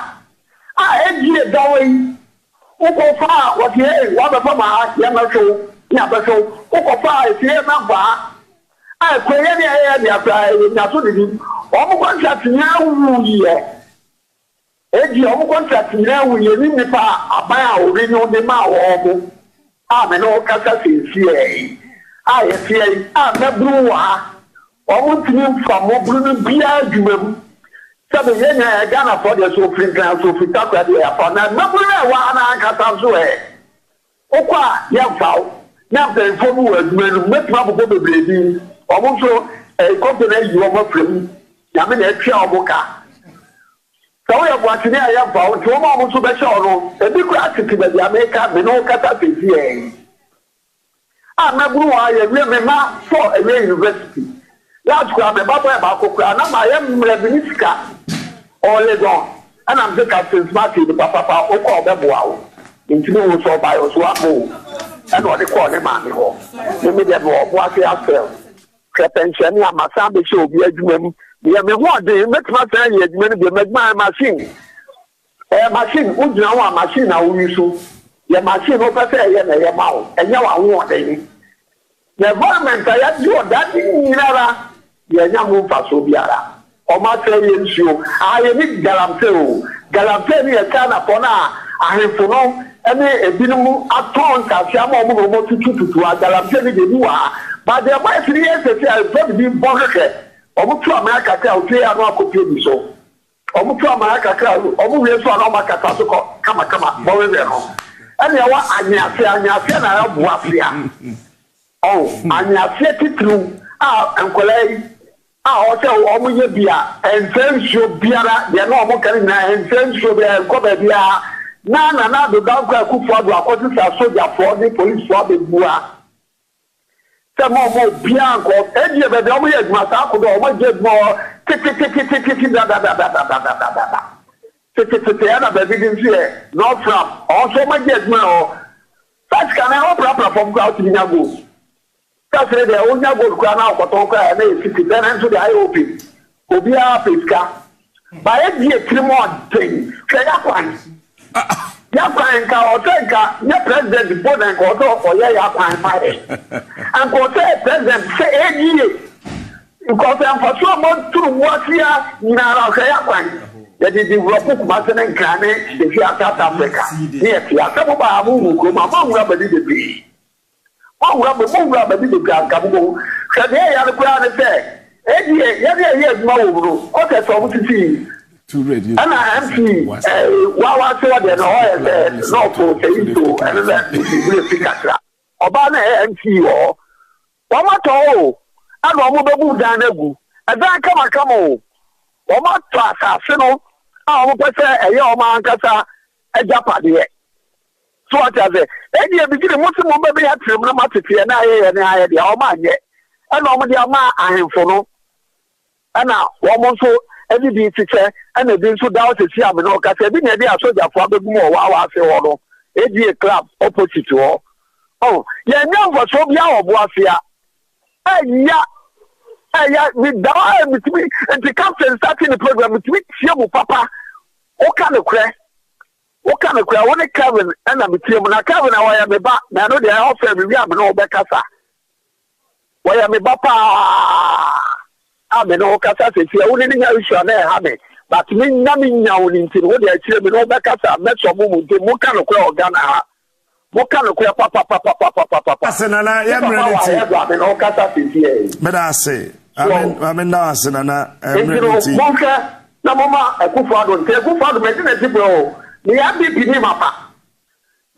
e die dawe Ukofa, what here, what the Pama, Yamacho, Yabacho, Ukofa, is here number. I pray any area, Nasudi, all contracts now, year. Edgy, all contracts now, we in the pa, a bow, we know the mouth. I'm an old Cassasi, CA. I say, I'm a brewer. I want to move from Mobrun Beer, Sabe yenya Ghana for the so free ground so free talk at the airport. Now, nobody want to cut so eh. Okwa yamfao. Now the phone word when make my baby baby. Also a company you are free. Yamin a chair boka. So we are watching here yamfao. To almost so be sure. A big classic to the America, me no kata here. I'm not going to remember for a university. Last time, about Kokra, I am Rebinica or Legon, and I'm the Captain Smarty, the Papa, or call them wow. Into the so by us, and what they call them, man. The media more, what they are felt. Crepension, Masambi show, be a dream. We have been what they make my friend, you make my machine. A machine, would know a machine, I will use. Your machine over there, and your mouth, and you are wanting. The environment I had you that in Yanyamu Fasobiara. O material show. I need Galamte ni a kana pona. I have for no any a binimu a ton Kasiamo to Galamte ni Dua. But there might 3 years say I'll probably be bonnet. Omutu America crowd, say I'm not copying so. Omutu America crowd, Omu so no Macatasuko, come, Boreano. And you want Anya, and I have Wafia. Oh, Anya, set it through. And Colay. Also, Omuya Bia, and Frencho Biara, the normal Carina, and Frencho Bia, Cobia, Nana, the Danka Kufa, according to soldier for the police for the Bua. Some more Bianco, any of the Omuya Masako, or what get more, not from, also my get more. Such can I opera from Gautinabo. That's the only good crown out for Tonka and 50 to the IOP. Obia Piska. By a year, 3 more things. Yapan. Yapan, Kaotenka, your president, Bod and Koto, or Yapan. And Kote, president, say 8 years. Because I'm for so much to watch here, Nara Yapan. That is the Rock Martin and Kane, the South Africa. Yes, Yakamu, Mama, Rabbi the Bee. Oh, Rabbi, the Gabu. Said, hey, I have a say, yes, no, okay, so to see. And I am seeing, while I saw the noise, no, for Saito, and that is the Picatra. Obana MC or Wamato, and Wamu Danabu, and then come on. Wamata, Sino, I will say a young man, Cassa, a Japadi. So what are they? Any beginning, most of them may have to remember to fear, and I had the Alman yet. And normally, I am for no. And now, one so any teacher, and the being so down to see I'm no Cassa, being a dear soldier for the more while I say, oh, a club opposite to all. Oh, yeah, now for so young of Wafia. Yeah, with the and the captain starting the program with Yamu Papa. What kind of crack? What kind of crowd? I want to Kevin and I'm with him. Now, Kevin, I am a back. Now, I know they are offering me. I'm no better. why me bapa I me no kasa se fi woni nya issue na ha me but me nya me nya woni nti wo de akire me no be kasa me so mo nti mo ka no kwa Ghana ha mo ka no kwa papa asenana ya mrenity me no kasa se fi me da say amen na asenana mrenity mo ka na mama Akuffo Addo nti Akuffo Addo me na ti bro me ya bi ni mapa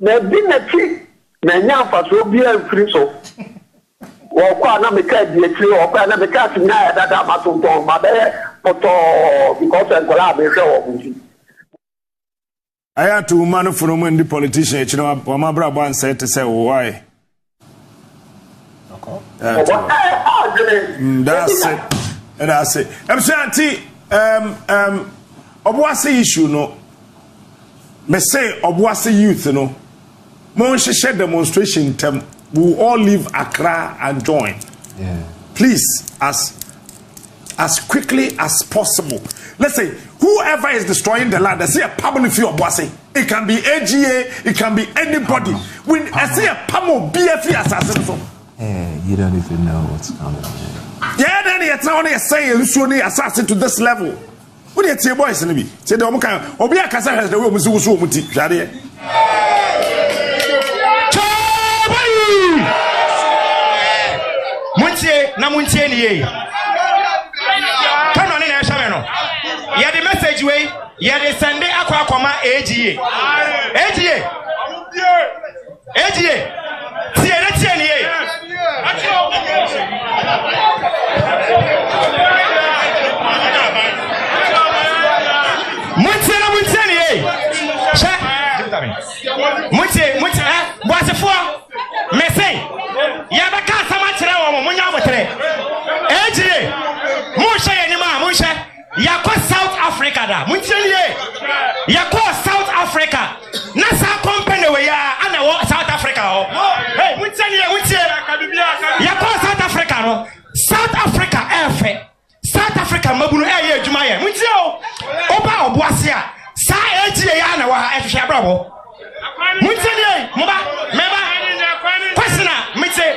na bi na ti na nya afaso bi afiri so Wakwa na meka dietri wakwa na meka sinya ya dada matonto mabe poto because enkola be hwe wo bunti aya to man from the politician echi na ma bra bo answer to say why that's it I'm saying obuase issue no me say obuase youth no mo share demonstration tem. We will all leave Accra and join. Yeah. Please, as quickly as possible. Let's say whoever is destroying the land, I say a public few of Boise. It can be AGA, it can be anybody. When I say a PAMO BFE assassin. Hey, you don't even know what's coming. Yeah, then it's not only a say only assassin to this level. What do you say, boys? Say the Omuka, Obia Casa has the way Muti. Na muntie ni kano ne na ehwe no ye the message way ye the send akwa AGA tie ni muntie ni muntie boasefo message ya ba ka sama kire wo mo nya botere ejire mo hye ye nima mo hye ya ko South Africa da mo ntilie ya ko South Africa na sa company we ya ana wo South Africa ho hey mo ntilie ya ko South Africa no South Africa efe South Africa mabunu eye adwuma ye mo ntie o oba oboase a sa ejire ya na wa ehwe abrabo mo ntilie mo ba meba Kwasina, muntie.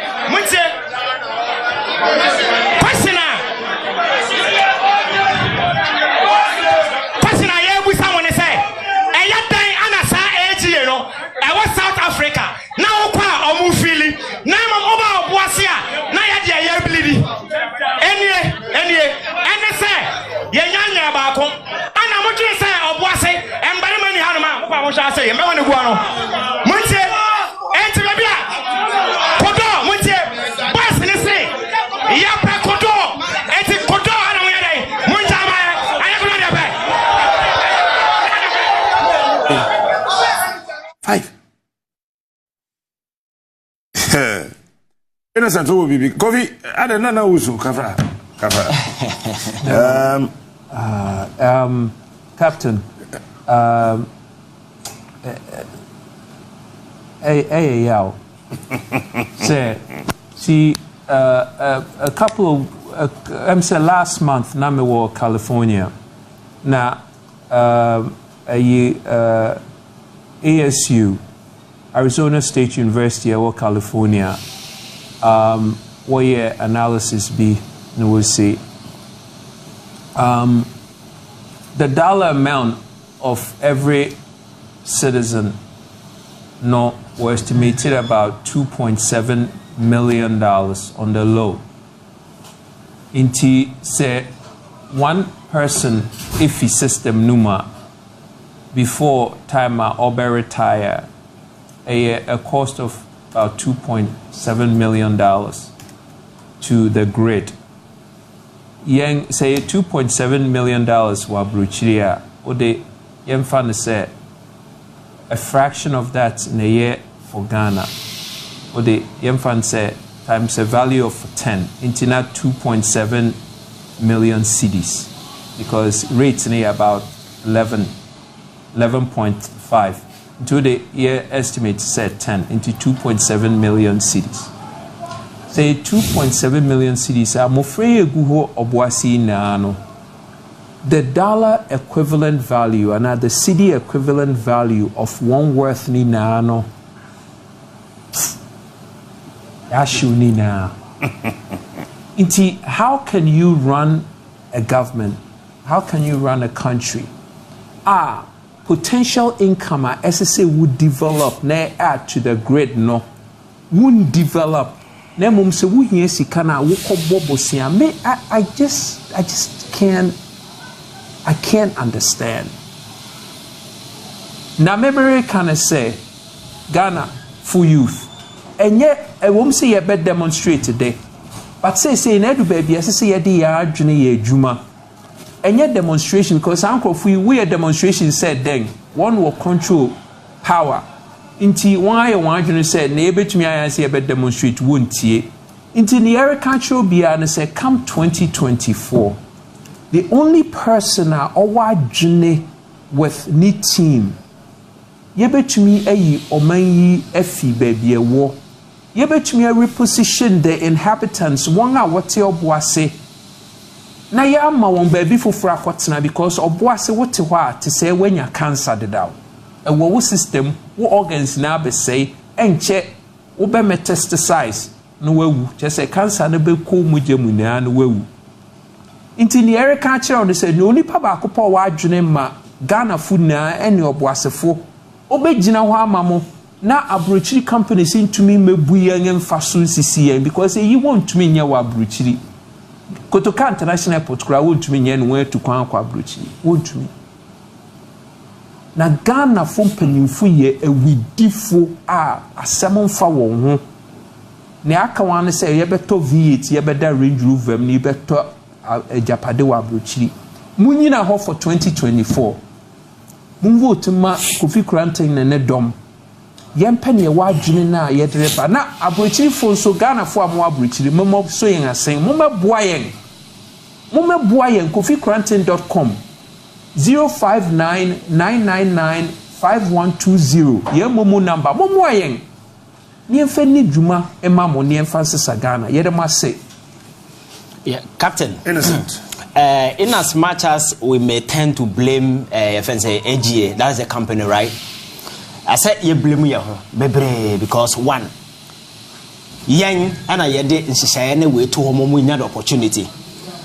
Kwasina, ye busa woni say. Eya dan anasa AGA no. E was South Africa. Na okwa omu fili. Na oba obuase a na ya de ye blidi. Enie say ye nyanya ba ko. Ana mo twi say obuase embare mani hanuma oba mo sha say ye me woni gua no. Muntie. Enti baby a kodo muntie boss ni say ya pa kodo enti kodo ana mo yadai munja ma aya ko na be 5 innocent wo bibi coffee ada na usu kafra Captain hey, yo. See, a couple of, I'm saying last month, I was in California. Now, ASU, Arizona State University, California, what your analysis be, and we'll see. The dollar amount of every citizen were estimated about $2.7 million on the low. Inti say one person, if he system numa before time or retire, a cost of about $2.7 million to the grid. Yang say $2.7 million wa bruchiria ode yang fan say a fraction of that in a year for Ghana. Or the Yemfan say times a value of 10 into not 2.7 million cedis because rates in about 11.5 into the year estimate said 10 into 2.7 million cedis. Say 2.7 million cedis are more free guho obuasi naano. The dollar equivalent value and the cedi equivalent value of one worth ni naano. Ashu ni na How can you run a government? How can you run a country? Potential income as I say would develop na add to the grid no won't develop na mum say wo hia sika na wo kobo bosia me I just can't understand. Now maybe can I say Ghana for youth and yet I won't say you better demonstrate today but say in edu baby as say you dey adwene ye adwuma. Any demonstration because uncle we a demonstration said then one will control power. Inti why one said neighbor to me I say about demonstrate won't ye. Inti the area control be and say come 2024. The only person or what journey with ni team. Ye bet me a omanyi efi baby a war. Ye bet me a reposition the inhabitants one what your boy say. Na ya ma won baby foforo akotena because oboase wote ho a te say wanya cancer dedaw e wo system wo organs na be say enche wo be metastasize no wawu je say cancer na be ko mujemu na no wawu inti ni erika kire on say no nipa ba akopɔ wa adwene ma Ghana fu na ene oboasefo obegina ho amamo na abrochiri companies intumi mebu yan mfaso nsisi yan because you want me nya wa abrochiri Kotoka International Airport kura won't me yen where to kwa abrochi won't me na Ghana fo mpanyimfo ye awidifo asem mfa won ho na aka wan say ye beto V8 ye beda Range Rover ni beto Japade wa abrochi munyina ho for 2024 mun vote ma Kofi Kuranteng ne dom yempene wa adwene na ye dreba na abrochi fo so Ghana fo amwa abrochi memo so yen asen momeboa yen kofikuranteng.com 0599995120 ye momo number momo yen ni emfa ni dwuma ema mo ni emfa sesa Ghana ye dem ase. Yeah, Captain. Innocent. In as much as we may tend to blame AGA, that's the company, right? I said you blame you bebre because one yen and I did in any way to home we need opportunity.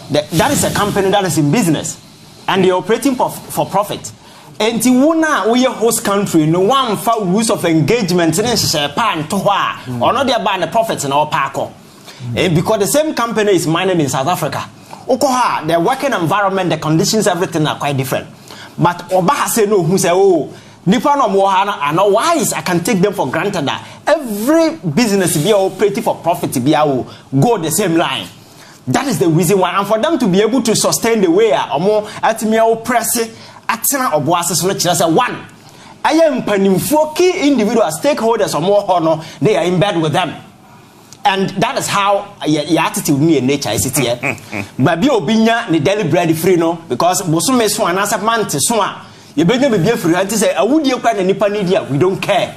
That is a company that is in business and they're operating for profit. And Tiwuna we a host country no one for rules of engagement in pan to or not they're buying the profits in our parko. Because the same company is mining in South Africa. Okoha, their working environment, the conditions, everything are quite different. But Obaha say no, who say, oh, Nippon or Mohana are not wise. I can take them for granted that every business be operating for profit to be able go the same line. That is the reason why, and for them to be able to sustain the way or more at me press atina or boasses one. I am penning for key individual stakeholders or more honor, they are in bed with them. And that is how your attitude me in nature is it here. But be obinya ni deliberate free no because bosume so anasa man te so a you begin be free and say awudi ekwa na nipa ni dia we don't care.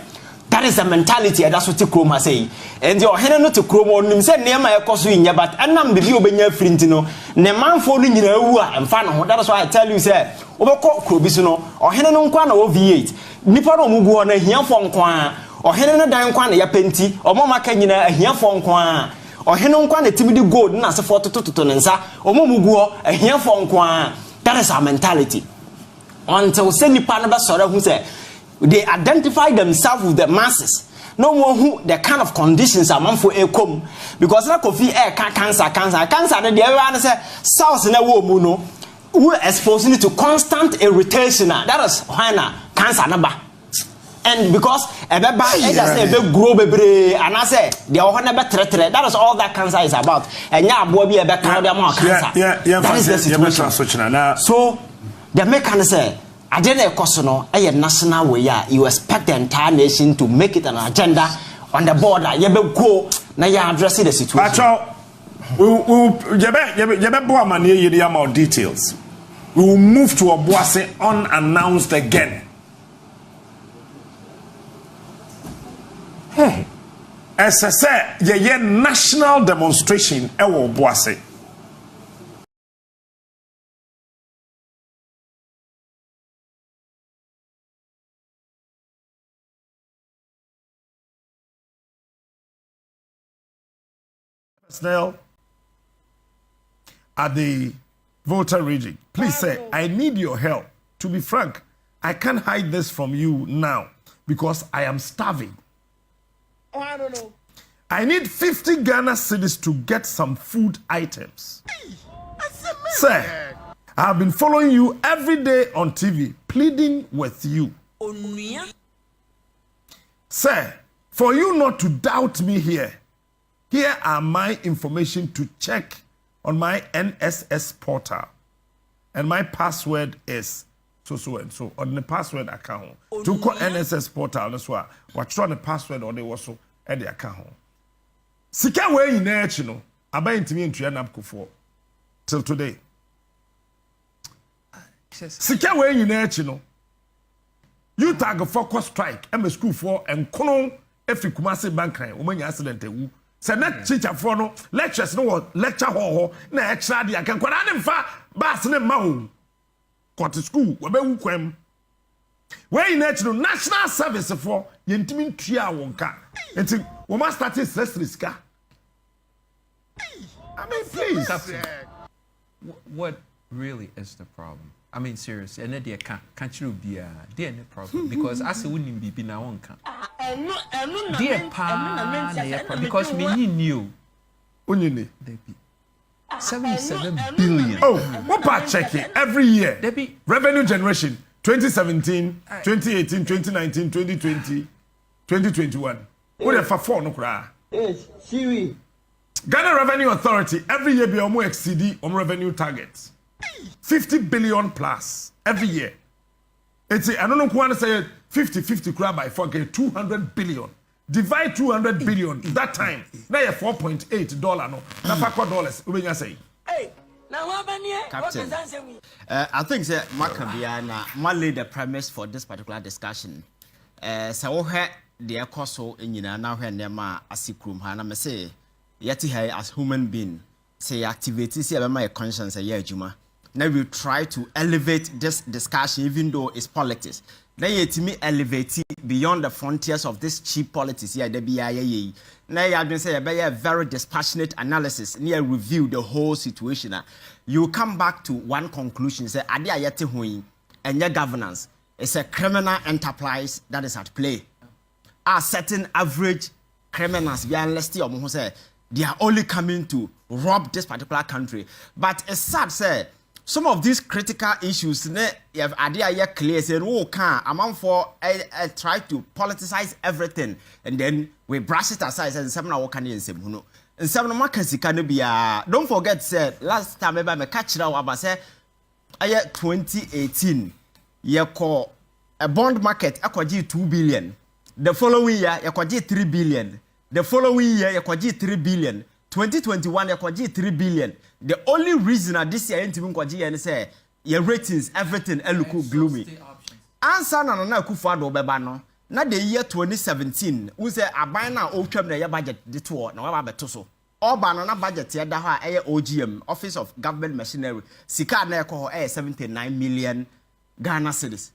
That is the mentality that's what Kroma say. And your hen no to Kroma nim say nema ekoso nya but anam be obenya free ntino ne manfo no nyina wu a emfa no ho. That is why I tell you say obekọ krobi so no ohene no nkwa na o V8 nipa no mugu ho na hiafo nkwa ohene no dan nkwa na ya penti omomaka nyina ahiafo nkwa ohene nkwa na timidi gold na asefo tototo nensa omomugu ho ahiafo nkwa. That is our mentality. Until say nipa na be sore hu say they identify themselves with the masses. No more who the kind of conditions are for a come because na Kofi cancer the everyone say south na wo mu no who exposing it to constant irritation. That is why na cancer number. And because grow bebre and I say the that is all that cancer is about. And yeah, boy be cancer. That is the situation. So the make say I didn't no a national way. You expect the entire nation to make it an agenda on the border. You be go now you addressing the situation. We will details. We will move to Obuasi unannounced again. Hey, as I said, ye national demonstration ewo Obuasi. personnel at the voter region. Please say, I need your help. To be frank, I can't hide this from you now because I am starving. Oh, I don't know. I need 50 Ghana cedis to get some food items. Sir, I have been following you every day on TV, pleading with you. Sir, for you not to doubt me here are my information to check on my NSS portal. And my password is so and so on the password account. To call NSS portal, that's why what trying the password or they also at the account. Sika way in there, you know, about intimi into nAkuffo till today. Sika way in there, you know. You tag a focus strike, and school for and kono if you kumase bank woman accident. Say net teacher for no lectures no lecture ho na extra dia kan kwara ne mfa bas ne ma ho kwat school we be wukwam we national service for yentimi ntua wonka enti we must start riska. I mean, please. Captain, what really is the problem? I mean, seriously, and then can't you be a problem? Because I say wouldn't be now one can. Dear pa, because me knew. When you need 77 billion. Oh, what part check it every year? Revenue generation 2017, 2018, 2019, 2020, 2021. What if for 4 no cry? Yes, Siri. Ghana Revenue Authority every year be almost exceed revenue targets. 50 billion plus every year. It's I don't know who want to say 50 crab by 4K 200 billion. Divide 200 billion that time. Now you $4.8 no. Na $4 we can say. Hey, now what Captain, I think that Macabia na lay the premise for this particular discussion. So the apostle in now when nema asikrum hana me say yeti hai as human being say activity see my conscience a juma. Now we try to elevate this discussion even though it's politics. Now yet me elevate it beyond the frontiers of this cheap politics here the BIA. Now you have been say a very dispassionate analysis near review the whole situation. You come back to one conclusion say adia yeti hui and your governance is a criminal enterprise that is at play. A certain average criminals be unless or say they are only coming to rob this particular country. But it's sad say some of these critical issues you have idea clear say oh can amount for try to politicize everything and then we brush it aside and some now can you say no and some no can see can be don't forget say last time me catch now about say 2018 you call a bond market akwaji 2 billion. The following year, you could 3 billion. The following year, you could 3 billion. 2021, you could 3 billion. The only reason that this year, you say your ratings, everything, look gloomy. Answer na nAkuffo Addo bebano. Na the year 2017, we say a buy now outcome na your budget the tour na waba betoso. All banana budget here that OGM, Office of Government Machinery, sika na ko 79 million Ghana cedis.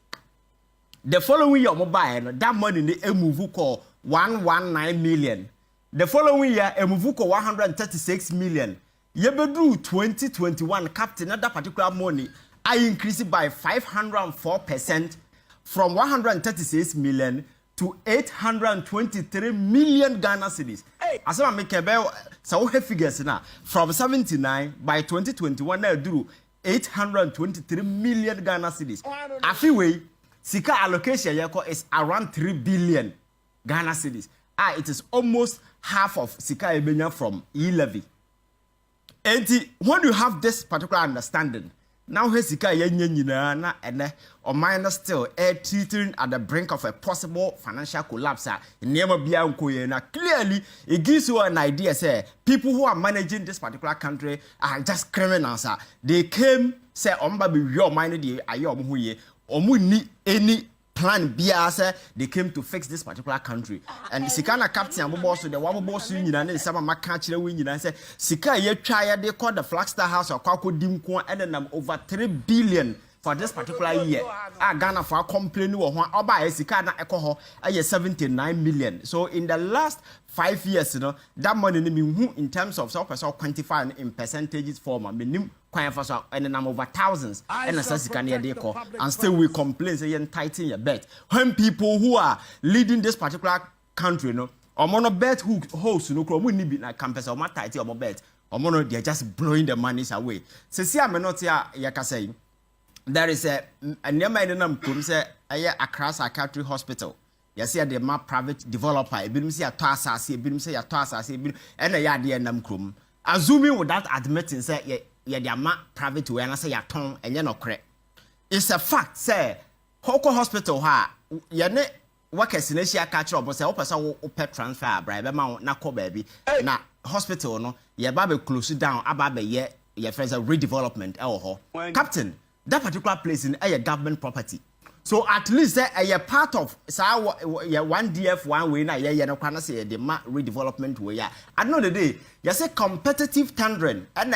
The following year, mobile that money they move call 119 million. The following year, a move call 136 million. Yebedu 2021 captain that particular money, I increased by 504% from 136 million to 823 million Ghana cedis. As I make a bell, so figures now from 79 by 2021 now do 823 million Ghana cedis. Afiwe. Sika allocation is around 3 billion Ghana cedis. It is almost half of Sika Ebenya from e-levy. And when you have this particular understanding, now here Sika Yenyenina and or minus still teetering at the brink of a possible financial collapse. Clearly, it gives you an idea, say, people who are managing this particular country are just criminals. They came, say, Omba be your mind, any plan biasa they came to fix this particular country and sikana captain boss the one boss union and some makachire win and say sika ye try they call the Flagstaff House or kwako dimko and then over 3 billion for this particular year. Ghana for complaining or one buy Sikana Ecoho 79 million. So in the last 5 years, that money in terms of so quantifying in percentages form minimum and a number of thousands and and still we complain say you tighten your bet. When people who are leading this particular country, or mono bet who hosts we need be like campus or tight or bet. Or mono they're just blowing the monies away. So see I'm not here yaka saying there is a near say Accra Psychiatry Hospital. You see the map private developer, ebinim say atwasase, ebinim say atwasase, ebinim and ya de nam krom. Assuming without admitting say ye the map private way and say ya ton and ye no correct. It's a fact say Hoko Hospital ha ye ne workers in Asia catch up say opesa wo pet transfer bribe ma na ko baby na hospital no ye ba be close down aba be ye friends a redevelopment ho. Captain, that particular place in a government property. So at least a part of one DF one way na no kwana say the redevelopment way ya. At the end of the day, you say competitive tendering and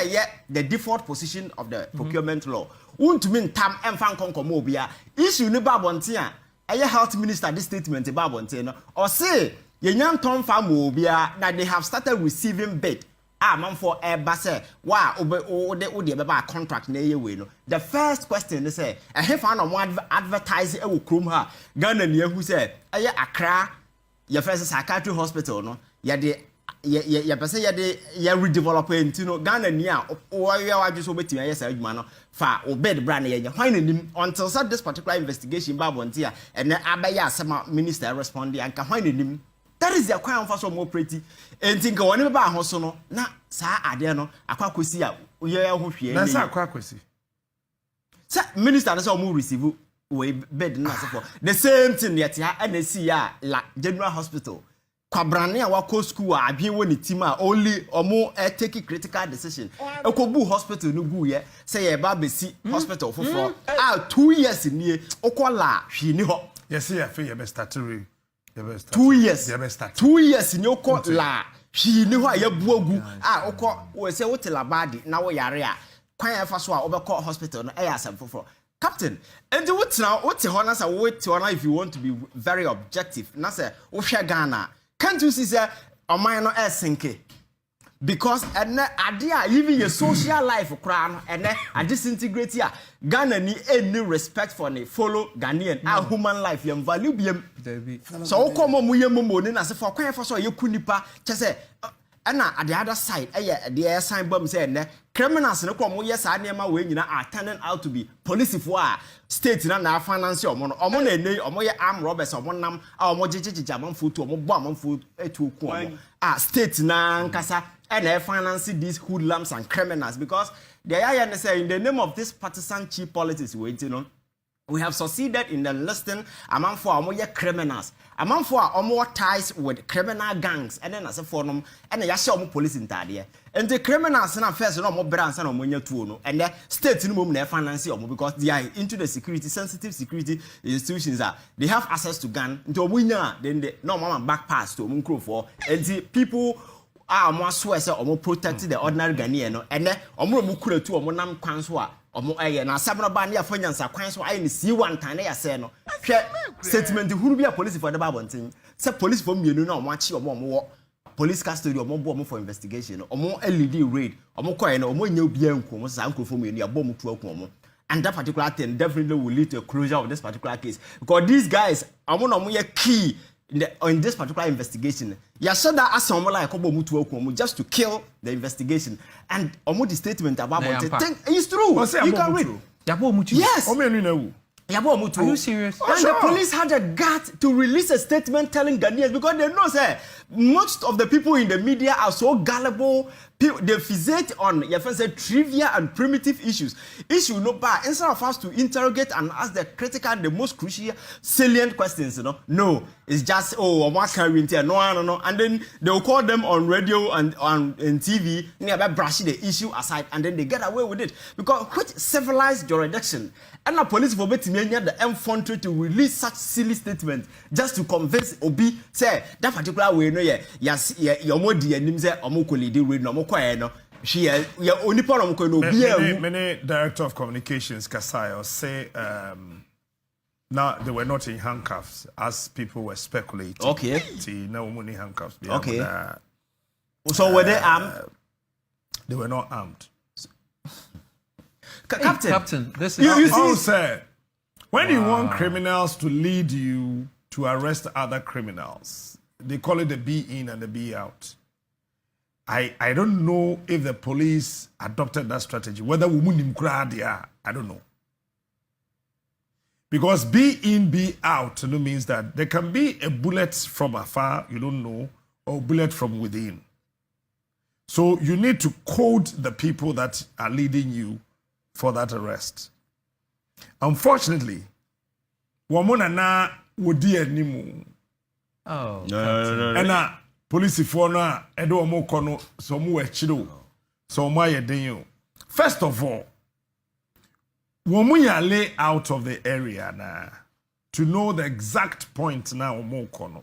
the default position of the procurement law. Won't mean tam enfan konkomo bia. Issue ni babontia. Health minister this statement babontia or say ye nyam ton fam bia that they have started receiving bid. Man for a basse, wow, the contract near way. No. The first question they say, I have found one advertising a crum her, Ghana near who said, Accra, your first psychiatry hospital, no, ya de redeveloping, you know, Ghana near, or you are just waiting, yes, man, far or bed brand, him until such this particular investigation, Babontia, and then Abaya, some minister responding and finding him. That is the crown for some more pretty. And think of whatever about Hosono. Na sa adiano, aquaquisi, ye that's a quaquisi. Sir, minister, that's all more receive way bed for the same thing yet, and they see la General Hospital. Kwabrania wako school, I be when it team only or more taking critical decision. A Kobu Hospital, no boo, ye, say a Babesi Hospital for 2 years in year, Okola, she knew. Yes, yeah, for your best tattoo. 2 years. 2 years in your court la. She knew why you bogu. Oko we say what la badi na wo yare a. Kwan ya fa so a obekọ hospital no eya asem foforo. Captain, and what now what the honors are wait to if you want to be very objective. Na say wo hwe Ghana. Can't you see say oman no esenke? Because and idea even your social life crown and a disintegrate here. Ghana ni any respect for ne follow Ghanaian our human life yam value biem. So come on we money na say for kwan for so ye kunipa say and at the other side the air sign bomb say criminals no come yes anema we nyina are turning out to be police for state na finance omo na ne omo ye arm robbers omo nam omo jejeje amanfo to omo bo amanfo etu ku omo state na nkasa and finance these hoodlums and criminals because they are say in the name of this partisan cheap politics we have succeeded in enlisting among for our criminals, among for our more ties with criminal gangs, and then as a form, and a show police in Tadia. And the criminals and affairs no more brands and on tuno, and the state in their finance because they are into the security, sensitive security institutions are they have access to gun into a winner, then the normal back pass to Munkro for and the people are more swear or more protected the ordinary Ghanaian, and then or more mukura to a monam kwanswa. Na sabna ba ne afanyansa kwan so ayi ne si one time ya say no hwe statement huru bia police for the babontin say police for mienu na omo achi omo police custody omo bo omo for investigation omo LED raid omo koye na omo nya obia nko mo sa nkrofo mienu ya bo mo tu akun omo and that particular thing definitely will lead to a closure of this particular case because these guys omo na omo ye key in this particular investigation, Yashada assemble like just to kill the investigation. And the statement about it's true. You can read. Yes. Are you serious? And the police had a gut to release a statement telling Ghanaians because they know, sir, most of the people in the media are so gullible. They fixate on trivia and primitive issues. Issue no bar. Instead of us to interrogate and ask the critical, the most crucial, salient questions, no, it's just no, and then they'll call them on radio and on TV, nearby brushing the issue aside, and then they get away with it because which civilized jurisdiction and the police for betting the M-Fountry to release such silly statements just to convince Obi say that particular way no yes your modi and him say omokoli dey read no mokwae no She ya only problem ko no be many director of communications Kasai say now they were not in handcuffs as people were speculating. Okay. No money handcuffs. Okay. So were they armed? They were not armed. Captain, this is you see, sir, when you want criminals to lead you to arrest other criminals, they call it the be in and the be out. I don't know if the police adopted that strategy. Whether women I don't know. Because be in, be out means that there can be a bullet from afar, you don't know, or bullet from within. So you need to code the people that are leading you for that arrest. Unfortunately, wamona na wodi animu. Oh. No. And police for na edo omo kono so mu echido. So mo ayeden yo. First of all, womuya lay out of the area na to know the exact point na omo kono.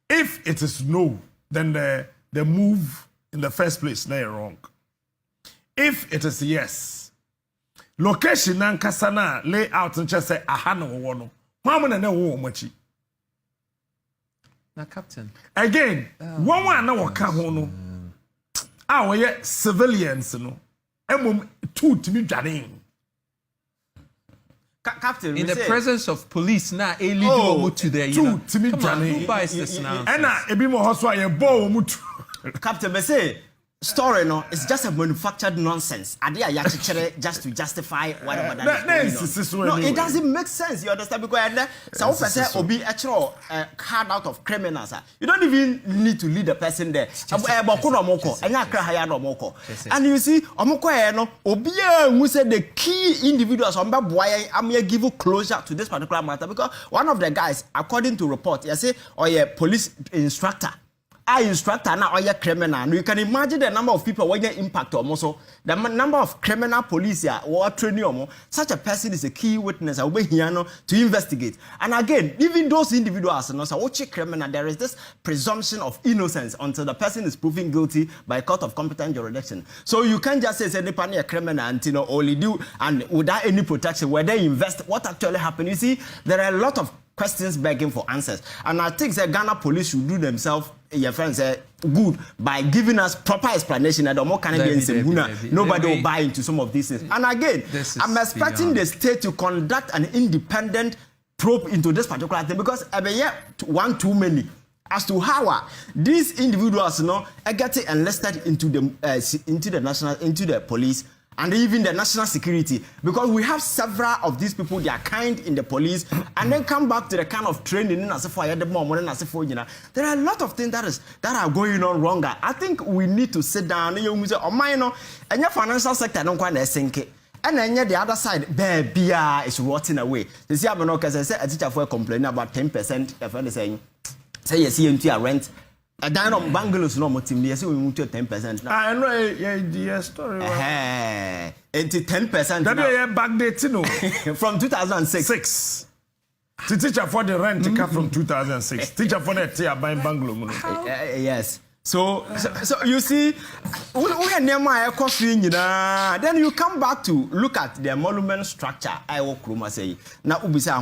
If it is no, then the move in the first place na wrong. If it is yes, location na nkasa na lay out and just say aha na wo no. Hwa na wo omachi. Now, Captain. Again, one na waka ho no. We civilians no. Emom two to me dwane. Captain, in the presence of police na lead you to there, you know. To me dwane. Who buys this now? And ebi mo ho so aye bo mu tu. Captain, me say story no, it's just a manufactured nonsense. Idea ya chichere just to justify whatever that is. No, it doesn't make sense. You understand? Because some person obi actual hard out of criminals. You don't even need to lead the person there. And you see, omoko obi who said the key individuals I'm here give you closure to this particular matter because one of the guys, according to report, you say or a police instructor. Instructor now or your criminal. You can imagine the number of people when you impact almost the number of criminal police here or training such a person is a key witness to investigate. And again, even those individuals criminal, there is this presumption of innocence until the person is proven guilty by a court of competent jurisdiction. So you can't just say any a criminal and only do and without any protection where they invest what actually happened. You see, there are a lot of questions begging for answers. And I think the Ghana police should do themselves, your friends say, good by giving us proper explanation that more Canadians nobody will buy into some of these things. And again, I'm expecting the state to conduct an independent probe into this particular thing because one too many as to how these individuals are getting enlisted into the police and even the national security, because we have several of these people, they are kind in the police, and then come back to the kind of training. There are a lot of things that are going on wrong. I think we need to sit down. And your financial sector don't quite sink it. And then the other side, baby, is rotting away. You see, I'm not because I said a teacher for complaining about 10%. If I'm saying, say you see into your rent. A dine on bungalows no more team, yes, we move to 10%. I know the story. 10%. That back date, from 2006. The teacher for the rent come from 2006. Teacher for the tea buying bungalow. Yes. So you see, then you come back to look at the monument structure. I will say now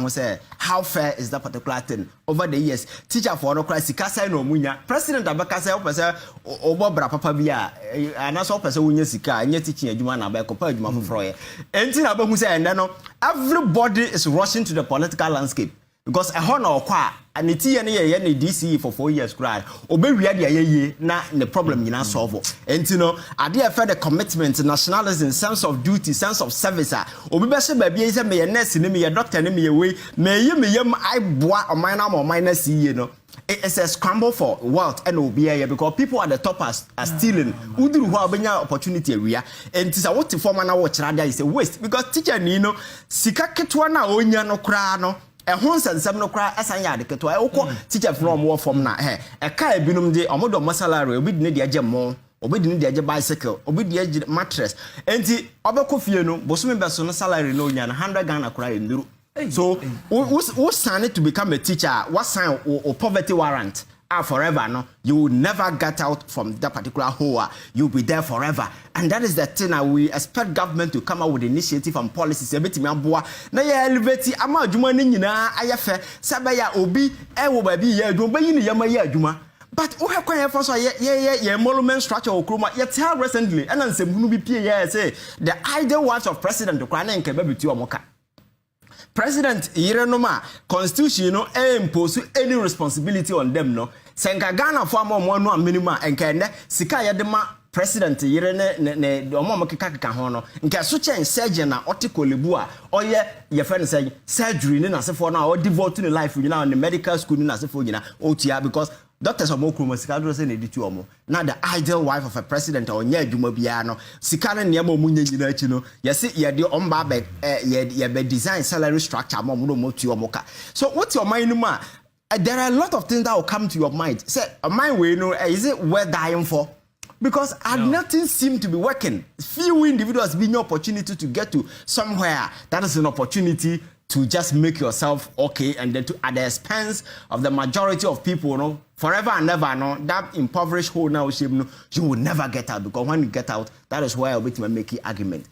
say how fair is that particular thing over the years. Teacher for no crisis, Kasa no munya. President Abakasa opese obobra papa bia and that's opese wunya sika and teaching adwuma na ba kopa adwuma foforo. Enti na ba hu say no everybody is rushing to the political landscape. Because a honor or qua and it's any DC for 4 years cried obey ye na the problem you now solve and I dear further commitment nationalism sense of duty sense of service obi be baby is me nurse ni me doctor ni me way me yam I boa or minus it's a scramble for wealth and obi because people at the top are stealing uduru ho abenya opportunity area and is what form na watch rather is a waste because teacher ni sika ketwa na onya no kra no a Honson Samno cry as I had to I teacher from war from na a car binum de omodo masalary, we need the agent more, or we need the agent bicycle, or we the mattress. And the other coffee no, Bosumi Besson salary no yan 100 Ghana cry in so who signed it to become a teacher? What sign or poverty warrant? forever, no, you will never get out from that particular hole. You'll be there forever. And that is the thing that we expect government to come out with initiative and policies. Ebeti miamboa na ye elevate ama adwuma ni nyina ayefe sabaya obi ewo ba bi ye adwuma bayi ni yama ye adwuma. But we have quite a ye monument structure or chroma. Yet recently, and then some be PA say the ideal wife of president to Kwana and Kebebi to Amoka. President Yerenoma constitution no impose any responsibility on them no. Senka Ghana for more minima and can sika yadema president Yerene ne omo keka hono. Nka so chen surgeon na otiko lebua oye ye friend say surgery ni na sefo na o devote to life you know in the medical school ni na sefo nyina otia because doctors omo kroma sika do say na editu omo na the ideal wife of a president or nya adwuma bia no sika ne niam omo nya nyina achi no ye se ye de omba be ye be design salary structure omo no tu omo ka. So what's your mind ma there are a lot of things that will come to your mind. Say a mind way no is it worth dying for? Because nothing seemed to be working. Few individuals being opportunity to get to somewhere that is an opportunity to just make yourself okay, and then to at the expense of the majority of people, you know, forever and ever, no, that impoverished hole now, you will never get out, because when you get out, that is where I'll be to make an argument.